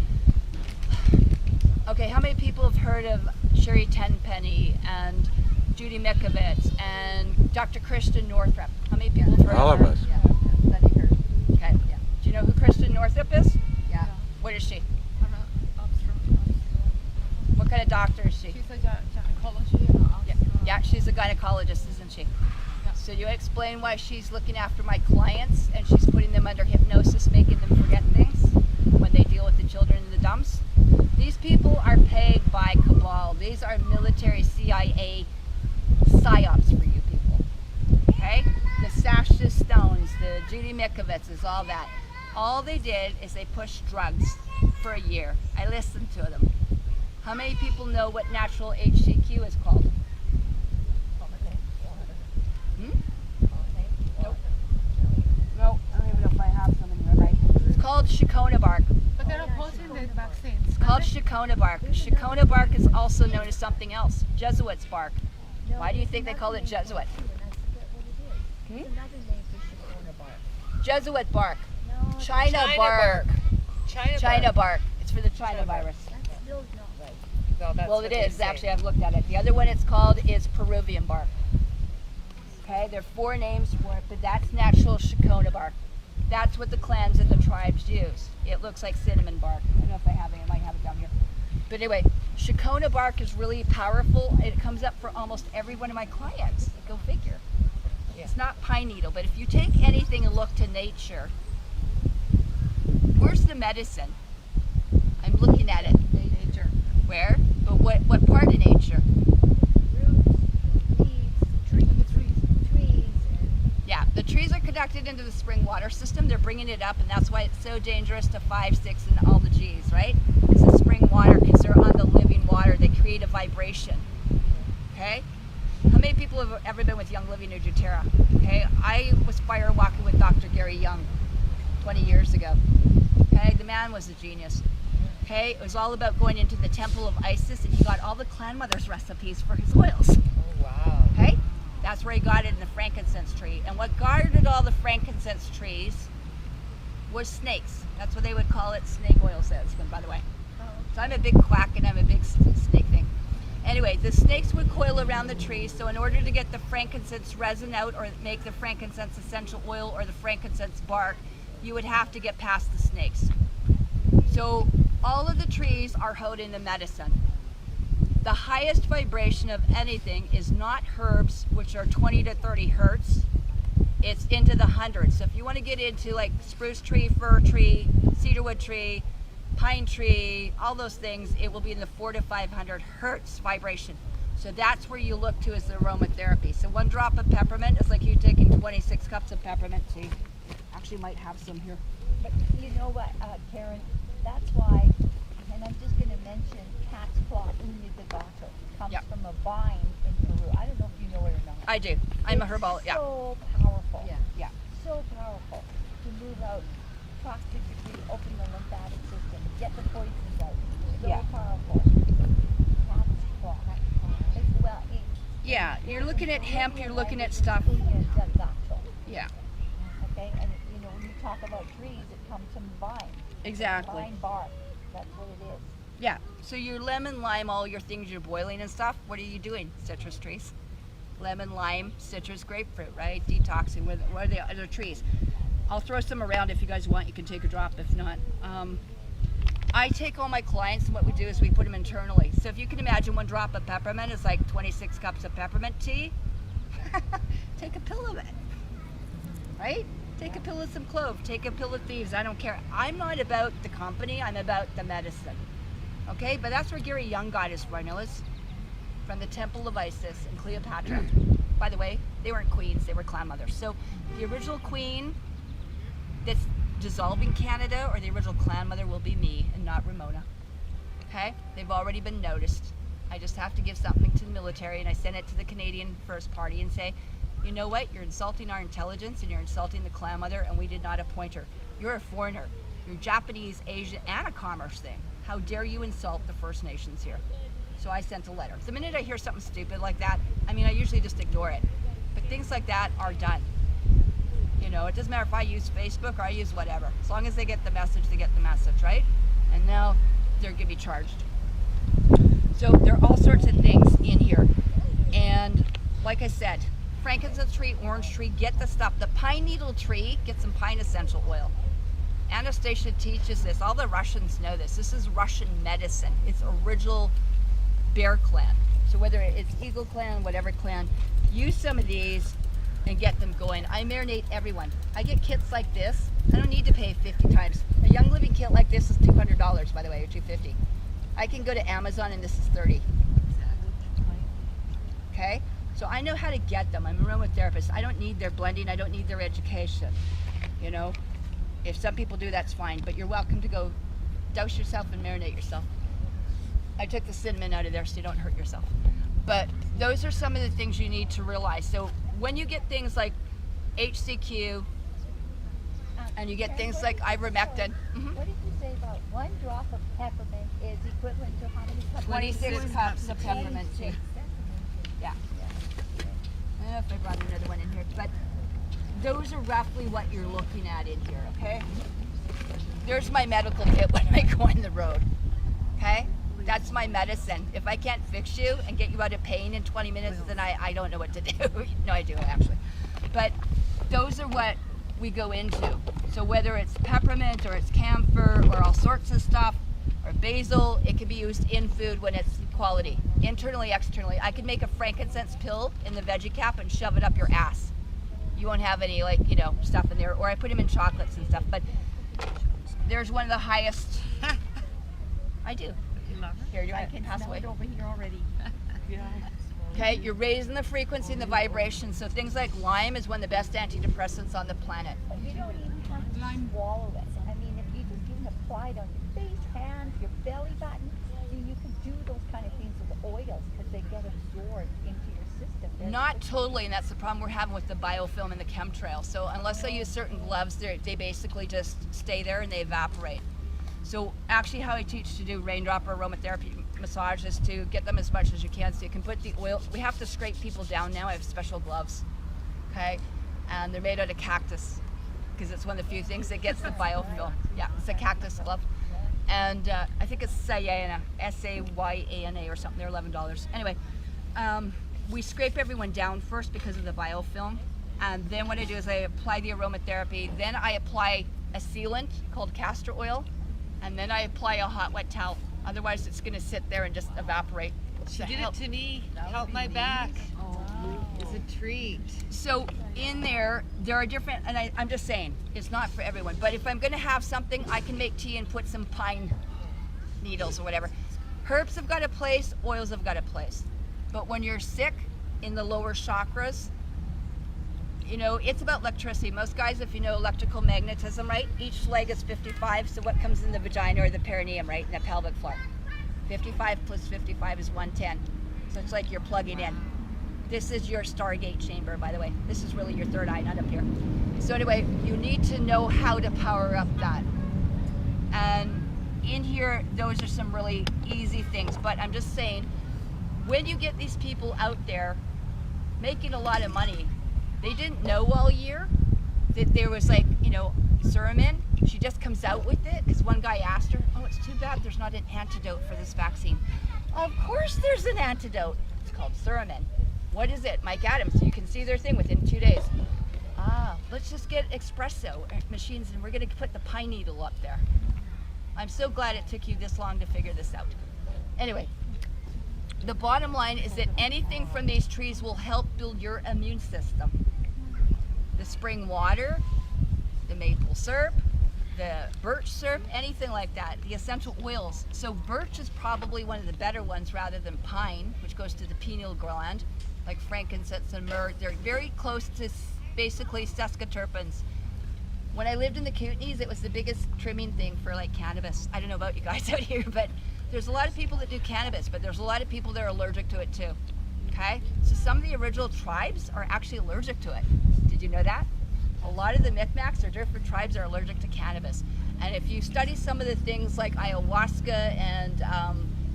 heard of Sherry Tenpenny and Judy Mikovits and Dr. Kristen Northrup? How many people have heard All of of her? us. Yeah, study her. Okay. Yeah. Do you know who Kristen Northrup is? Yeah. What is she? I'm an obstetrician. What kind of doctor is she? She's a gynecology and Yeah, she's a gynecologist, isn't she? So you explain why she's looking after my clients and she's putting them under hypnosis, making them forget things when they deal with the children in the dumps. These people are paid by cabal. These are military CIA psyops for you people. Okay? The Sasha Stones, the Judy Mikovits, all that. All they did is they pushed drugs for a year. I listened to them. How many people know what natural HCQ is called? Nope. No, I don't even know if I have some in here, right? It's called Shakona bark. But they're opposing the vaccines. It's called Shakona bark. Shakona bark is also known as something else, Jesuit's bark. Why do you think they call it Jesuit? Jesuit bark. China bark. China bark. It's for the China virus. No, that's Well, what it they is. say. Actually, I've looked at it. The other one it's called is Peruvian bark. Okay, there are 4 names for it, but that's natural Shakona bark. That's what the clans and the tribes use. It looks like cinnamon bark. I don't know if I have it. I might have it down here. But anyway, Shakona bark is really powerful. It comes up for almost every one of my clients. Go figure. Yeah. It's not pine needle, but if you take anything and look to nature, where's the medicine? I'm looking at it. Nature. Where? But what part of nature? Yeah, the trees are conducted into the spring water system. They're bringing it up, and that's why it's so dangerous to 5, 6, and all the G's, right? It's the spring water because they're on the living water. They create a vibration. Okay? How many people have ever been with Young Living or doTERRA? Okay, I was fire walking with Dr. Gary Young 20 years ago. Okay, the man was a genius. Okay, it was all about going into the temple of Isis, and he got all the clan mothers' recipes for his oils. Oh, wow. Okay? That's where he got it in the frankincense tree. And what guarded all the frankincense trees was snakes. That's what they would call it, snake oil salesman, by the way. So I'm a big quack and I'm a big snake thing. Anyway, the snakes would coil around the tree, so in order to get the frankincense resin out or make the frankincense essential oil or the frankincense bark, you would have to get past the snakes. So all of the trees are holding the medicine. The highest vibration of anything is not herbs, which are 20 to 30 hertz. It's into the hundreds. So if you want to get into like spruce tree, fir tree, cedarwood tree, pine tree, all those things, it will be in the 400 to 500 hertz vibration. So that's where you look to as the aromatherapy. So 1 drop of peppermint is like you taking 26 cups of peppermint tea. Actually might have some here. But you know what, Karen, that's why, and I'm just going to mention cat's claw unidigato. Comes Yep. from a vine in Peru. I don't know if you know it or not. I do. I'm a It's herbal, yeah. so powerful. Yeah. So powerful to move out toxic debris, open the lymphatic system, get the poisons out. So Yeah. powerful. Cat's claw. Well, Yeah, you're looking at hemp, you're looking at stuff. unidigato. Yeah, Okay, and you know, when you talk about trees, it comes from vine. exactly. Vine bark. That's what it is. Yeah, so your lemon, lime, all your things you're boiling and stuff, what are you doing? Citrus trees. Lemon, lime, citrus, grapefruit, right? Detoxing, what are the other trees? I'll throw some around if you guys want. You can take a drop if not. I take all my clients and what we do is we put them internally. So if you can imagine 1 drop of peppermint is like 26 cups of peppermint tea, take a pill of it, right? Take a pill of some clove, take a pill of thieves, I don't care. I'm not about the company, I'm about the medicine. Okay, but that's where Gary Young got his formulas, from the Temple of Isis and Cleopatra. By the way, they weren't queens, they were clan mothers. So the original queen that's dissolving Canada, or the original clan mother, will be me and not Ramona. Okay, they've already been noticed. I just have to give something to the military, and I send it to the Canadian First Party and say, you know what, you're insulting our intelligence and you're insulting the clan mother, and we did not appoint her. You're a foreigner. You're Japanese, Asian, and a commerce thing. How dare you insult the First Nations here? So I sent a letter. The minute I hear something stupid like that, I mean, I usually just ignore it. But things like that are done. You know, it doesn't matter if I use Facebook or I use whatever. As long as they get the message, they get the message, right? And now they're going to be charged. So there are all sorts of things in here. And like I said, frankincense tree, orange tree, get the stuff. The pine needle tree, get some pine essential oil. Anastasia teaches this. All the Russians know this. This is Russian medicine. It's original bear clan. So whether it's eagle clan, whatever clan, use some of these and get them going. I marinate everyone. I get kits like this. I don't need to pay 50 times. A Young Living kit like this is $200, by the way, or $250. I can go to Amazon and this is $30. Okay? So I know how to get them. I'm a aromatherapist. I don't need their blending. I don't need their education. You know? If some people do, that's fine. But you're welcome to go douse yourself and marinate yourself. I took the cinnamon out of there so you don't hurt yourself. But those are some of the things you need to realize. So when you get things like HCQ and you get things like ivermectin, What did you say about 1 drop of peppermint is equivalent to how many cups? 26 cups of peppermint tea. 26 Yeah. I don't know if I brought another one in here, but those are roughly what you're looking at in here, okay? There's my medical kit when I go on the road, okay? That's my medicine. If I can't fix you and get you out of pain in 20 minutes, then I don't know what to do. No, I do actually. But those are what we go into. So whether it's peppermint or it's camphor or all sorts of stuff, or basil, it can be used in food when it's quality. Internally, externally. I can make a frankincense pill in the veggie cap and shove it up your ass. You won't have any, like, you know, stuff in there. Or I put them in chocolates and stuff. But there's one of the highest. I do. Here, do you want to pass away? over here already. Okay, you're raising the frequency and the vibration. So things like lime is one of the best antidepressants on the planet. You don't even have to swallow it. I mean, if you just even apply it on your face, hands, your belly button, you can do those kind of things with oils because they get absorbed into your system. Not totally, and that's the problem we're having with the biofilm and the chemtrail. So unless I use certain gloves, they basically just stay there and they evaporate. So actually how I teach to do raindrop or aromatherapy massage is to get them as much as you can. So you can put the oil, we have to scrape people down now. I have special gloves, okay? And they're made out of cactus because it's one of the few things that gets the biofilm. Yeah, it's a cactus glove. And I think it's Sayana, S-A-Y-A-N-A or something. They're $11. Anyway, we scrape everyone down first because of the biofilm. And then what I do is I apply the aromatherapy. Then I apply a sealant called castor oil. And then I apply a hot, wet towel. Otherwise, it's going to sit there and just evaporate. She did it to me. Help my back. It's a treat. So in there are different, and I'm just saying, it's not for everyone. But if I'm going to have something, I can make tea and put some pine needles or whatever. Herbs have got a place, oils have got a place. But when you're sick in the lower chakras, you know, it's about electricity. Most guys, if you know electrical magnetism, right? Each leg is 55, so what comes in the vagina or the perineum, right? In the pelvic floor. 55 plus 55 is 110. So it's like you're plugging in. This is your Stargate chamber, by the way. This is really your third eye, not up here. So anyway, you need to know how to power up that. And in here, those are some really easy things. But I'm just saying, when you get these people out there making a lot of money, they didn't know all year that there was, like, you know, Suramin. She just comes out with it because one guy asked her, oh, it's too bad there's not an antidote for this vaccine. Of course there's an antidote. It's called Suramin. What is it? Mike Adams. You can see their thing within 2 days. Let's just get espresso machines and we're going to put the pine needle up there. I'm so glad it took you this long to figure this out. Anyway, the bottom line is that anything from these trees will help build your immune system. The spring water, the maple syrup, the birch syrup, anything like that, the essential oils. So birch is probably one of the better ones rather than pine, which goes to the pineal gland, like frankincense and myrrh. They're very close to basically sesquiterpenes. When I lived in the Kootenays, it was the biggest trimming thing for like cannabis. I don't know about you guys out here, but there's a lot of people that do cannabis, but there's a lot of people that are allergic to it too. Okay? So some of the original tribes are actually allergic to it. Did you know that? A lot of the Micmacs or different tribes are allergic to cannabis. And if you study some of the things like ayahuasca and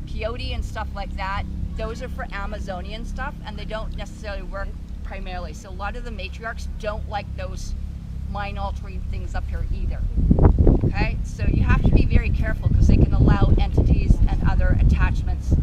peyote and stuff like that, those are for Amazonian stuff and they don't necessarily work primarily. So a lot of the matriarchs don't like those mind-altering things up here either. Okay? So you have to be very careful because they can allow entities and other attachments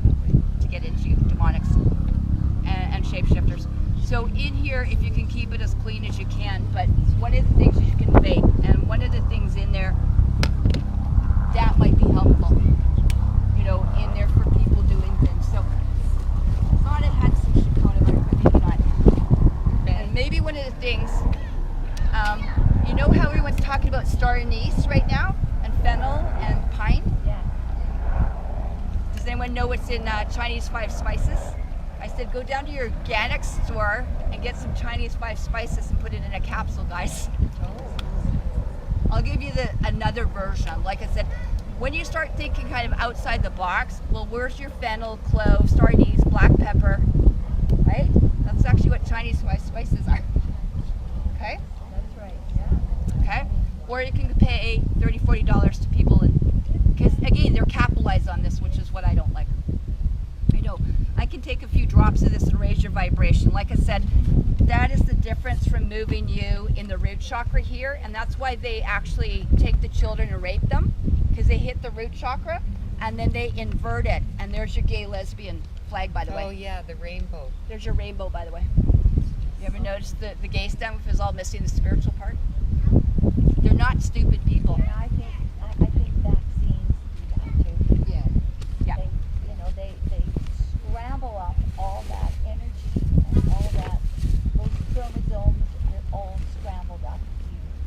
Anyone know what's in Chinese 5 spices? I said, go down to your organic store and get some Chinese 5 spices and put it in a capsule, guys. I'll give you another version. Like I said, when you start thinking kind of outside the box, well, where's your fennel, clove, star anise, black pepper, right? That's actually what Chinese 5 spices are. Okay? That's right, yeah. Okay? Or you can pay $30, $40 to people, because again, they're capitalized on this, which is what I don't like. I know I can take a few drops of this and raise your vibration. Like I said, that is the difference from moving you in the root chakra here, and that's why they actually take the children and rape them, because they hit the root chakra and then they invert it. And there's your gay lesbian flag, by the way. Oh yeah, the rainbow. There's your rainbow, by the way. You ever notice the gay stem is all missing the spiritual part? They're not stupid people. And I think vaccines do that too. Yeah. Yeah. They scramble up all that energy and all that, those chromosomes are all scrambled up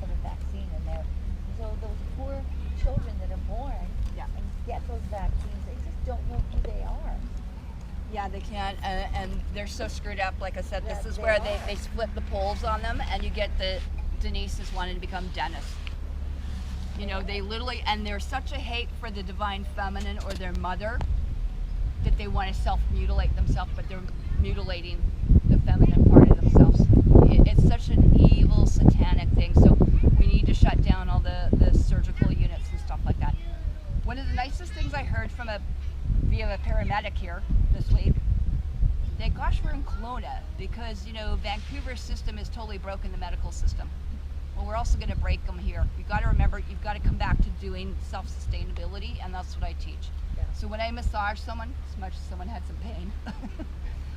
for the vaccine in there. So those poor children that are born and get those vaccines, they just don't know who they are. Yeah, they can't, and they're so screwed up. Like I said, this Yeah, is they where are. they split the poles on them, and you get the Denise's wanting to become Dennis. You know, they literally, and they're such a hate for the divine feminine or their mother that they want to self-mutilate themselves, but they're mutilating the feminine part of themselves. It's such an evil, satanic thing. So we need to shut down all the surgical units and stuff like that. One of the nicest things I heard from via a paramedic here this week, that gosh, we're in Kelowna because, you know, Vancouver's system is totally broken, the medical system. Well, we're also going to break them here. You've got to remember, you've got to come back to doing self-sustainability, and that's what I teach. Yeah. So when I massage someone, as much as someone had some pain,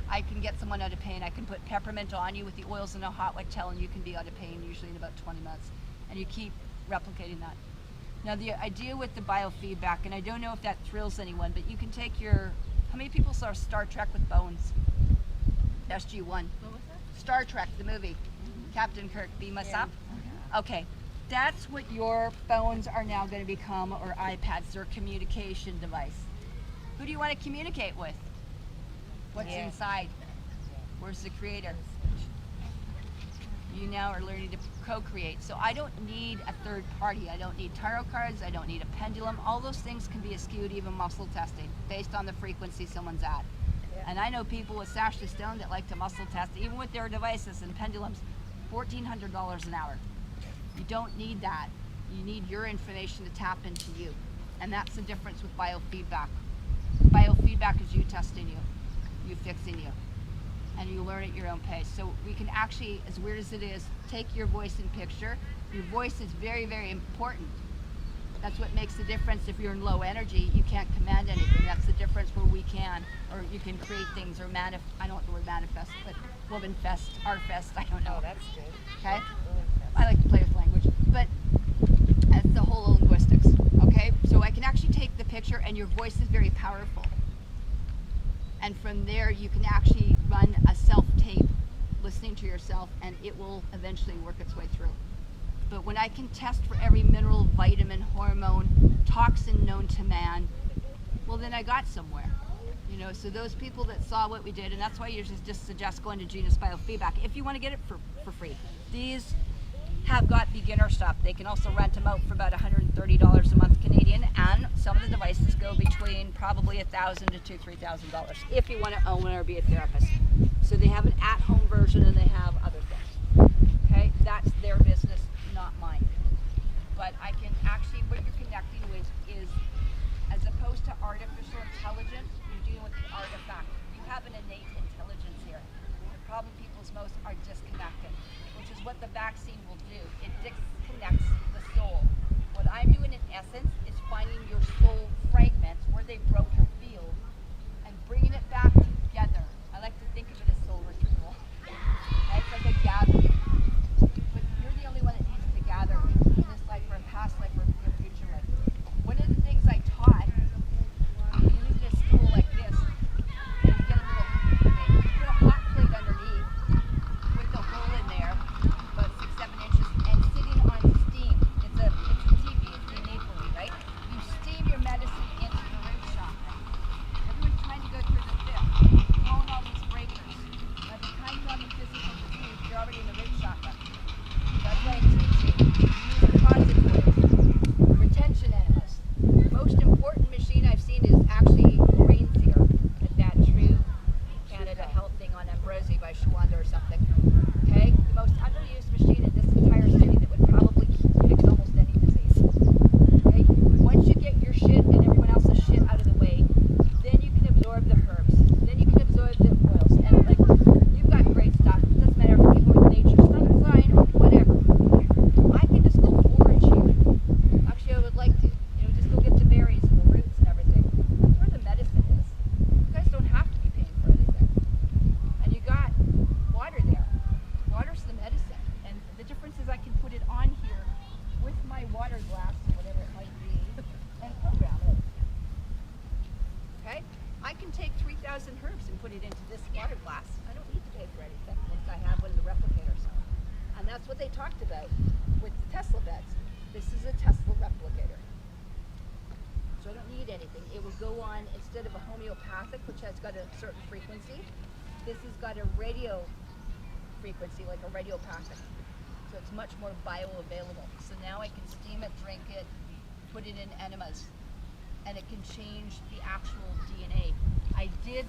I can get someone out of pain. I can put peppermint on you with the oils and a hot wet towel, and you can be out of pain usually in about 20 minutes. And you keep replicating that. Now the idea with the biofeedback, and I don't know if that thrills anyone, but you can take how many people saw Star Trek with bones? SG-1. What was that? Star Trek, the movie. Captain Kirk, beam us up. Okay, that's what your phones are now going to become, or iPads, their communication device. Who do you want to communicate with? What's Yeah. inside? Where's the creator? You now are learning to co-create. So I don't need a third party. I don't need tarot cards. I don't need a pendulum. All those things can be skewed, even muscle testing, based on the frequency someone's at. Yeah. And I know people with Sasha Stone that like to muscle test, even with their devices and pendulums, $1,400 an hour. You don't need that. You need your information to tap into you. And that's the difference with biofeedback. Biofeedback is you testing you fixing you. And you learn at your own pace. So we can actually, as weird as it is, take your voice in picture. Your voice is very, very important. That's what makes the difference. If you're in low energy, you can't command anything. That's the difference where we can, or you can create things, or I don't know the word manifest, but woman fest, art fest, I don't know. Oh, that's good. Okay? I like to play with language, but that's the whole linguistics, okay? So I can actually take the picture, and your voice is very powerful. And from there, you can actually run a self-tape, listening to yourself, and it will eventually work its way through. But when I can test for every mineral, vitamin, hormone, toxin known to man, well, then I got somewhere. You know, so those people that saw what we did, and that's why you just suggest going to Genius Biofeedback if you want to get it for free. These have got beginner stuff. They can also rent them out for about $130 a month Canadian, and some of the devices go between probably $1,000 to $3,000 if you want to own or be a therapist. So they have an at-home version and they have other things. Okay, that's their business, not mine. But I can actually, what you're connecting with is, as opposed to artificial intelligence, you're dealing with the artifact. You have an innate intelligence here. The problem people's most are disconnected, which is what the vaccine will do. It disconnects the soul. What I'm doing in essence is finding your soul fragments where they broke your field and bringing it back together. I like to think of it as soul retrieval. Okay? It's like a gathering. But you're the only one that needs to gather in this life or in past life or your future life. One of the things I taught, you use a stool like this, and you get a little, you put a hot plate underneath with the hole in there, about 6-7 inches, and sitting on steam. It's a TV, it's being Napoli, right? I can take 3,000 herbs and put it into this water glass. I don't need to pay for anything once I have one of the replicators. And that's what they talked about with the Tesla beds. This is a Tesla replicator. So I don't need anything. It will go on, instead of a homeopathic, which has got a certain frequency, this has got a radio frequency, like a radiopathic. So it's much more bioavailable. So now I can steam it, drink it, put it in enemas, and it can change the actual DNA. I did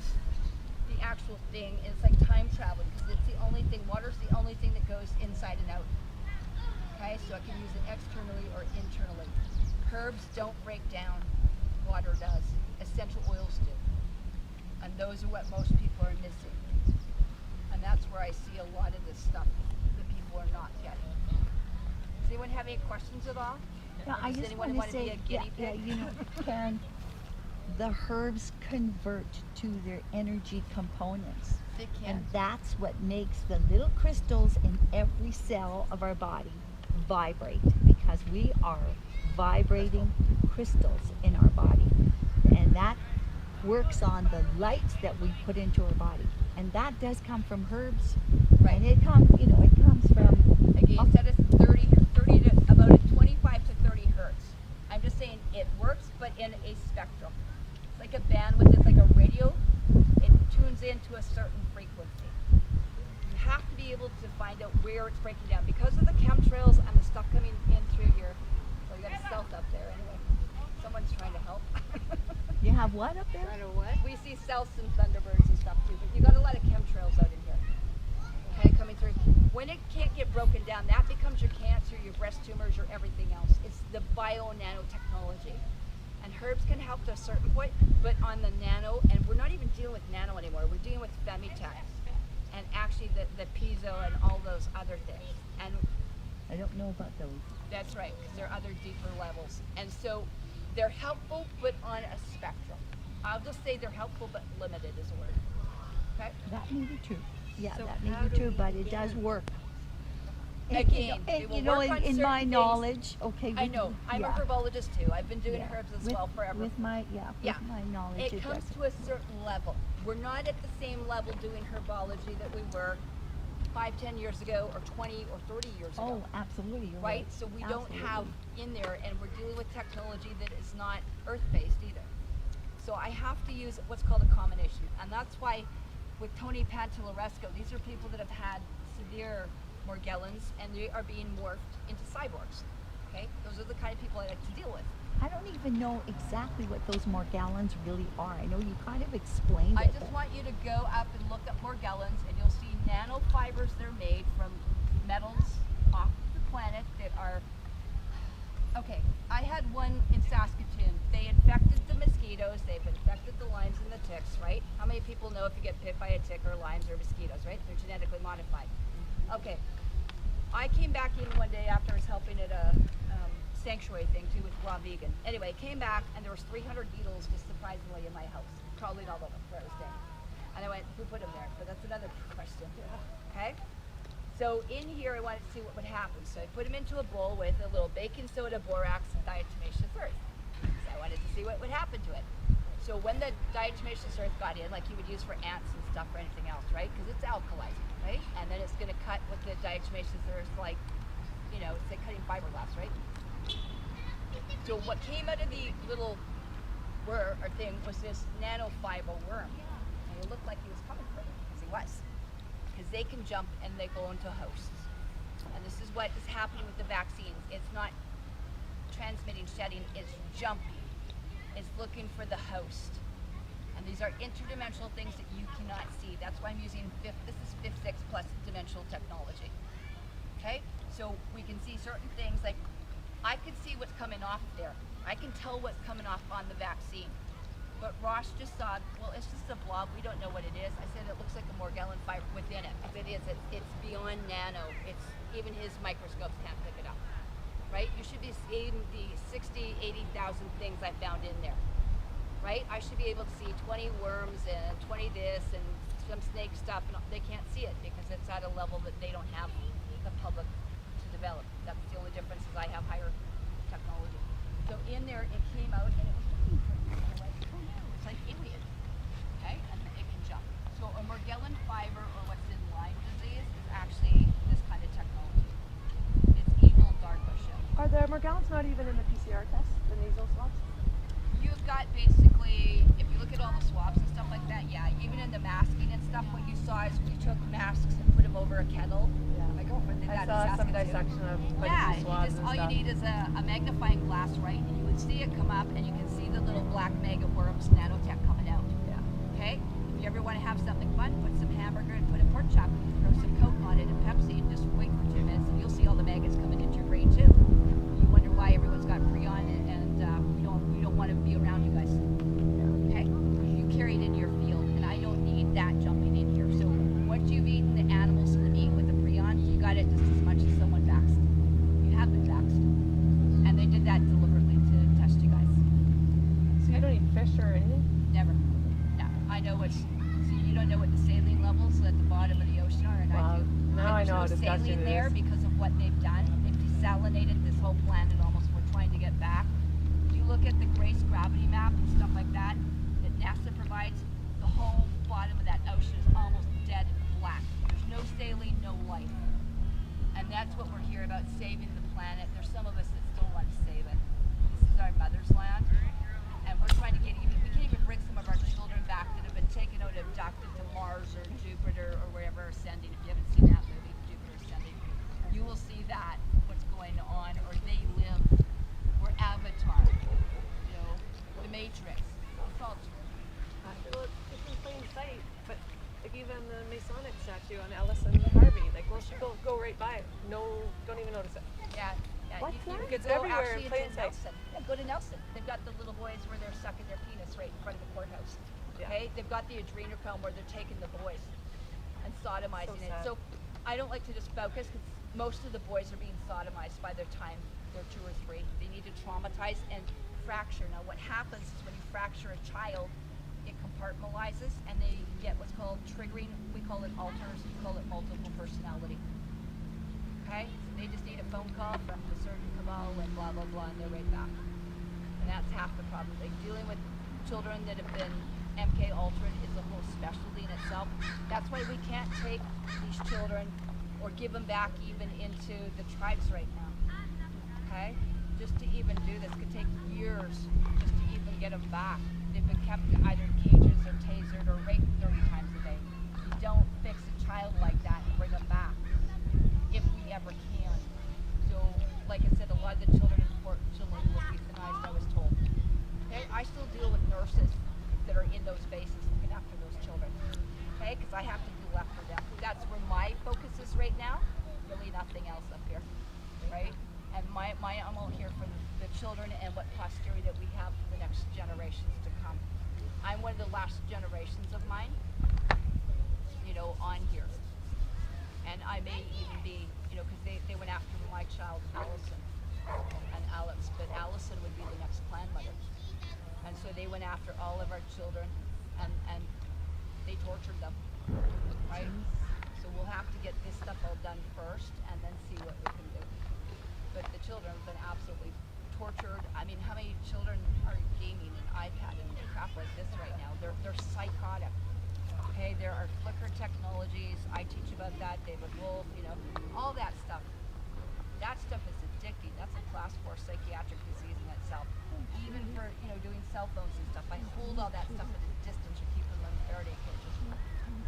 the actual thing, it's like time traveling, because it's the only thing, water's the only thing that goes inside and out. Okay, so I can use it externally or internally. Herbs don't break down, water does. Essential oils do. And those are what most people are missing. And that's where I see a lot of this stuff that people are not getting. Does anyone have any questions at all? Yeah, I Does just anyone want to be say, a guinea pig? you know, Karen, the herbs convert to their energy components. They can. And that's what makes the little crystals in every cell of our body vibrate, because we are vibrating crystals in our body. And that works on the lights that we put into our body. And that does come from herbs. Right. And it comes, you know, it comes from, Again, instead of 30 to about a 25 to 30 hertz. I'm just saying it works, but in a spectrum. It's like a bandwidth, it's like a radio. It tunes into a certain frequency. You have to be able to find out where it's breaking down. Because of the chemtrails and the stuff coming in through here, well, you got a stealth up there anyway. Someone's trying to help. you have what up there? I know what? We see stealths and thunderbirds and stuff too, but you got a lot of chemtrails out in here. Okay, coming through. When it can't get broken down, that becomes your cancer, your breast tumors, your everything else. It's the bio-nanotechnology. And herbs can help to a certain point, but on the nano, and we're not even dealing with nano anymore, we're dealing with femitech, and actually the piezo and all those other things. And I don't know about those. that's right, because there are other deeper levels. And so they're helpful, but on a spectrum. I'll just say they're helpful, but limited is a word. Okay? That may be true. Yeah, So that may how be do true, we but it get does it? work. Again, and, it will you know, work on in my certain things. knowledge, okay. I know. I'm a herbologist too. I've been doing Yeah. herbs as with, well forever. With my knowledge, It comes does. to a certain level. We're not at the same level doing herbology that we were 5, 10 years ago, or 20 or 30 years ago. Oh, absolutely, you're Right? right. So we don't Absolutely. have in there, and we're dealing with technology that is not earth-based either. So I have to use what's called a combination, and that's why with Tony Pantalleresco, these are people that have had severe Morgellons, and they are being morphed into cyborgs. Okay, those are the kind of people I like to deal with. I don't even know exactly what those Morgellons really are. I know you kind of explained I it. just but want you to go up and look up Morgellons, and you'll see nanofibers that are made from metals off the planet that are. Okay, I had one in Saskatoon. They infected the mosquitoes, they've infected the limes and the ticks, right? How many people know if you get bit by a tick or limes or mosquitoes, right? They're genetically modified. Okay, I came back in one day after I was helping at a sanctuary thing too with raw vegan. Anyway, came back and there was 300 beetles just surprisingly in my house, crawling all over where I was staying. And I went, who put them there? But that's another question. Okay? So in here I wanted to see what would happen. So I put them into a bowl with a little baking soda, borax, and diatomaceous earth. So I wanted to see what would happen to it. So when the diatomaceous earth got in, like you would use for ants and stuff or anything else, right? Because it's alkalizing, right? And then it's going to cut with the diatomaceous earth, like, you know, it's like cutting fiberglass, right? So what came out of the little worm or thing was this nanofiber worm. And it looked like he was coming for it, because he was. Because they can jump and they go into hosts. And this is what is happening with the vaccines. It's not transmitting, shedding, it's jumping. It's looking for the host. And these are interdimensional things that you cannot see. That's why I'm using this is 5/6 plus dimensional technology. Okay? So we can see certain things, like I can see what's coming off there. I can tell what's coming off on the vaccine. But Ross just saw, well, it's just a blob. We don't know what it is. I said it looks like a Morgellon fiber within it. Because it is. It's beyond nano. It's even his microscopes can't pick it up. Right? You should be seeing the 60, 80,000 things I found in there. Right? I should be able to see 20 worms and 20 this and some snake stuff. And they can't see it because it's at a level that they don't have the public to develop. That's the only difference is I have higher technology. So in there, it came out and it was looking for me. I'm like, oh no, it's like alien. Morgellons not even in the PCR test, the nasal swabs? You've got basically, if you look at all the swabs and stuff like that, yeah, even in the masking and stuff, what you saw is we took masks and put them over a kettle. Yeah. My girlfriend did I that saw in some Saskatoon. dissection of like Yeah, the and swabs you just, and all you stuff. need is a magnifying glass, right? And you would see it come up and you can see the little black maggot worms, nanotech coming out. Yeah. Okay? If you ever want to have something fun, put some hamburger and put a pork chop, throw some Coke on it and Pepsi and just wait for 2 minutes and you'll see all the maggots coming into your brain too. You wonder why everyone's got prion and we don't want to be around you guys. Okay? You carry it in your field and I don't need that jumping in here. So once you've eaten the animals and the meat with the prion, you got it just as much as someone vaxxed. You have been vaxxed. And they did that deliberately to test you guys. So you don't eat fish or anything? Never. No. I know what's, so you don't know what the saline levels at the bottom of the ocean are, and I do. Now I There's know how no disgusting saline it there is. because of what they've done. They've desalinated this whole planet almost. We're trying to get back. If you look at the GRACE gravity map and stuff like that NASA provides, the whole bottom of that ocean is almost dead black. There's no saline, no life. And that's what we're here about, saving the planet. There's some of us that still want to save it. This is our mother's land. And we're trying to get even, we can't even bring some of our children back that have been taken out, abducted to Mars or Jupiter or wherever ascending. If you haven't seen that movie, Jupiter Ascending, you will see that, what's going on, or they live, or Avatar, you know, The Matrix. It's all true. Well, it's in plain sight, but like even the Masonic statue on Ellis and Harvey, like once you go right by it, don't even notice it. Yeah. What's you that? could It's go everywhere in actually plain into sight. Nelson. Yeah, go to Nelson. They've got the little boys where they're sucking their penis right in front of the courthouse. Yeah. Okay? They've got the adrenochrome where they're taking the boys and sodomizing So it. sad. So I don't like to just focus because most of the boys are being sodomized by the time they're 2 or 3. They need to traumatize and fracture. Now what happens is when you fracture a child, it compartmentalizes and they get what's called triggering, we call it alters, we call it multiple personality. Okay? So they just need a phone call from the certain cabal and blah, blah, blah, and they're right back. And that's half the problem. Like dealing with children that have been MK altered is a whole specialty in itself. That's why we can't take these children or give them back even into the tribes right now. Okay? Just to even do this could take years just to even get them back. They've been kept either in cages or tasered or raped 30 times a day. You don't fix a child like that and bring them back, if we ever can. So, like I said, a lot of the children unfortunately will be euthanized, I was told. Okay? I still deal with nurses that are in those bases looking after those children. Okay? Because I have to do after them. That's where my focus is right now. Really nothing else up here. Right? And I'm all here for the children and what posterity that we have for the next generations to come. I'm one of the last generations of mine, you know, on here. And I may even be, you know, because they went after my child, Allison, and Alex, but Allison would be the next clan mother. And so they went after all of our children and they tortured them, right? So we'll have to get this stuff all done first and then see what we can do. But the children have been absolutely tortured. I mean, how many children are gaming an iPad and crap like this right now? They're psychotic. Okay, there are flicker technologies. I teach about that. David Wolf, you know, all that stuff. That stuff is addicting. That's a class 4 psychiatric disease in itself. Even for, you know, doing cell phones and stuff, I hold all that stuff at a distance or keep them in Faraday cages.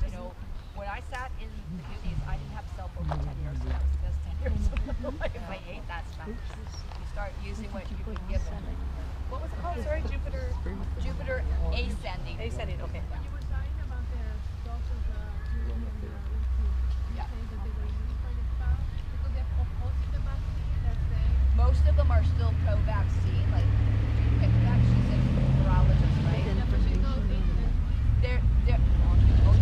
You know, when I sat in the unis, I didn't have cell phone for 10 years. That was the best 10 years of my life. I hate that stuff. You start using what you can give them. What was it called? Sorry, Jupiter Ascending. Ascending, okay. You were talking about the doctors using the Yeah. saying that they were using for the child because they're opposing the vaccine. They're saying Most of them are still pro-vaccine. Like, you pick that. She's a virologist, right? yeah, but she's not taking it.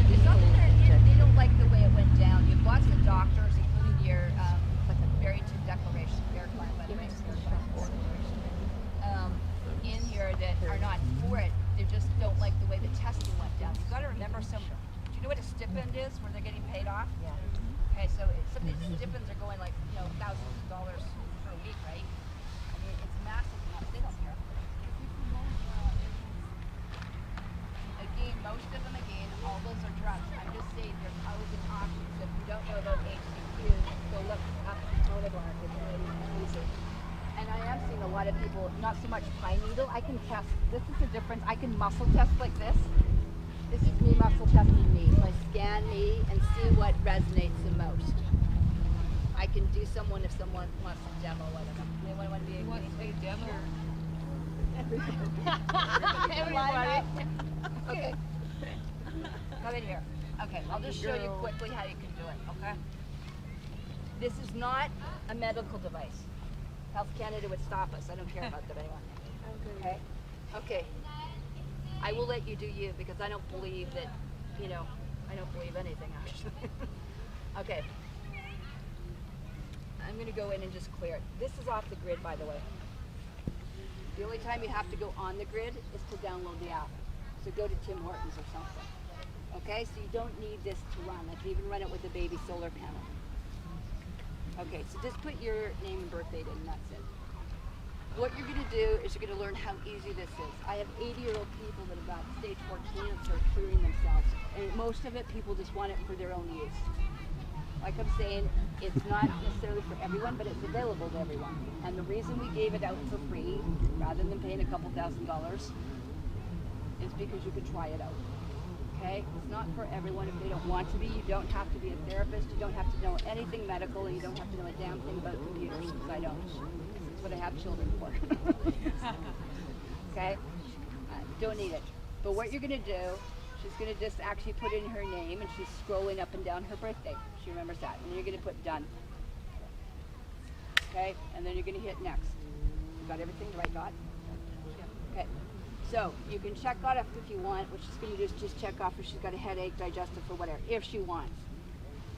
It's not that they don't like the way it went down. You've lots of doctors, including your Barrington Declaration, your Klan, by the way, in here that are not for it. They just don't like the way the testing went down. You've got to remember do you know what a stipend is where they're getting paid off? Yeah. Okay, so some of these stipends are going like, you know, thousands of dollars per week, right? I mean, it's massive amounts. They don't care. Again, most of them, all those are drugs. I'm just saying there's always an option. So if you don't know about HCQ, go look up Untitled Chapter. It's really easy. and I am seeing a lot of people, not so much pine needle. I can test. This is the difference. I can muscle test like this. This is me muscle testing me. So I scan me and see what resonates the most. I can do someone if someone wants to demo one of them. Anyone want to be a demo? Everybody. Okay. Come in here. Okay, I'll just show you quickly how you can do it, okay? This is not a medical device. Health Canada would stop us. I don't care about that anymore. Okay? Okay. I will let you do you because I don't believe that, I don't believe anything actually. Okay. I'm going to go in and just clear it. This is off the grid, by the way. The only time you have to go on the grid is to download the app. So go to Tim Hortons or something. Okay, so you don't need this to run. I can even run it with a baby solar panel. Okay, so just put your name and birth date in and that's it. What you're going to do is you're going to learn how easy this is. I have 80-year-old people that have got stage 4 cancer clearing themselves. And most of it, people just want it for their own use. Like I'm saying, it's not necessarily for everyone, but it's available to everyone. And the reason we gave it out for free, rather than paying a couple $1,000s, is because you could try it out. Okay? It's not for everyone. If they don't want to be, you don't have to be a therapist, you don't have to know anything medical, and you don't have to know a damn thing about computers, because I don't. That's what I have children for. Okay? Don't need it. But what you're going to do, she's going to just actually put in her name, and she's scrolling up and down her birthday. She remembers that. And then you're going to put done. Okay? And then you're going to hit next. You got everything the right dot? Okay. So you can check off if you want. What she's going to do is just check off if she's got a headache, digestive, or whatever, if she wants.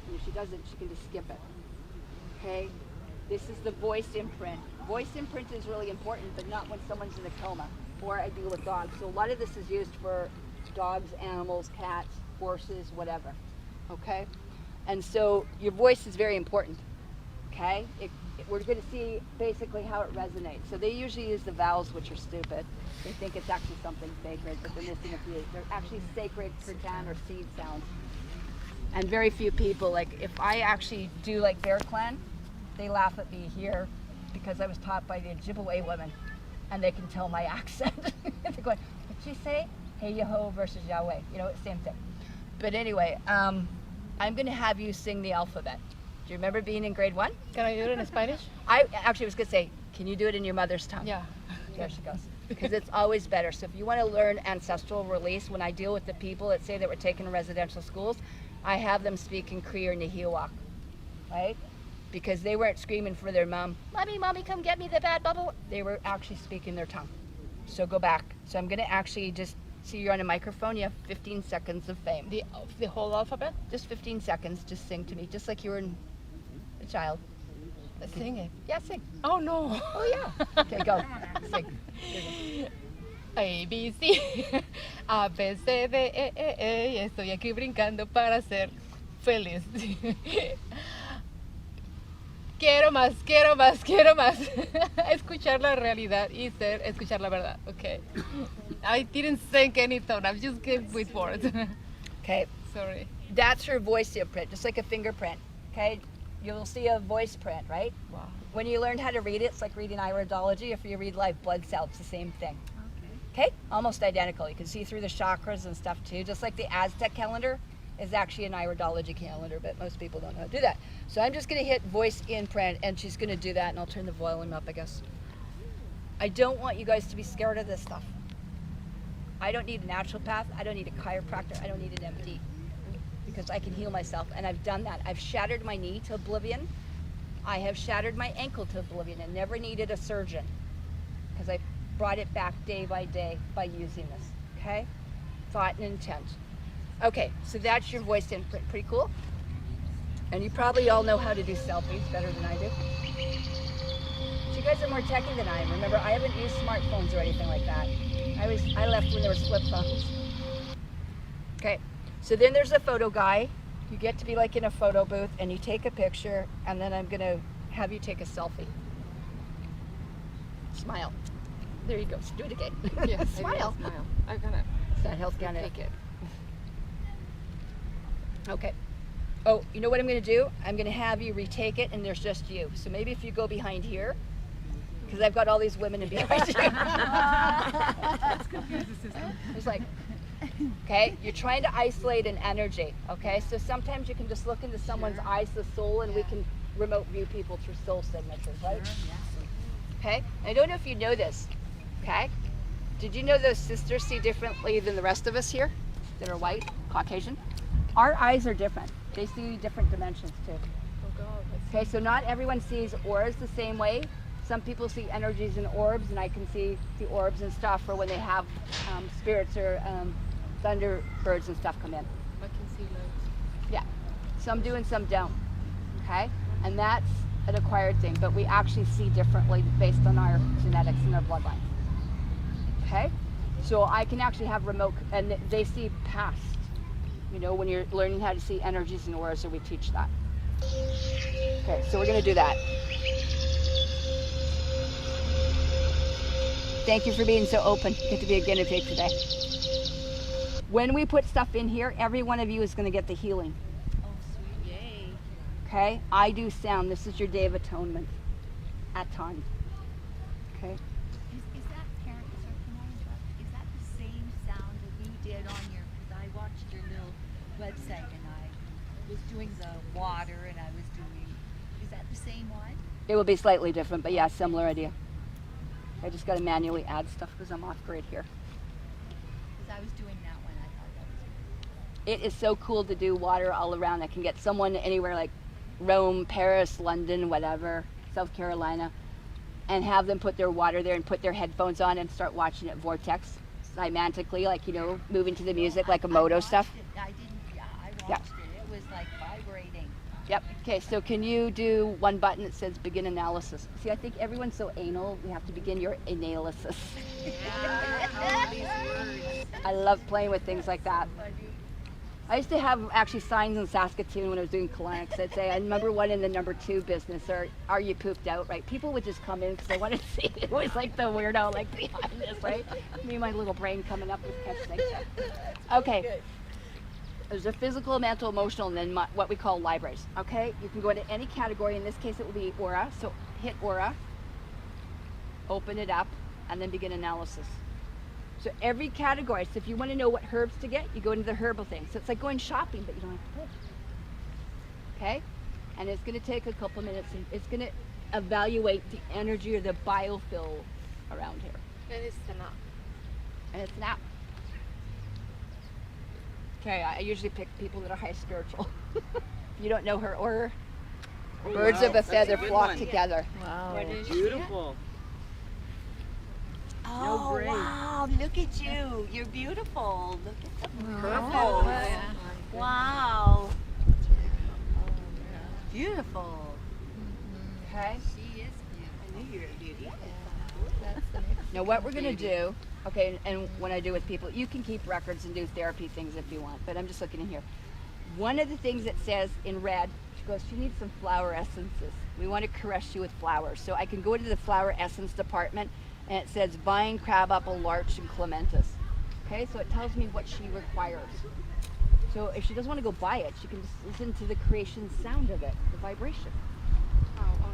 And if she doesn't, she can just skip it. Okay? This is the voice imprint. Voice imprint is really important, but not when someone's in a coma. Or I deal with dogs. So a lot of this is used for dogs, animals, cats, horses, whatever. Okay? And so your voice is very important. Okay? We're going to see basically how it resonates. So they usually use the vowels, which are stupid. They think it's actually something sacred, but they're missing a few. They're actually sacred kirtan or seed sounds. And very few people, like if I actually do like their clan, they laugh at me here because I was taught by the Ojibwe women and they can tell my accent. They're going, what'd she say? Hey Yeho versus Yahweh. Same thing. But anyway, I'm going to have you sing the alphabet. Do you remember being in grade 1? Can I do it in Spanish? I actually was going to say, can you do it in your mother's tongue? Yeah. There she goes. Because it's always better. So if you want to learn ancestral release, when I deal with the people that say that we're taking residential schools, I have them speak in Cree or Nahiwak, right? Because they weren't screaming for their mom, Mommy, come get me the bad bubble. They were actually speaking their tongue. So go back. So I'm going to actually just, see you're on a microphone, you have 15 seconds of fame. The whole alphabet? Just 15 seconds, just sing to me, just like you were a child. Sing it. Yeah, sing. Oh no. Oh yeah. Okay, go. Sing. A, B, C, A, B, C, D, E, E, E, y estoy aquí brincando para ser feliz. Quiero más. Escuchar la realidad y escuchar la verdad. Okay. I didn't sing any tone. I'm just getting with words. Okay. Sorry. That's her voice imprint, just like a fingerprint. Okay. You'll see a voice print, right? Wow. When you learn how to read it, it's like reading iridology. If you read live blood cells, it's the same thing. Okay. Almost identical. You can see through the chakras and stuff too. Just like the Aztec calendar is actually an iridology calendar, but most people don't know how to do that. So I'm just going to hit voice imprint, and she's going to do that, and I'll turn the volume up, I guess. I don't want you guys to be scared of this stuff. I don't need a naturopath. I don't need a chiropractor. I don't need an MD. Because I can heal myself, and I've done that. I've shattered my knee to oblivion. I have shattered my ankle to oblivion and never needed a surgeon because I brought it back day by day by using this, okay? Thought and intent. Okay, so that's your voice imprint. Pretty cool? And you probably all know how to do selfies better than I do. So you guys are more techie than I am. Remember, I haven't used smartphones or anything like that. I left when there was flip phones. Okay. So then there's a photo guy. You get to be like in a photo booth and you take a picture, and then I'm gonna have you take a selfie. Smile. There you go. Do it again. Yes, Smile. I'm gonna That Health Canada. take it. Okay. Oh, you know what I'm gonna do? I'm gonna have you retake it, and there's just you. So maybe if you go behind here, because I've got all these women in behind you. That's confused the system. It's like, okay, you're trying to isolate an energy, okay? So sometimes you can just look into someone's eyes, the soul, and we can remote view people through soul signatures, right? Okay? I don't know if you know this, okay? Did you know those sisters see differently than the rest of us here that are white, Caucasian? Our eyes are different. They see different dimensions too. Oh God. Okay, so not everyone sees auras the same way. Some people see energies in orbs, and I can see the orbs and stuff for when they have spirits or thunderbirds and stuff come in. I can see lights. Yeah, some do and some don't. Okay, and that's an acquired thing, but we actually see differently based on our genetics and our bloodline. Okay, so I can actually have remote, and they see past. You know, when you're learning how to see energies and auras, so we teach that. Okay, so we're gonna do that. Thank you for being so open. Get to be a guinea pig today. When we put stuff in here, every one of you is gonna get the healing. Oh, sweet. Yay. Okay, I do sound. This is your day of atonement at time. Okay. Is that parent, sorry, can I interrupt? Is that the same sound that we did on your, because I watched your little website and I was doing the water and I was doing, is that the same one? It will be slightly different, but yeah, similar idea. I just got to manually add stuff because I'm off grid here. Because I was doing that one, I thought that was It is so cool to do water all around. I can get someone anywhere like Rome, Paris, London, whatever, South Carolina, and have them put their water there and put their headphones on and start watching it vortex cymatically, like, you know, moving to the music like a moto stuff. I watched it. It was like vibrating. Yep. Okay, so can you do one button that says begin analysis? See, I think everyone's so anal, we have to begin your analysis. I love playing with things like that. I used to have actually signs in Saskatoon when I was doing colonics that say, I remember one in the number 2 business, or are you pooped out, right? People would just come in because they wanted to see it. It was like the weirdo, like behind this, right? Me and my little brain coming up with catch things. Okay. There's a physical, mental, emotional, and then what we call libraries, okay? You can go into any category. In this case, it will be aura. So hit aura, open it up, and then begin analysis. So every category, so if you want to know what herbs to get, you go into the herbal thing. So it's like going shopping, but you don't have to pay. Okay? And it's going to take a couple minutes, and it's going to evaluate the energy or the biofill around here. And it's the nap. And it's not. Okay, I usually pick people that are high spiritual. If you don't know her aura, birds of a feather flock together. Wow. Beautiful. Oh, brain. wow, look at you. You're beautiful. Look at the purple. Yeah. Wow. Beautiful. Okay? She is beautiful. I knew you were a beauty. Now what we're gonna do, okay, and when I do with people, you can keep records and do therapy things if you want, but I'm just looking in here. One of the things it says in red, she goes, she needs some flower essences. We want to caress you with flowers. So I can go into the flower essence department, and it says vine, crabapple, larch, and clematis. Okay, so it tells me what she requires. So if she doesn't want to go buy it, she can just listen to the creation sound of it, the vibration.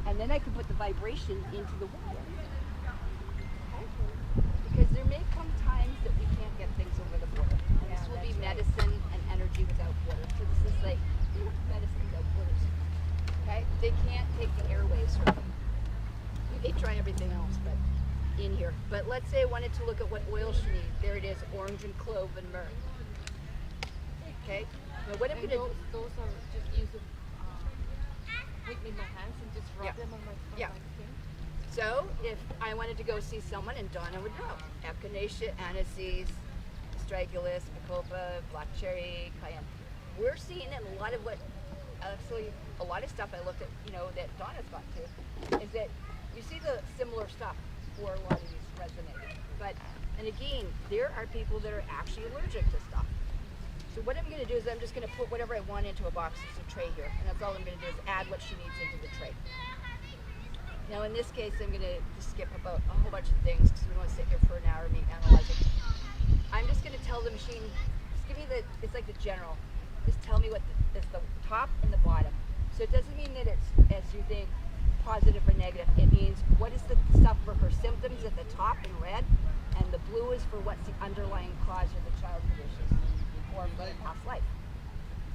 And then I can put the vibration into the water. Because there may come times that we can't get things over the border. And this will be medicine and energy without water. So this is like medicine without borders. Okay? They can't take the airwaves from them. They try everything else, but in here. But let's say I wanted to look at what oil she needs. There it is, orange and clove and myrrh. Okay? Now what I'm And going to do. those are just use it with my hands and just rub them on my skin. So if I wanted to go see someone, and Donna would know, echinacea, aniseeds, astragalus, bacopa, black cherry, cayenne. We're seeing in a lot of what, actually a lot of stuff I looked at, you know, that Donna's got to, is that you see the similar stuff for a lot of these resonating. But, and again, there are people that are actually allergic to stuff. So what I'm going to do is I'm just going to put whatever I want into a box. It's a tray here, and that's all I'm going to do is add what she needs into the tray. Now in this case, I'm going to skip about a whole bunch of things because we don't want to sit here for an hour and me analyzing. I'm just going to tell the machine, just give me the, it's like the general, just tell me what is the top and the bottom. So it doesn't mean that it's, as you think, positive or negative. It means what is the stuff for her symptoms at the top in red, and the blue is for what's the underlying cause of the childhood issues or for the past life.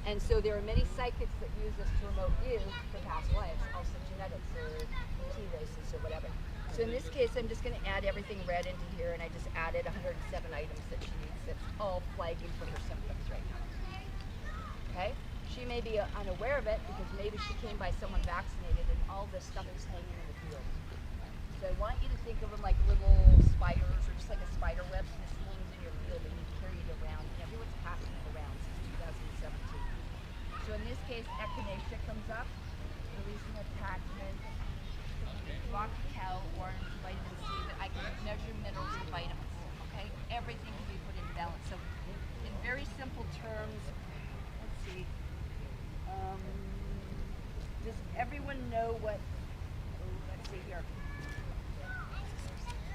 And so there are many psychics that use this to remote you for past lives, also genetics or T races or whatever. So in this case, I'm just going to add everything red into here, and I just added 107 items that she needs that's all flagging for her symptoms right now. Okay? She may be unaware of it because maybe she came by someone vaccinated and all this stuff is hanging in the field. So I want you to think of them like little spiders or just like a spider web, and this hangs in your field and you carry it around, and everyone's passing it around since 2017. So in this case, echinacea comes up, releasing attachment, rock cow, orange, vitamin C, but I can measure minerals and vitamins, okay? Everything can be put in balance. So in very simple terms, let's see, does everyone know what, let's see here.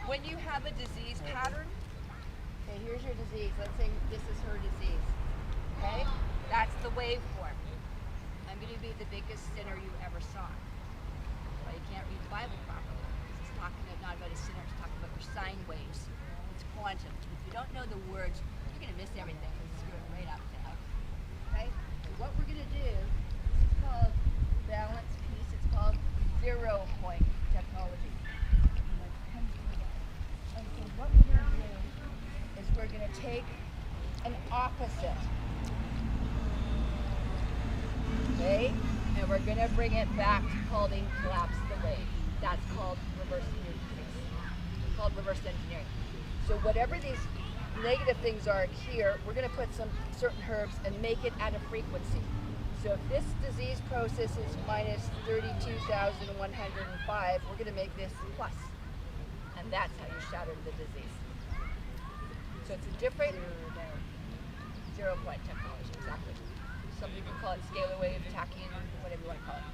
When you have a disease pattern, okay, here's your disease. Let's say this is her disease, okay? That's the waveform. I'm going to be the biggest sinner you ever saw. Well, you can't read the Bible properly. It's talking not about a sinner, it's talking about your sine waves. It's quantum. If you don't know the words, you're going to miss everything. It's screwing right up to hell. Okay? So what we're going to do, this is called balance piece. It's called 0 point technology. And so what we're going to do is we're going to take an opposite. Okay? And we're going to bring it back to calling collapse the wave. That's called reverse engineering. It's called reverse engineering. So whatever these negative things are here, we're going to put some certain herbs and make it at a frequency. So if this disease process is minus 32,105, we're going to make this plus. And that's how you shatter the disease. So it's a different 0 point technology, exactly. Some people call it scalar wave, tachyon, whatever you want to call it.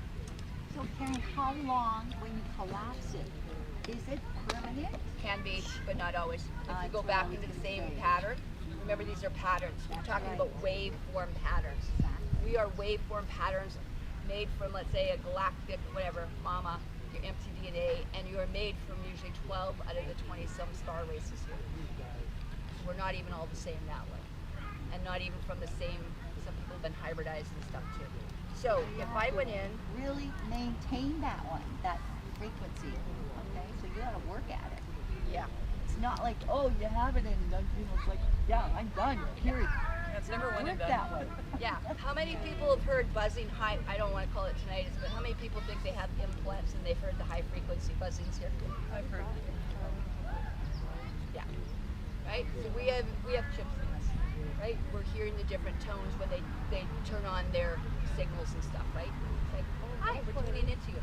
So Karen, how long when you collapse it? Is it permanent? Can be, but not always. If you go back into the same pattern, remember these are patterns. We're talking about waveform patterns. We are waveform patterns made from, let's say, a galactic, whatever, mama, your empty DNA, and you are made from usually 12 out of the 20-some star races here. We're not even all the same that way. And not even from the same, some people have been hybridized and stuff too. So if I went in, really maintain that one, that frequency. Okay, so you gotta work at it. yeah. It's not like, oh, you have it and it's like, yeah, I'm done, period. That's never one and Work done. that way. Yeah. How many people have heard buzzing high? I don't want to call it tinnitus, but how many people think they have implants and they've heard the high frequency buzzings here? I've heard. Yeah. Right? So we have chips in us. Right? We're hearing the different tones when they turn on their signals and stuff, right? It's like, oh, hi, we're tuning into you.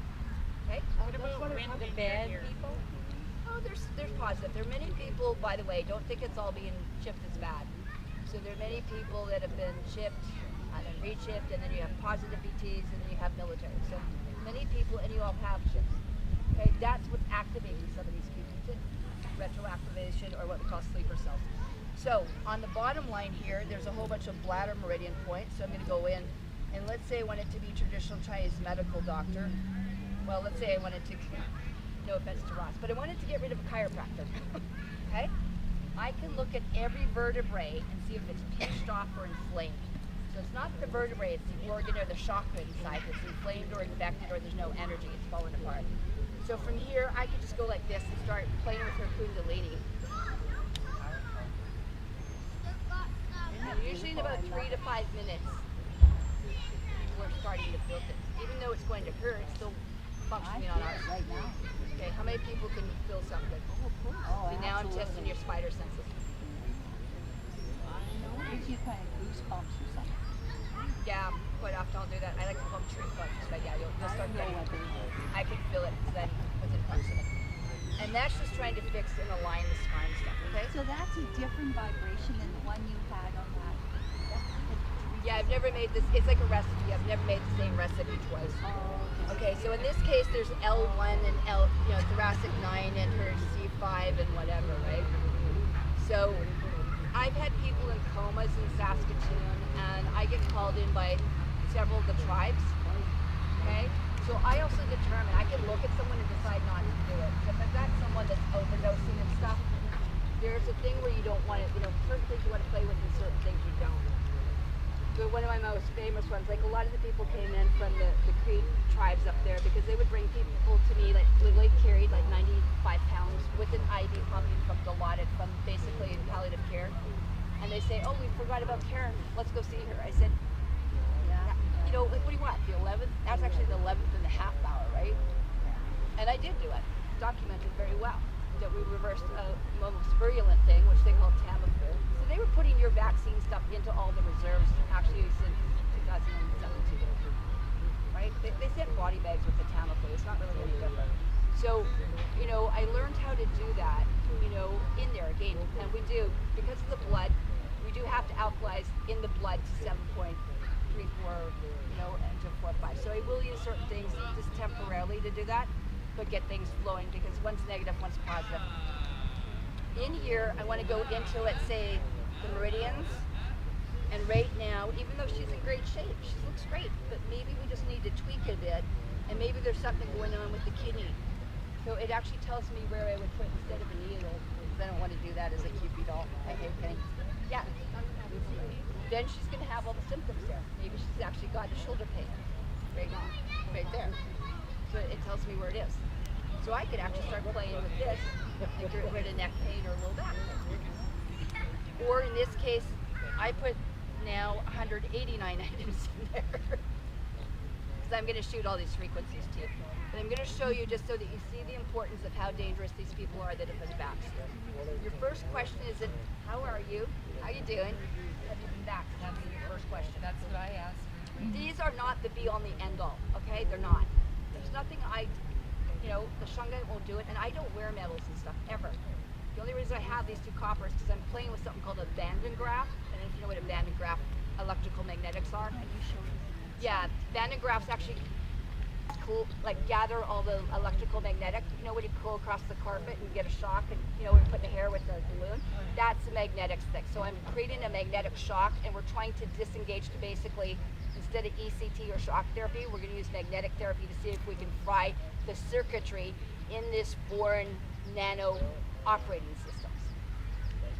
Okay? What about when the bad people? Oh, there's positive. There are many people, by the way, don't think it's all being chipped is bad. So there are many people that have been chipped and then re-chipped, and then you have positive BTs, and then you have military. So many people, and you all have chips. Okay, that's what's activating some of these people too. Retroactivation, or what we call sleeper cells. So on the bottom line here, there's a whole bunch of bladder meridian points. So I'm going to go in, and let's say I wanted to be traditional Chinese medical doctor. Well, let's say I wanted to, no offense to Ross, but I wanted to get rid of a chiropractor. Okay? I can look at every vertebrae and see if it's pinched off or inflamed. So it's not the vertebrae, it's the organ or the chakra inside that's inflamed or infected, or there's no energy, it's falling apart. So from here, I could just go like this and start playing with her kundalini. And usually in about 3 to 5 minutes, we're starting to feel things. Even though it's going to hurt, it's still functioning on ours. Right now. Okay, how many people can feel something? Oh, See, now I'm absolutely. testing your spider senses. Gives you kind of goosebumps or something. Yeah, quite often I'll do that. I like to call them tree bugs, but yeah, you'll I start don't know getting what it. they are. I can feel it then within proximity. And that's just trying to fix and align the spine stuff, okay? So that's a different vibration than the one you had on that. Yeah, I've never made this, it's like a recipe. I've never made the same recipe twice. Oh, Okay, so in this case, there's L1 and thoracic 9 and her C5 and whatever, right? So I've had people in comas in Saskatoon, and I get called in by several of the tribes, okay? So I also determine, I can look at someone and decide not to do it. If I've got someone that's overdosing and stuff, there's a thing where you don't want to, certain things you want to play with and certain things you don't. So one of my most famous ones, like a lot of the people came in from the Cree tribes up there because they would bring people to me like literally carried like 95 pounds with an IV pumping from Dilaudid, from basically palliative care. And they say, oh, we forgot about Karen, let's go see her. I said, yeah. Like what do you want, the 11th? That's actually the 11th and a half hour, right? And I did do it, documented very well, that we reversed a most virulent thing, which they call Tamiflu. So they were putting your vaccine stuff into all the reserves actually since 2017, right? They sent body bags with the Tamiflu. It's not really any different. So, I learned how to do that, in there again. And we do, because of the blood, we do have to alkalize in the blood to 7.34, and to 4.5. So I will use certain things just temporarily to do that, but get things flowing because one's negative, one's positive. In here, I want to go into, let's say, the meridians. And right now, even though she's in great shape, she looks great, but maybe we just need to tweak it a bit, and maybe there's something going on with the kidney. So it actually tells me where I would put instead of a needle, because I don't want to do that as a Cupid doll. I hate pain. Yeah. Then she's going to have all the symptoms there. Maybe she's actually got a shoulder pain right now, right there. So it tells me where it is. So I could actually start playing with this and get rid of neck pain or low back pain. Or in this case, I put now 189 items in there. Because I'm going to shoot all these frequencies too. But I'm going to show you just so that you see the importance of how dangerous these people are that have been vaxxed. Your first question is, how are you? How you doing? Have you been vaxxed? That'd be your first question. That's what I asked. These are not the be all and the end all, okay? They're not. There's nothing the shungite won't do it, and I don't wear metals and stuff, ever. The only reason I have these two coppers is because I'm playing with something called a Van graph. I don't know if you know what a Van graph electrical magnetics are. Can you show me? Yeah, Van graphs actually gather all the electrical magnetic, when you pull across the carpet and get a shock, and when you put the hair with the balloon, that's the magnetic stick. So I'm creating a magnetic shock, and we're trying to disengage to basically, instead of ECT or shock therapy, we're going to use magnetic therapy to see if we can fry the circuitry in this foreign nano operating systems.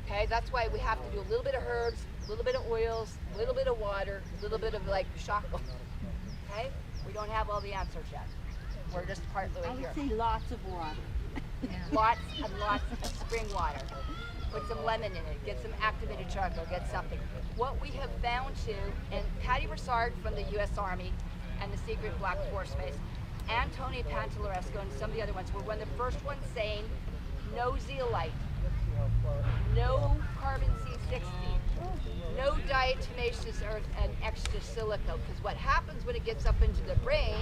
Okay, that's why we have to do a little bit of herbs, a little bit of oils, a little bit of water, a little bit of shock. Okay, we don't have all the answers yet. We're just part of it here. I would say lots of water. Lots and lots of spring water. Put some lemon in it, get some activated charcoal, get something. What we have found too, and Patty Broussard from the U.S. Army and the Secret Black Force Base, and Tony Pantalleresco and some of the other ones were one of the first ones saying no zeolite, no carbon C60, no diatomaceous earth, and extra silica. Because what happens when it gets up into the brain,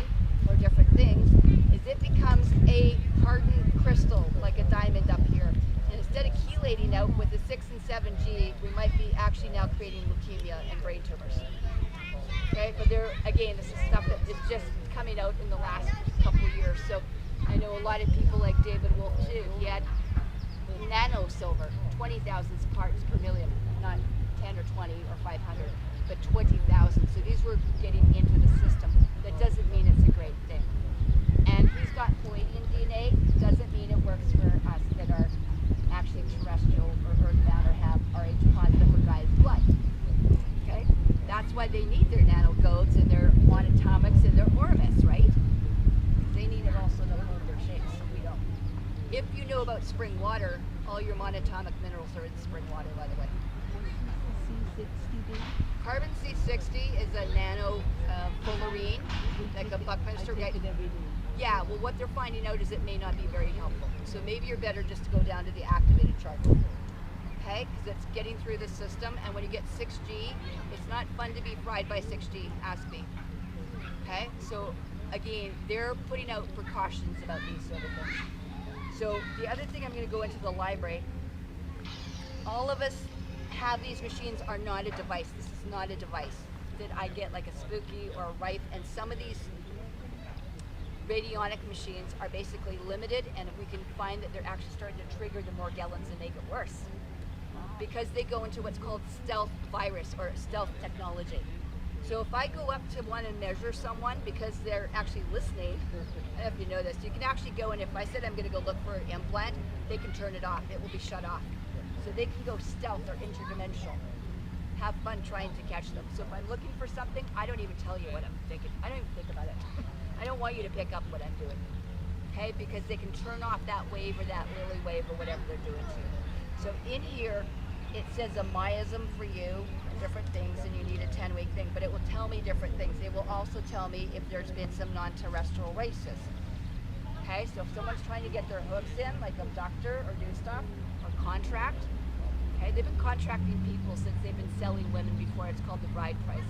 or different things, is it becomes a hardened crystal, like a diamond up here. And instead of chelating out with the 6 and 7G, we might be actually now creating leukemia and brain tumors. Okay, but again, this is stuff that is just coming out in the last couple of years. So I know a lot of people like David Wolf too. He had nano silver, 20,000 parts per million, not 10 or 20 or 500, but 20,000. So these were getting into the system. That doesn't mean it's a great thing. And he's got Palladian DNA, doesn't mean it works for us that are actually terrestrial or earthbound or have Rh positive or guy's blood. Okay? That's why they need their nanocodes and their monatomics and their ormus, right? They need it also to hold their shapes. We don't. If you know about spring water, all your monatomic minerals are in spring water, by the way. C60. Carbon C60 is a nano fullerene, like a Buckminster. Yeah, well, what they're finding out is it may not be very helpful. So maybe you're better just to go down to the activated charcoal. Okay, because it's getting through the system, and when you get 6G, it's not fun to be fried by 6G, ask me. Okay, so again, they're putting out precautions about these sort of things. So the other thing I'm going to go into the library, all of us have these machines are not a device. This is not a device that I get like a Spooky or a Rife, and some of these radionic machines are basically limited, and we can find that they're actually starting to trigger the Morgellons and make it worse because they go into what's called stealth virus or stealth technology. So if I go up to one and measure someone because they're actually listening, I don't know if you know this, you can actually go, and if I said I'm going to go look for an implant, they can turn it off. It will be shut off. So they can go stealth or interdimensional. Have fun trying to catch them. So if I'm looking for something, I don't even tell you what I'm thinking. I don't even think about it. I don't want you to pick up what I'm doing. Okay? Because they can turn off that wave or that lily wave or whatever they're doing to you. So in here, it says a miasm for you, and different things, and you need a 10-week thing, but it will tell me different things. It will also tell me if there's been some non-terrestrial races. Okay, so if someone's trying to get their hooks in, like a doctor or do stuff, or contract, okay, they've been contracting people since they've been selling women before. It's called the bride price,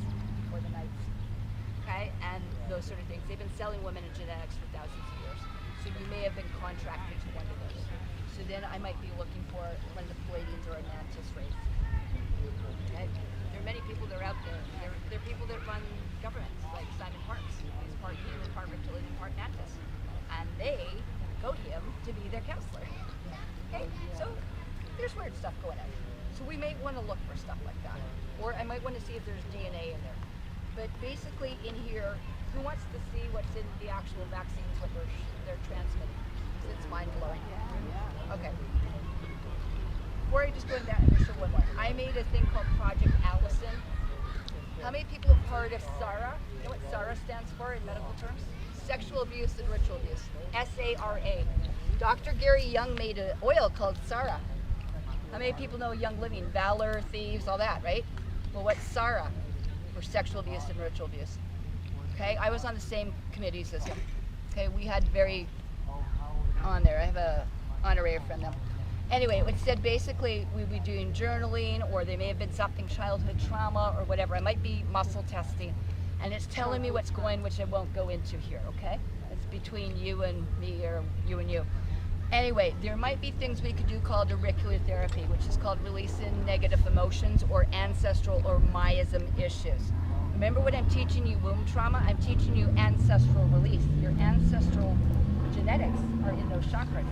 before the knights. Okay, and those sort of things. They've been selling women in genetics for thousands of years. So you may have been contracted to one of those. So then I might be looking for one of the Palladians or a mantis race. Okay? There are many people that are out there. There are people that run governments, like Simon Parks. He's part human, part reptilian, part mantis. And they go to him to be their counselor. Okay? So there's weird stuff going on. So we may want to look for stuff like that. Or I might want to see if there's DNA in there. But basically in here, who wants to see what's in the actual vaccines, what they're transmitting? Because it's mind-blowing. Okay. Before I just go into that, I'm going to show one more. I made a thing called Project Allison. How many people have heard of SARA? You know what SARA stands for in medical terms? Sexual abuse and ritual abuse. SARA. Dr. Gary Young made an oil called SARA. How many people know Young Living? Valor, Thieves, all that, right? Well, what's SARA? For sexual abuse and ritual abuse. Okay, I was on the same committees as him. Okay, we had very on there. I have a honorary from them. Anyway, it said basically we'd be doing journaling, or they may have been something childhood trauma or whatever. I might be muscle testing, and it's telling me what's going, which I won't go into here. Okay, it's between you and me, or you and you. Anyway, there might be things we could do called auricular therapy, which is called releasing negative emotions or ancestral or miasm issues. Remember when I'm teaching you womb trauma, I'm teaching you ancestral release. Your ancestral genetics are in those chakras.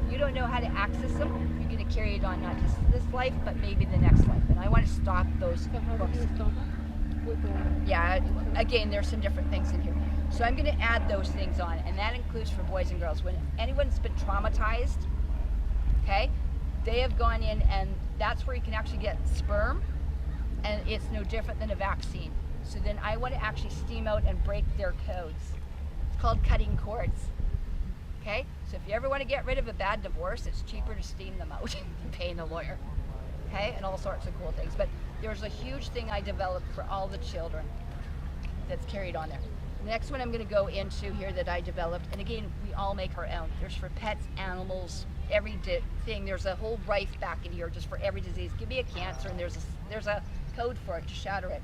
If you don't know how to access them, you're going to carry it on not just this life, but maybe the next life. And I want to stop those books. Yeah, again, there's some different things in here. So I'm going to add those things on, and that includes for boys and girls. When anyone's been traumatized, okay, they have gone in, and that's where you can actually get sperm, and it's no different than a vaccine. So then I want to actually steam out and break their codes. It's called cutting cords. Okay? So if you ever want to get rid of a bad divorce, it's cheaper to steam them out than paying a lawyer. Okay? And all sorts of cool things. But there's a huge thing I developed for all the children that's carried on there. The next one I'm going to go into here that I developed, and again, we all make our own. There's for pets, animals, every thing. There's a whole rife back in here just for every disease. Give me a cancer, and there's a code for it to shatter it.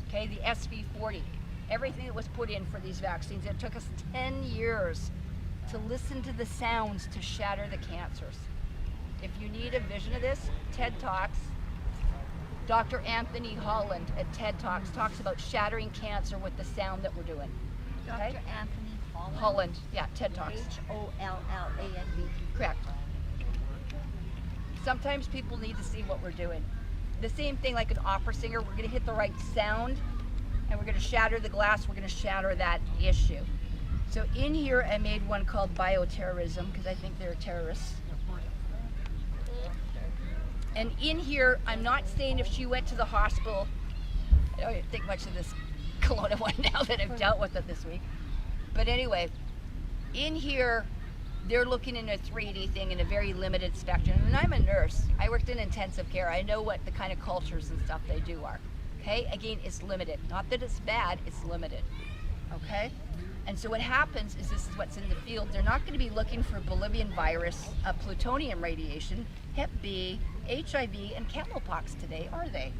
Okay, the SV40. Everything that was put in for these vaccines, it took us 10 years to listen to the sounds to shatter the cancers. If you need a vision of this, TED Talks, Dr. Anthony Holland at TED Talks talks about shattering cancer with the sound that we're doing. Okay? Dr. Anthony Holland? Holland, yeah, TED Talks. Holland. Correct. Sometimes people need to see what we're doing. The same thing like an opera singer, we're going to hit the right sound, and we're going to shatter the glass, we're going to shatter that issue. So in here I made one called bioterrorism, because I think they're terrorists. And in here, I'm not saying if she went to the hospital, I don't even think much of this Kelowna one now that I've dealt with it this week. But anyway, in here, they're looking in a 3D thing in a very limited spectrum. And I'm a nurse. I worked in intensive care. I know what the kind of cultures and stuff they do are. Okay? Again, it's limited. Not that it's bad, it's limited. Okay? And so what happens is this is what's in the field. They're not going to be looking for Bolivian virus, plutonium radiation, Hep B, HIV, and camelpox today, are they?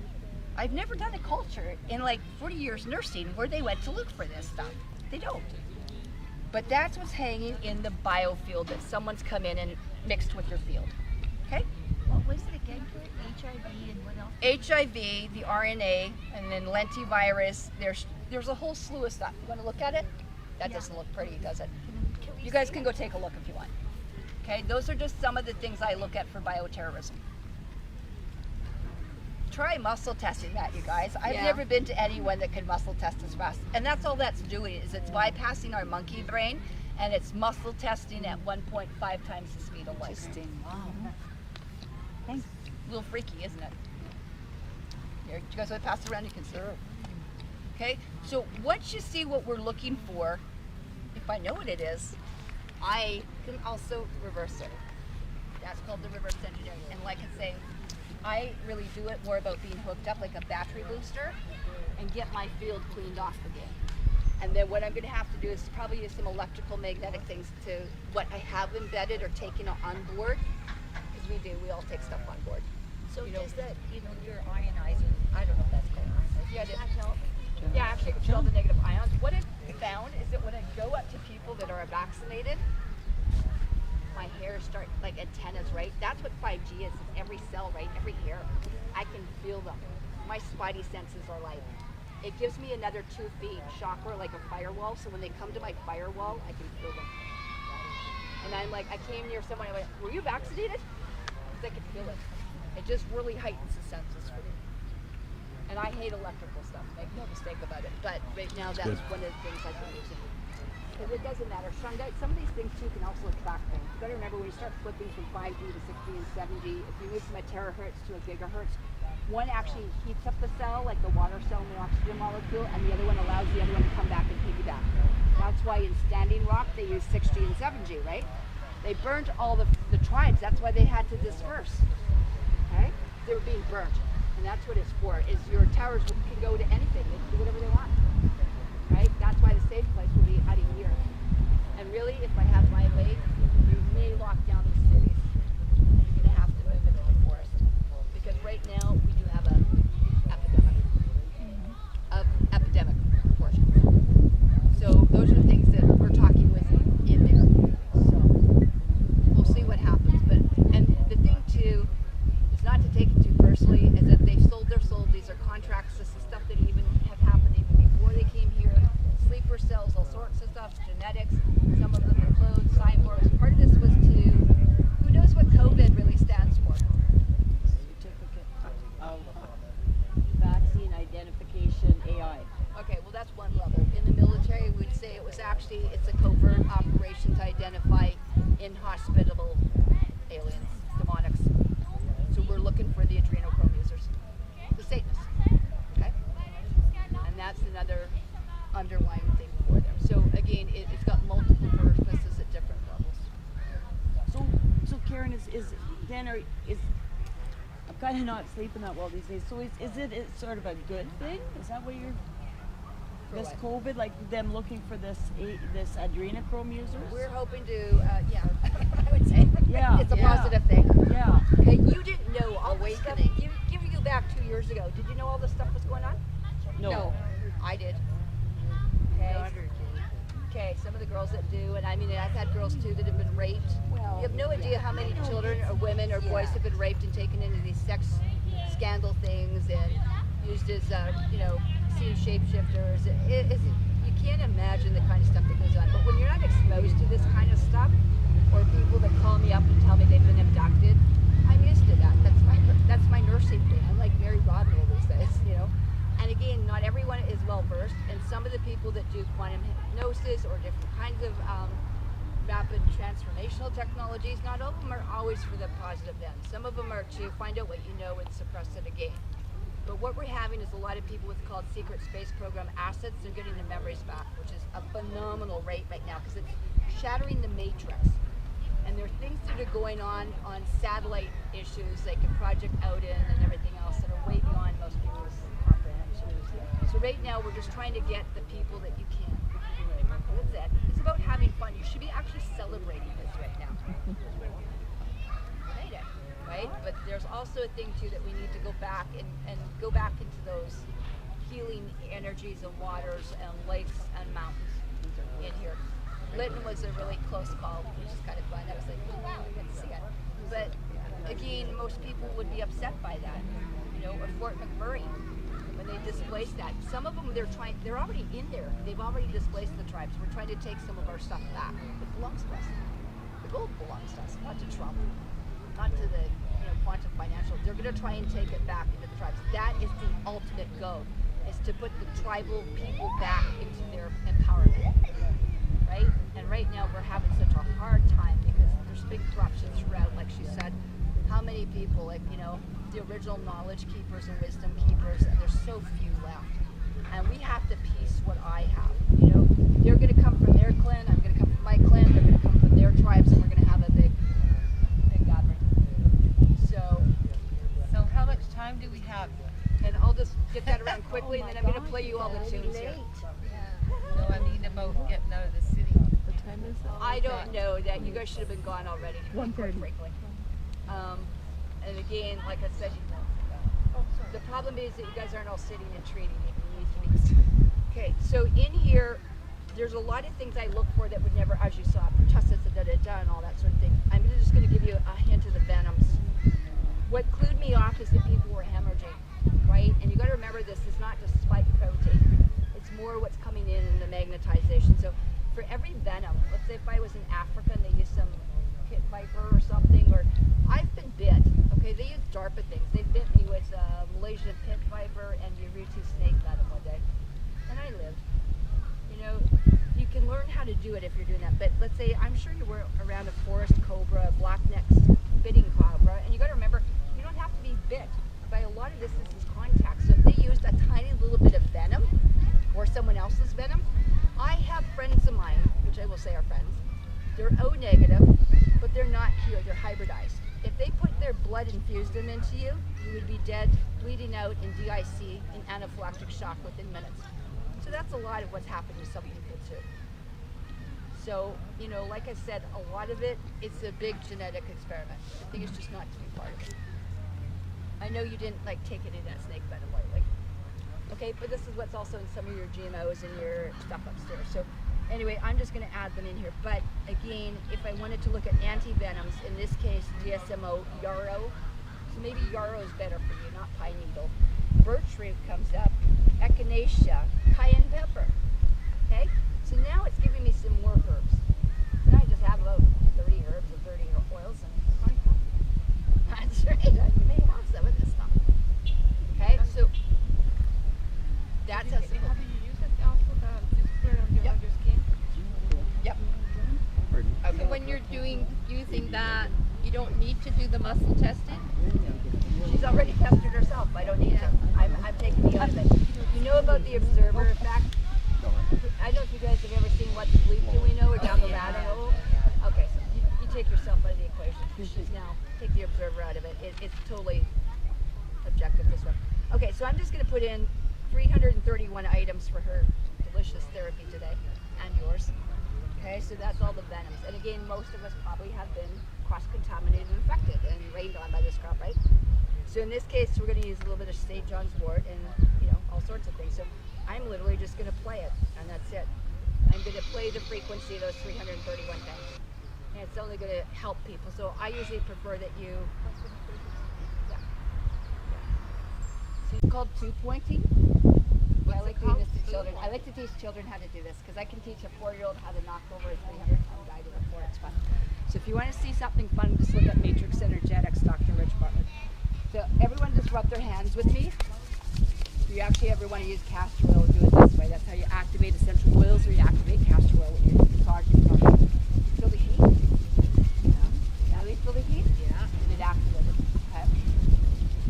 I've never done a culture in like 40 years nursing where they went to look for this stuff. They don't. But that's what's hanging in the biofield that someone's come in and mixed with your field. Okay? What was it again for it? HIV and what else? HIV, the RNA, and then lentivirus. There's a whole slew of stuff. You want to look at it? That doesn't look pretty, does it? You guys can go take a look if you want. Okay? Those are just some of the things I look at for bioterrorism. try muscle testing that, you guys. I've Yeah. never been to anyone that can muscle test as fast. And that's all that's doing, is it's bypassing our monkey brain, and it's muscle testing at 1.5 times the speed of light. Interesting. Wow. Thanks. A little freaky, isn't it? Here, you guys want to pass it around? You can see. Okay, so once you see what we're looking for, if I know what it is, I can also reverse it. That's called the reverse engineering. And like I say, I really do it more about being hooked up like a battery booster and get my field cleaned off again. And then what I'm going to have to do is probably use some electrical magnetic things to what I have embedded or taken on board, because we all take stuff on board. So You know- does that, you're ionizing, I don't know if that's called ionizing. Yeah, it Does is. that help? Yeah, actually, it kill the negative ions. What I've found is that when I go up to people that are vaccinated, my hair start like antennas, right? That's what 5G is. It's every cell, right? Every hair. I can feel them. My spidey senses are like, it gives me another 2 feet chakra, like a firewall. So when they come to my firewall, I can feel them. And I'm like, I came near someone, I went, were you vaccinated? Because I could feel it. It just really heightens the senses for me. And I hate electrical stuff, make no mistake about it. But right now, that's one of the things I've been using. Because it doesn't matter. Shungite, some of these things too can also attract things. You gotta remember when you start flipping from 5G to 60 and 70, if you move from a terahertz to a gigahertz, one actually heats up the cell, like the water cell and the oxygen molecule, and the other one allows the other one to come back and piggyback. That's why in Standing Rock they use 6G and 7G, right? They burnt all the tribes. That's why they had to disperse. Okay? They were being burnt. And that's what it's for, is your towers can go to anything. They can do whatever they want. Right? That's why the safe place will be out of here. And really, if I have my way, we may lock down these cities. You're going to have to move into the forest. Because right now, we do have a epidemic of proportions. So those are the things that we're talking with in there. So we'll see what happens. But and the thing too is not to take it too personally, is that they've sold their soul. These are contracts. This is stuff that even have happened even before they came here. Sleeper cells, all sorts of stuff, genetics. Some of them are clones, cyborgs. Part of this was to, who knows what COVID really stands for? Certificate of Vaccine Identification AI. Okay, well that's one level. In the military, we'd say it was actually, it's a covert operation to identify inhospitable aliens, demonics. So we're looking for the adrenochrome users, the Satanists, okay? And that's another underlying thing for them. So again, it's got multiple purposes at different levels. So Karen, I'm kind of not sleeping that well these days. So is it sort of a good thing? Is that what you're? This what? COVID, like them looking for this adrenochrome users? We're hoping to, yeah, I would say, Yeah, it's a yeah. positive thing. Yeah. Okay, you didn't know all this stuff. Give you back 2 years ago. Did you know all this stuff was going on? No. I did. Okay, some of the girls that do, and I mean, I've had girls too that have been raped. You have no idea how many children or women or boys have been raped and taken into these sex scandal things and used as, scene shapeshifters. You can't imagine the kind of stuff that goes on. But when you're not exposed to this kind of stuff, or people that call me up and tell me they've been abducted, I'm used to that. That's my nursing thing. I'm like Mary Rodwell these days, And again, not everyone is well versed, and some of the people that do quantum hypnosis or different kinds of rapid transformational technologies, not all of them are always for the positive end. Some of them are to find out what you know and suppress it again. But what we're having is a lot of people with called secret space program assets. They're getting their memories back, which is a phenomenal rate right now because it's shattering the matrix. And there are things that are going on satellite issues like Project Odin and everything else that are way beyond most people's comprehension. So right now we're just trying to get the people that you can. That's it. It's about having fun. You should be actually celebrating this right now. Right? But there's also a thing too that we need to go back and go back into those healing energies and waters and lakes and mountains in here. Lytton was a really close call, which is kind of fun. I was like, oh, wow, I get to see it. But again, most people would be upset by that. Or Fort McMurray, when they displaced that. Some of them, they're already in there. They've already displaced the tribes. We're trying to take some of our stuff back. It belongs to us. The gold belongs to us, not to Trump, not to the quantum financial. They're going to try and take it back into the tribes. That is the ultimate goal, is to put the tribal people back into their empowerment, right? And right now we're having such a hard time because there's big corruption throughout, like she said. How many people, like, you know, the original knowledge keepers and wisdom keepers, and there's so few left. And we have to piece what I have, you know. They're going to come from their clan, I'm going to come from my clan, they're going to come from their tribes, and we're going to have a big gathering. So how much time do we have? and I'll just get that around quickly, and then I'm going to play you all the tunes here. No, I mean about getting out of the city. What time is it? I don't know that. You guys should have been gone already. 1:30. Frankly. And again, like I said, the problem is that you guys aren't all sitting and treating. You need to be. Okay, so in here, there's a lot of things I look for that would never, as you saw, pertussis and da-da-da and all that sort of thing. I'm just going to give you a hint of the venoms. What clued me off is that people were hemorrhaging, right? And you got to remember, this is not just spike protein. It's more what's coming in the magnetization. So for every venom, let's say if I was in Africa and they used some pit viper or something, or I've been bit, okay, they use DARPA things. They bit me with a Malaysian pit viper and Urutu snake venom one day, and I lived. You know, you can learn how to do it if you're doing that, but let's say, I'm sure you were around a forest cobra, a black-necked biting cobra, and you got to remember, you don't have to be bit. By a lot of this is contact. So if they used a tiny little bit of venom or someone else's venom, I have friends of mine, which I will say are friends, they're O negative, but they're not here, they're hybridized. If they put their blood infused them into you, you would be dead, bleeding out in DIC, in anaphylactic shock within minutes. So that's a lot of what's happened to some people too. So, you know, like I said, a lot of it, it's a big genetic experiment. The thing is just not to be part of it. I know you didn't like take it in that snake venom lightly. Okay, but this is what's also in some of your GMOs and your stuff upstairs. So anyway, I'm just going to add them in here. But again, if I wanted to look at anti-venoms, in this case, DSMO, yarrow. So maybe yarrow is better for you, not pine needle. Birch root comes up, echinacea, cayenne pepper. Okay, so now it's giving me some more herbs. And I just have about 30 herbs and 30 oils, and I'm happy. That's right, you may have some of this stuff. Okay, so that's how simple. How do you use it also just put it on your skin? Yep. So when you're using that, you don't need to do the muscle testing? She's already tested herself. I don't need to. I'm taking the out of it. You know about the observer effect? I don't know if you guys have ever seen What Sleep Do We Know or Down the Rabbit Hole? Okay, so you take yourself out of the equation. She's now, take the observer out of it. It's totally objective, this one. Okay, so I'm just going to put in 331 items for her delicious therapy today, and yours. Okay, so that's all the venoms. And again, most of us probably have been cross-contaminated and infected and rained on by this crop, right? So in this case, we're going to use a little bit of St. John's wort and, you know, all sorts of things. So I'm literally just going to play it, and that's it. I'm going to play the frequency of those 331 things. And it's only going to help people. So I usually prefer that you... Yeah. So it's called two-pointing. I like doing this to children. I like to teach children how to do this because I can teach a 4-year-old how to knock over a 300-pound guy to the floor. It's fun. So if you want to see something fun, just look at Matrix Energetics, Dr. Rich Bartlett. So everyone just rub their hands with me. If you actually ever want to use castor oil, do it this way. That's how you activate essential oils, or you activate castor oil when you're massaging. Feel the heat? Yeah. Now they feel the heat? Yeah. And it activated. Okay.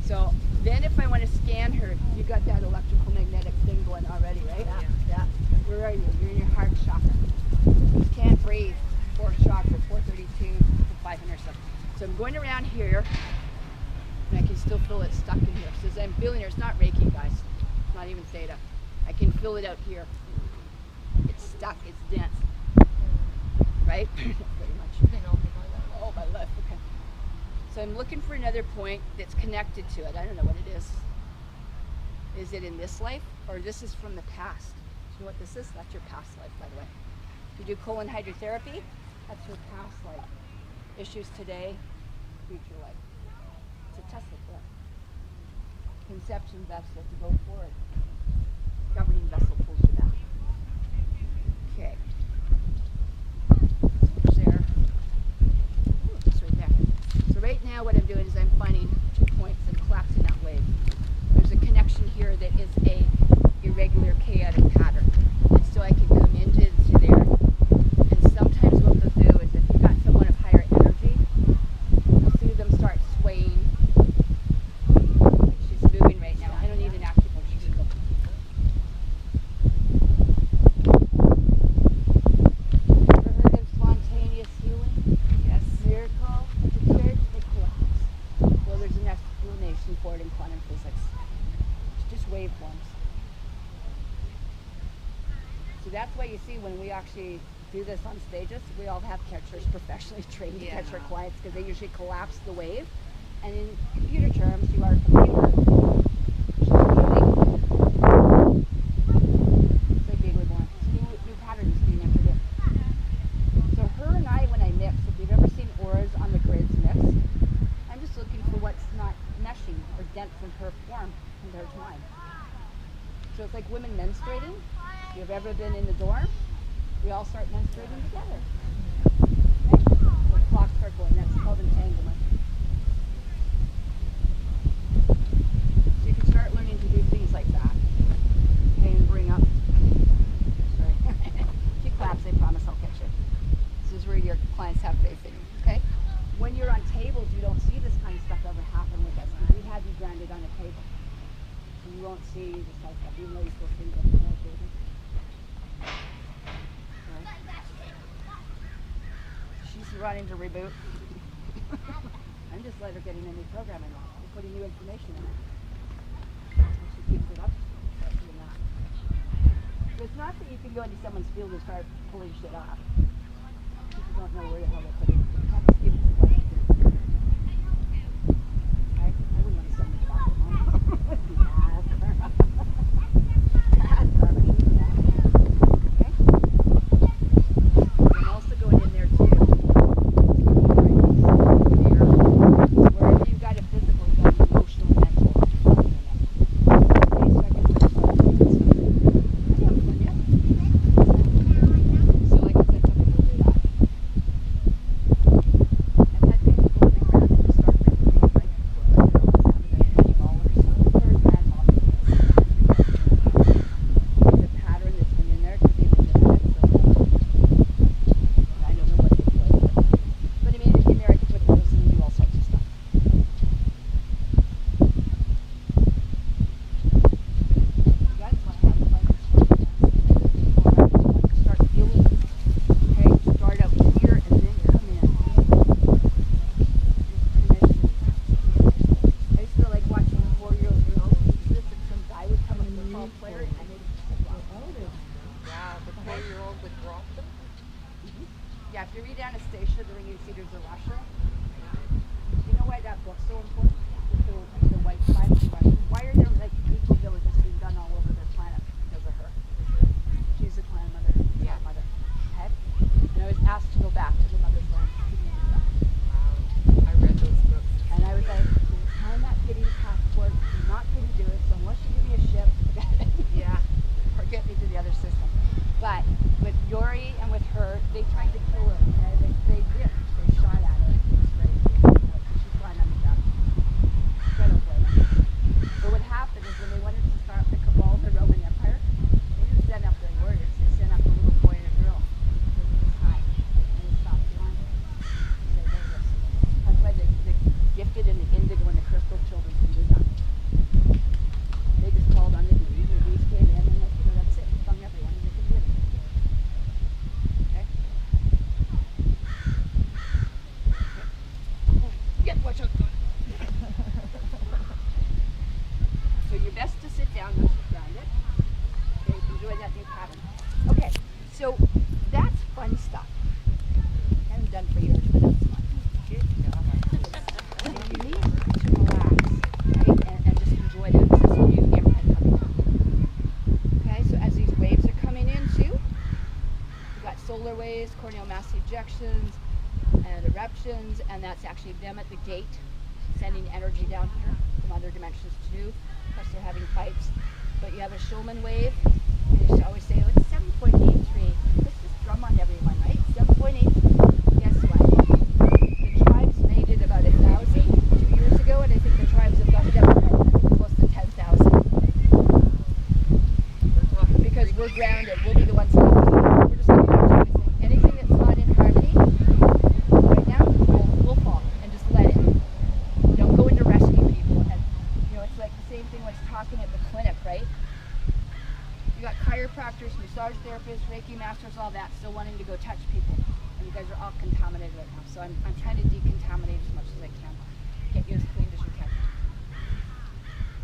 So then if I want to scan her, you got that electrical magnetic thing going already, right? Yeah. Yeah. Where are you? You're in your heart chakra. You can't breathe. 4th chakra, 432 to 500 something. So I'm going around here, and I can still feel it stuck in here. So as I'm feeling here, it's not Reiki, guys. It's not even Theta. I can feel it out here. It's stuck. It's dense. Right? Pretty much. Oh, my left. Okay. So I'm looking for another point that's connected to it. I don't know what it is. Is it in this life, or this is from the past? Do you know what this is? That's your past life, by the way. If you do colon hydrotherapy, that's your past life. Issues today, future life. It's a Tesla clip. Conception vessel to go forward. Governing vessel pulls you back. Okay. So there. Ooh, it's right there. So right now what I'm doing is I'm finding 2 points and collapsing that wave. waveforms. So that's why you see when we actually do this on stages, we all have catchers professionally trained to catch our clients because they usually collapse the wave. And in computer terms, you are a computer. New patterns being entered in. So her and I, when I mix, if you've ever seen auras on the grids mix, I'm just looking for what's not meshing or dense in her form compared to mine. So it's like women menstruating. If you've ever been in the dorm, we all start menstruating together. Okay? So the clocks start going. That's called entanglement. So you can start learning to do things like that. Okay, and bring up. Sorry. If you collapse, I promise I'll catch you. This is where your clients have faith in you. Okay? When you're on tables, you don't see this kind of stuff ever happen with us because we have you grounded on a table. So you won't see this type of stuff, even though you're supposed to be on the table. She's running to reboot. I'm just letting her get in a new programming on. I'm putting new information in it. And she keeps it up. Start doing that. So it's not that you can go into someone's field and start pulling shit off. People don't know where the hell they're putting it. You have to give it to what you do. I wouldn't want to send it back to mom. That'd be bad. Bad karma. Okay? I'm also going in there too. Wherever you've got a physical, you've got an emotional, mental. Okay, so I can put it on. So like I said, some people do that. I've had people go on the ground and just start making things like ball or something. Or grandma. It's a pattern that's been in there because they've been doing it so long. And I don't know what they do. But I mean, in there I can put those and do all sorts of stuff. That's why I have like start feeling. Okay, start out here and then come in. I used to like watching 4-year-old girls do this, and some guy would come up with a ball player and they would just drop them. Wow, the 4-year-old would drop them? Yeah, if you read Anastasia, the Ringing Cedars of Russia, you know why that book's so important? The white tribes of Russia. Why are there like equal villages being done all over their planet? Because of her. She's a clan mother, mother. Okay? And I was asked to go back to the mother's land. Wow, I read those books. And I was like, I'm not getting a passport. I'm not going to do it. So unless you give me a ship, forget it. Yeah. Or get me to the other system. But with Yori and with her, they tried to kill her. Okay? They did. They shot at her. It was great. She's flying on the ground. So I don't blame her. But what happened is when they wanted to start the cabal of the Roman Empire, they didn't send up their warriors. They sent up a little boy and a girl. Because it was high. And they stopped doing it. That's why the gifted and the indigo and the crystal children can do that. They just called on the bees, and the bees came in, and that's it. Stung everyone, and they could do it. Okay? Get what you're doing. So you're best to sit down once you've grounded. Okay, enjoy that new pattern. Okay, so that's fun stuff. I haven't done for years, but that's fun. Good job. And you need to relax, right? And just enjoy that. This is new imprint coming through. Okay, so as these waves are coming in too, you've got solar waves, corneal mass ejections, and eruptions, and that's actually them at the gate sending energy down here from other dimensions too. Plus they're having fights. But you have a Schumann wave. You used to always say, oh, it's 7.83. Let's just drum on everyone, right? 7.83. Guess what? The tribes made it about 1,000 2 years ago, and I think the tribes have got it up to close to 10,000. Because we're grounded. We'll be the ones left. We're just going to do everything. Anything that's not in harmony right now, we'll fall and just let it. Don't go into rescue people. And it's like the same thing when it's talking at the clinic, right? You got chiropractors, massage therapists, Reiki masters, all that, still wanting to go touch people. And you guys are all contaminated right now. So I'm trying to decontaminate as much as I can. Get you as clean as you can.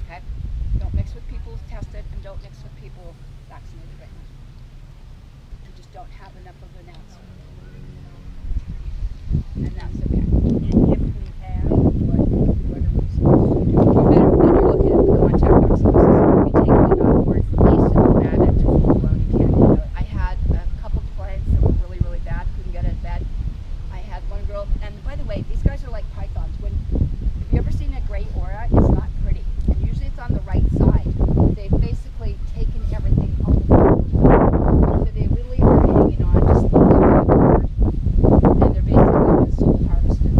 Okay? Don't mix with people tested and don't mix with people vaccinated right now. We just don't have enough of an answer. And that's okay. And if we have, what are we supposed to do? You better, when you're looking at the contact vaccinations, be taking it on board for case and add it to full blown. You can't do it. I had a couple clients that were really, really bad, couldn't get out of bed. I had one girl, and by the way, these guys are like pythons. Have you ever seen a gray aura? It's not pretty. And usually it's on the right side. They've basically taken everything all over. So they really are hanging on just a little bit more. And they're basically been soul harvested.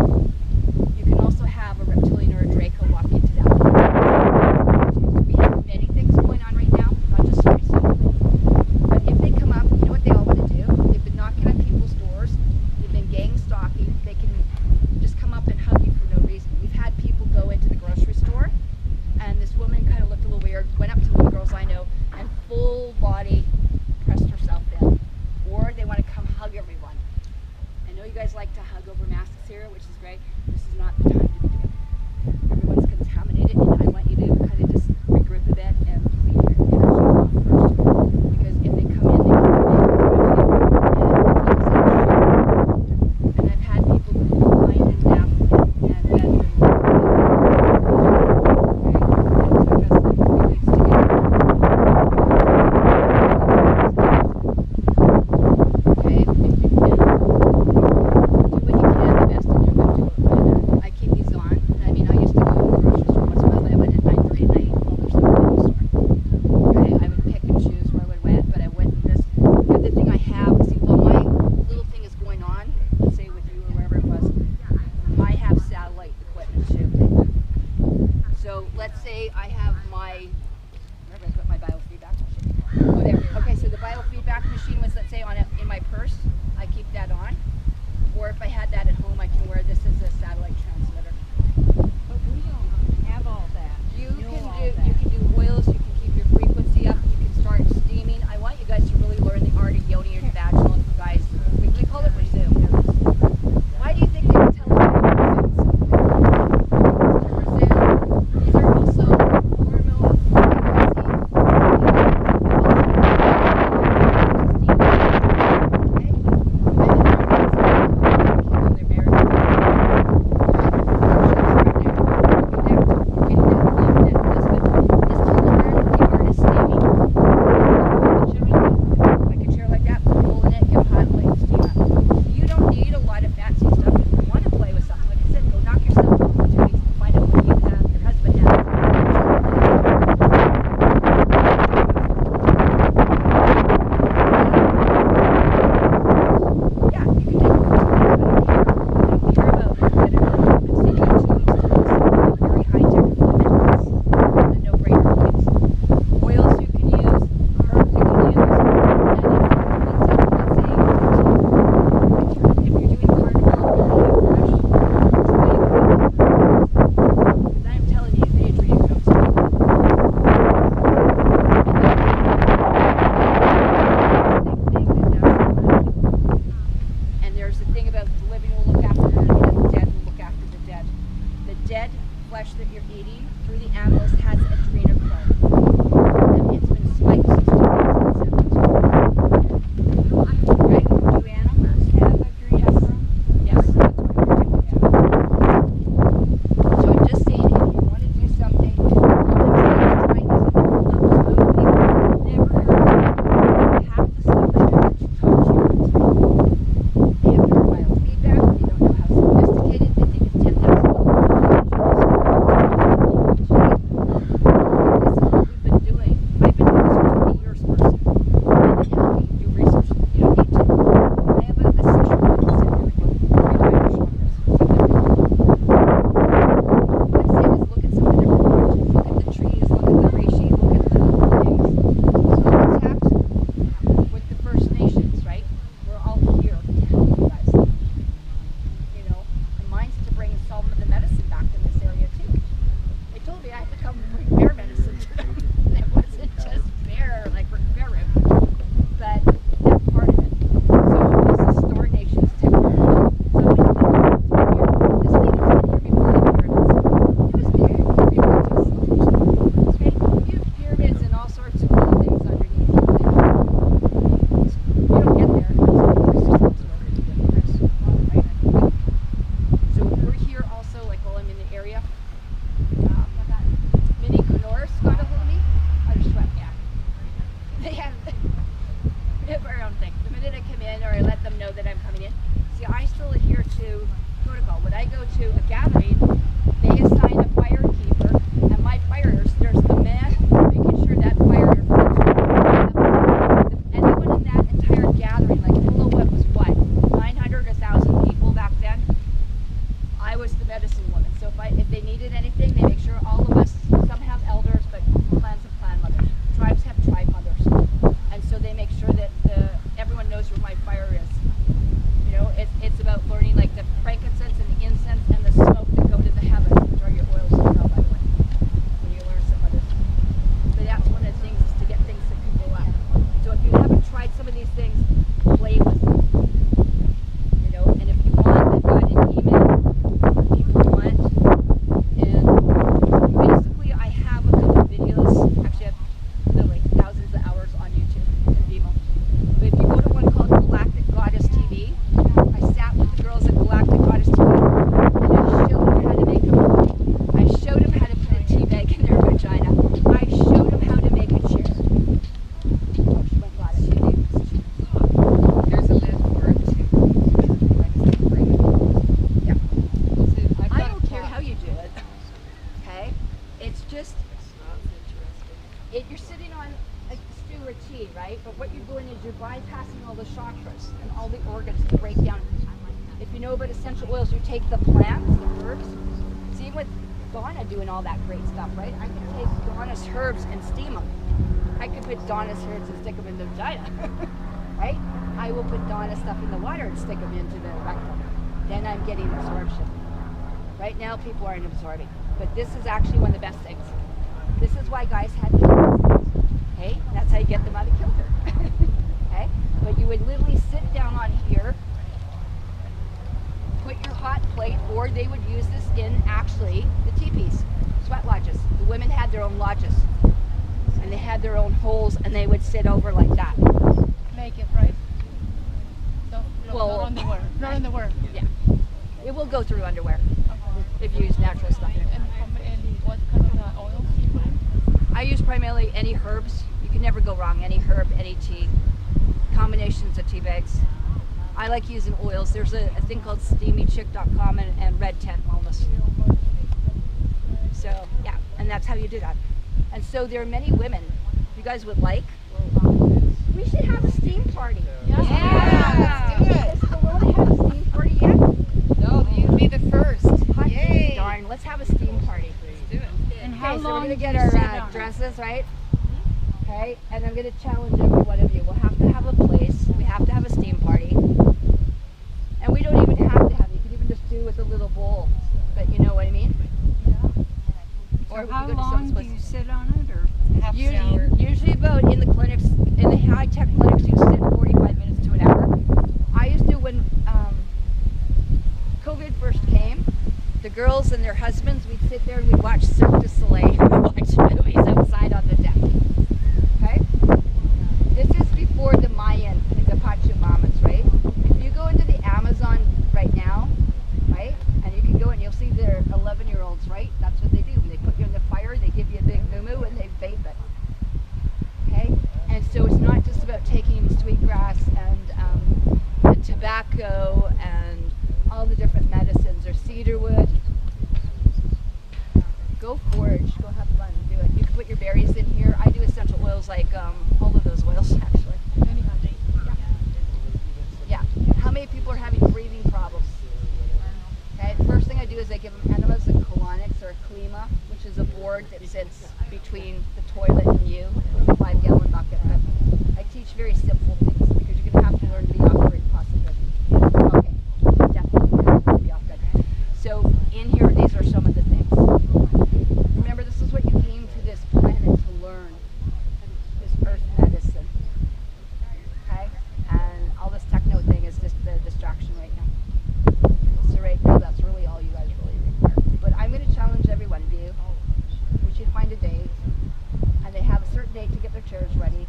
that I'm coming in. See, I still adhere to protocol. When I go to a gathering, they assign a fire keeper, and my fires, there's the man making sure that fire anyone in that entire gathering, like below what was what, 900, 1,000 people back then, I was the medicine woman. So if they needed anything, they make sure all of us, some have elders, but clans have clan mothers. Tribes have tribe mothers. And so they make sure that everyone knows where my fire is. You know, it's about learning like the frankincense and the incense and the smoke that go to the heavens, which are your oils as well, by the way, when you learn some of this. But that's one of the things, is to get things that can go up. So if you haven't tried some of these things, play with them. You know, and if you want, I've got an email if people want. And basically I have a couple of videos, actually I have literally thousands of hours on YouTube and Vimeo. But if you go to one called Galactic Goddess TV, I sat with the girls at Galactic Goddess TV and I showed them how to make a, I showed them how to put a tea bag in their vagina. I showed them how to make a chair. Oh, she went got it. There's a lid for it too. Yeah. So I've I got don't a care pot. how you do it. Okay? It's just, you're sitting on a stew or tea, right? But what you're doing is you're bypassing all the chakras and all the organs to break down. If you know about essential oils, you take the plants, the herbs. See with Donna doing all that great stuff, right? I could take Donna's herbs and steam them. I could put Donna's herbs and stick them in the vagina, right? I will put Donna's stuff in the water and stick them into the rectum. Then I'm getting absorption. Right now, people aren't absorbing. But this is actually one of the best things. This is why guys had kilts. Okay? That's how you get them out of kilter. Okay? But you would literally sit down on here, put your hot plate, or they would use this in actually the teepees, sweat lodges. The women had their own lodges. And they had their own holes, and they would sit over like that. Naked, right? No, Well, not underwear. Not underwear. Yeah. It will go through underwear if you use natural stuff. And what kind of oils do you put in? I use primarily any herbs. You can never go wrong. Any herb, any tea. Combinations of tea bags. I like using oils. There's a thing called steamychick.com and Red Tent Wellness. So, yeah, and that's how you do that. And so there are many women you guys would like. We should have a steam party. Yeah, let's do it. Has Kelowna had a steam party yet? No, you'd be the first. Hot Yay. darn, let's have a steam party. Let's do it. And Okay, so we're going to get our dresses, right? Okay, and I'm going to challenge every one of you. We'll have to have a place. We have to have a steam party. And we don't even have to have, you could even just do with a little bowl. But you know what I mean? Or we How could go to long someone's do place. you sit on it, or? Half an hour. Usually about in the clinics, in the high-tech clinics, you sit 45 minutes to an hour. I used to, when COVID first came, the girls and their husbands, we'd sit there and we'd watch Cirque du Soleil, watch movies outside on the deck. Okay? This is before the Mayan, the Pachamamas, right? If you go into the Amazon right now, right, and you can go and you'll see their 11-year-olds, right? That's what they do. They put you in the fire, they give you a big moo and they vape it. Okay? And so it's not just about taking sweetgrass and the tobacco and all the different medicines or cedarwood. Go forage, go have fun, do it. You can put your berries in here. I do essential oils like all of those oils actually. Yeah. How many people are having breathing problems? Okay, the first thing I do is I give them enemas and colonics or a klima, which is a board that sits between the toilet and you with a 5-gallon bucket. But I teach very simple things because you're going to have to learn to be off-grid possibly. Okay, definitely have to be off-grid. So in here, these are some of the things. Remember, this is what you came to this planet to learn, this earth medicine. Okay, and all this techno thing is just the distraction right now. So right now, that's really all you guys really require. But I'm going to challenge every one of you. We should find a date, and they have a certain date to get their chairs ready.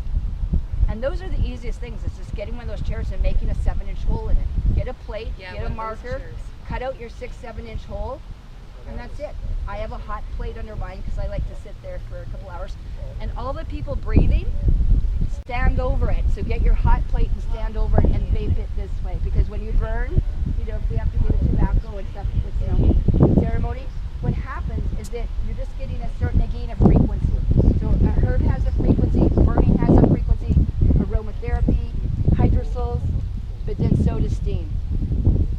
And those are the easiest things. It's just getting one of those chairs and making a 7-inch hole in it. Get a plate, get a marker, cut out your 6-7-inch hole, and that's it. I have a hot plate under mine because I like to sit there for a couple hours. And all the people breathing, stand stand over it. So get your hot plate and stand over it and vape it this way. Because when you burn, if we have to do the tobacco and stuff with ceremony, what happens is that you're just getting a certain gain of frequency. So a herb has a frequency, burning has a frequency, aromatherapy, hydrosols, but then so does steam.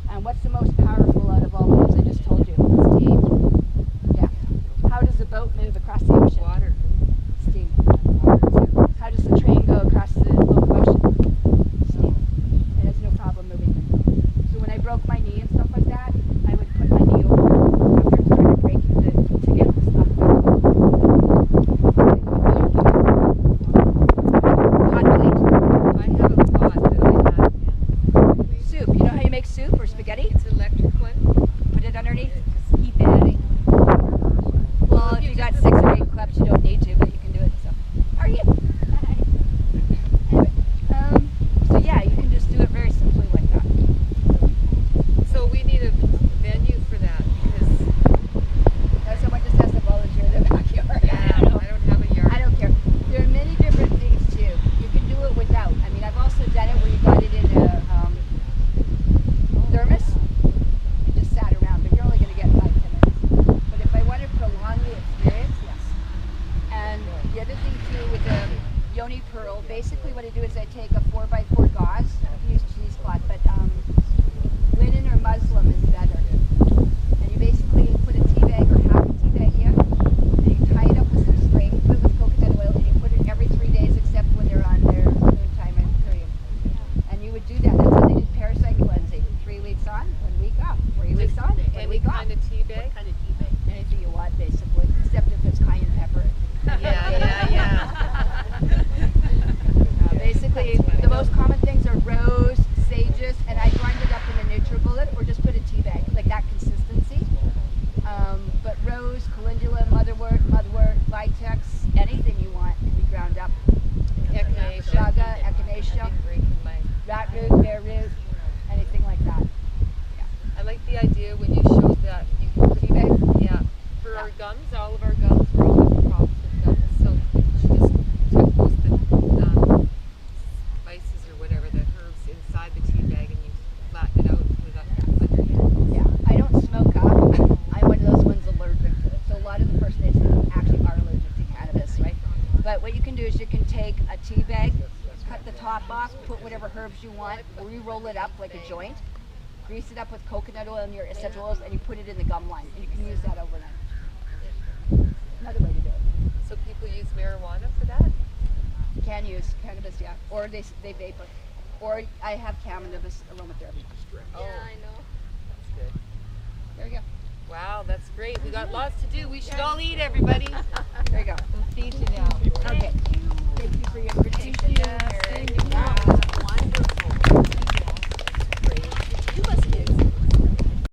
And what's the most powerful out of all of those I just told you? Steam. Yeah. How does a boat move across the ocean? Water. Steam. How does the train go across the open ocean? Steam. It has no problem moving them. So when I broke my knee and stuff like that, I would put my knee over after it started breaking to get the stuff back. Hot plate. I have a pot that I had. Soup. You know how you make soup or spaghetti? It's an electric one. Put it underneath. Just keep adding. Well, if you got 6 or 8 cups, you don't need to, but you can do it. So, are you? Anyway, so yeah, you can just do it very simply like that. So we need a venue for that because Someone just has to volunteer in their backyard. I don't have a yard. I don't care. There are many different things too. You can do it without. I mean, I've also done it where you got it in a thermos and just sat around, but you're only going to get 5-10 minutes. But if I want to prolong the experience, yes. And the other thing too with the Yoni Pearl, basically what I do is I take a 4x4 gauze. I can use cheesecloth, but linen or muslin is better. And you basically put a tea bag or half a tea bag in, and you tie it up with some string, put it with coconut oil, and you put it every 3 days except when they're on their noontime and period. And you would do that. That's how they did parasite cleansing. 3 weeks on, 1 week off. 3 weeks on, 1 Any week off. kind of tea bag? Kind of tea bag. Anything you want, basically, except if it's cayenne pepper. Yeah. Basically, the most common things are rose, sages, and I grind it up in a NutriBullet or just put a tea bag, like that consistency. But rose, calendula, motherwort, vitex, anything you want can be ground up. Echinacea. Chaga, echinacea, I've been breaking my. rat root, bear root, anything like that. I like the idea when you showed that you can put Tea bag? Yeah. For our gums, all of our gums were all having problems with gums, so she just took most of the spices or whatever, the herbs inside the tea bag, and you flatten it out and put it up underneath. Yeah, I don't smoke up. I'm one of those ones allergic to it. So a lot of the First Nations actually are allergic to cannabis, right? But what you can do is you can take a tea bag, cut the top off, put whatever herbs you want, re-roll it up like a joint, grease it up with coconut oil and your essential oils, and you put it in the gum line, and you can use that overnight. Another way to do it. So people use marijuana for that? You can use cannabis, yeah, or they vape it. Or I have cannabis aromatherapy. Oh, I know. That's good. There you go. Wow, that's great. We got lots to do. We should all eat, everybody. There you go. We'll feed you now. Okay. Thank you for your invitation. Thank you. Wonderful. You must